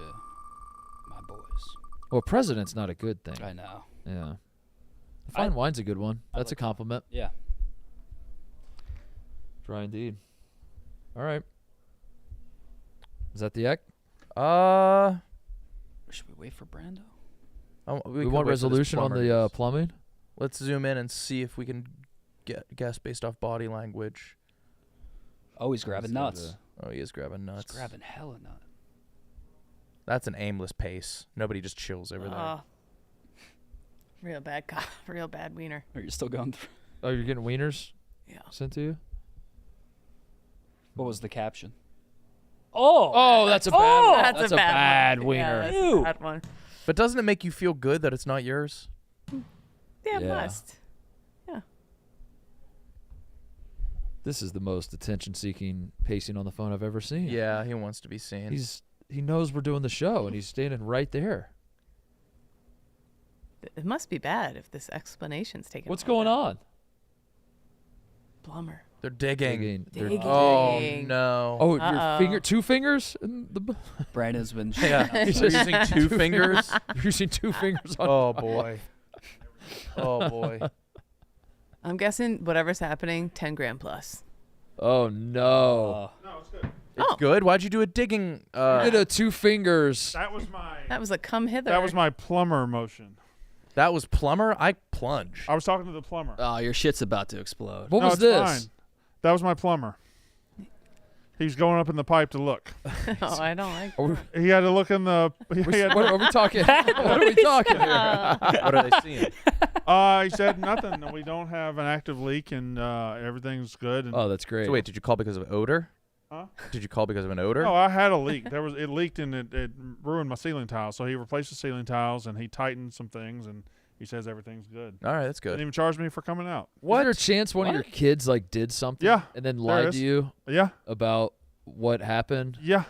my boys. Well, president's not a good thing. I know. Yeah. Fine wine's a good one. That's a compliment. Yeah. Dry indeed. All right. Is that the act? Should we wait for Brando? We want resolution on the plumbing? Let's zoom in and see if we can guess based off body language. Oh, he's grabbing nuts. Oh, he is grabbing nuts. He's grabbing hella nuts. That's an aimless pace. Nobody just chills over there. Real bad real bad wiener. Are you still going through? Oh, you're getting wieners? Yeah. Sent to you? What was the caption? Oh, that's a bad one. That's a bad one. wiener. Yeah, that's a bad one. But doesn't it make you feel good that it's not yours? Yeah, it must. Yeah. This is the most attention-seeking pacing on the phone I've ever seen. Yeah, he wants to be seen. He knows we're doing the show, and he's standing right there. It must be bad if this explanation's taking. What's going on? Plumber. They're digging. Digging. Oh no! Oh, your finger, 2 fingers. In the Brandon's been. He's using 2 fingers. You're using 2 fingers on. Oh boy. Oh boy. I'm guessing whatever's happening, 10 grand plus. Oh no! No, it's good. It's good. Why'd you do a digging? Did a 2 fingers. That was my. That was a come hither. That was my plumber motion. That was plumber. I plunge. I was talking to the plumber. Oh, your shit's about to explode. What No, was it's this? fine. That was my plumber. He's going up in the pipe to look. Oh, I don't like. He had to look in the. What are we talking? What are we talking here? What are they seeing? He said nothing. We don't have an active leak, and everything's good. And Oh, that's great. So wait, did you call because of odor? Huh? Did you call because of an odor? No, I had a leak. It leaked and it ruined my ceiling tiles. So he replaced the ceiling tiles and he tightened some things and he says everything's good. All right, that's Didn't good. even charge me for coming out. Was there a chance one of your kids like did something? Yeah, And then there lied is. to you Yeah, about what happened, yeah,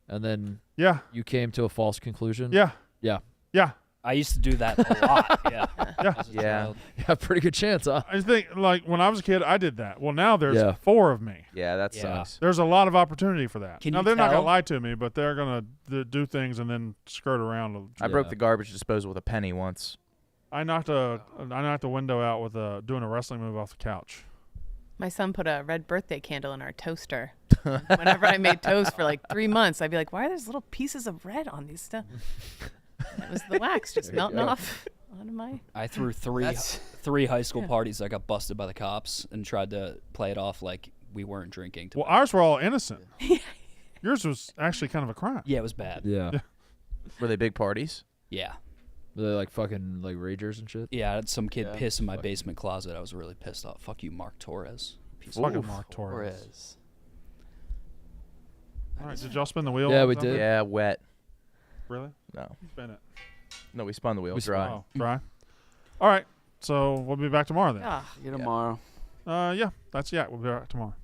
and then yeah, you came to a false conclusion? yeah, Yeah. yeah. I used to do that a lot. Yeah. Yeah. As a Yeah. child. Yeah, pretty good chance, huh? I think like when I was a kid, I did that. Well, now there's Yeah. 4 of me. Yeah, that Yeah. sucks. There's a lot of opportunity for that. Can now you they're not tell? gonna lie to me, but they're gonna do things and then skirt around. I broke the garbage disposal with a penny once. I knocked a window out with doing a wrestling move off the couch. My son put a red birthday candle in our toaster. Whenever I made toast for like 3 months, I'd be like, "Why are there little pieces of red on these stuff?" That was the wax just melting off onto my. I threw three high school parties. I got busted by the cops and tried to play it off like we weren't drinking. Well, ours were all innocent. Yours was actually kind of a crime. Yeah, it was bad. Yeah. Were they big parties? Yeah. Were they like fucking like ragers and shit? Yeah, I had some kid piss in my basement closet. I was really pissed off. Fuck you, Mark Torres. Piece of Fucking shit. Mark Torres. Torres. All right, did y'all spin the wheel? Yeah, or we something? did. Yeah, wet. Really? No. Spin it. No, we spun the wheel dry. Oh, dry. All right, so we'll be back tomorrow then. See you tomorrow. Yeah, that's yeah. We'll be back tomorrow.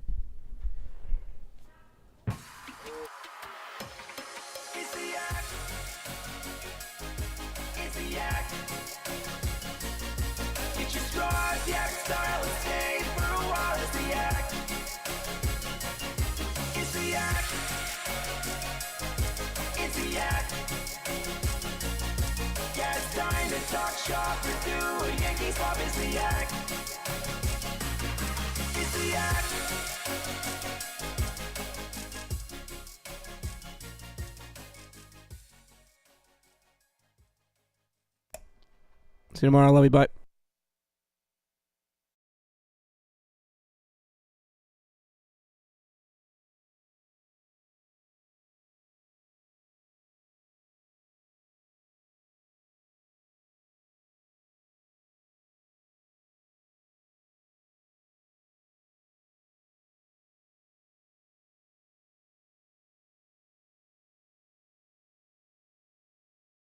Talk shop, do a Yankees pop is the act. It's See you tomorrow. Love you. Bye.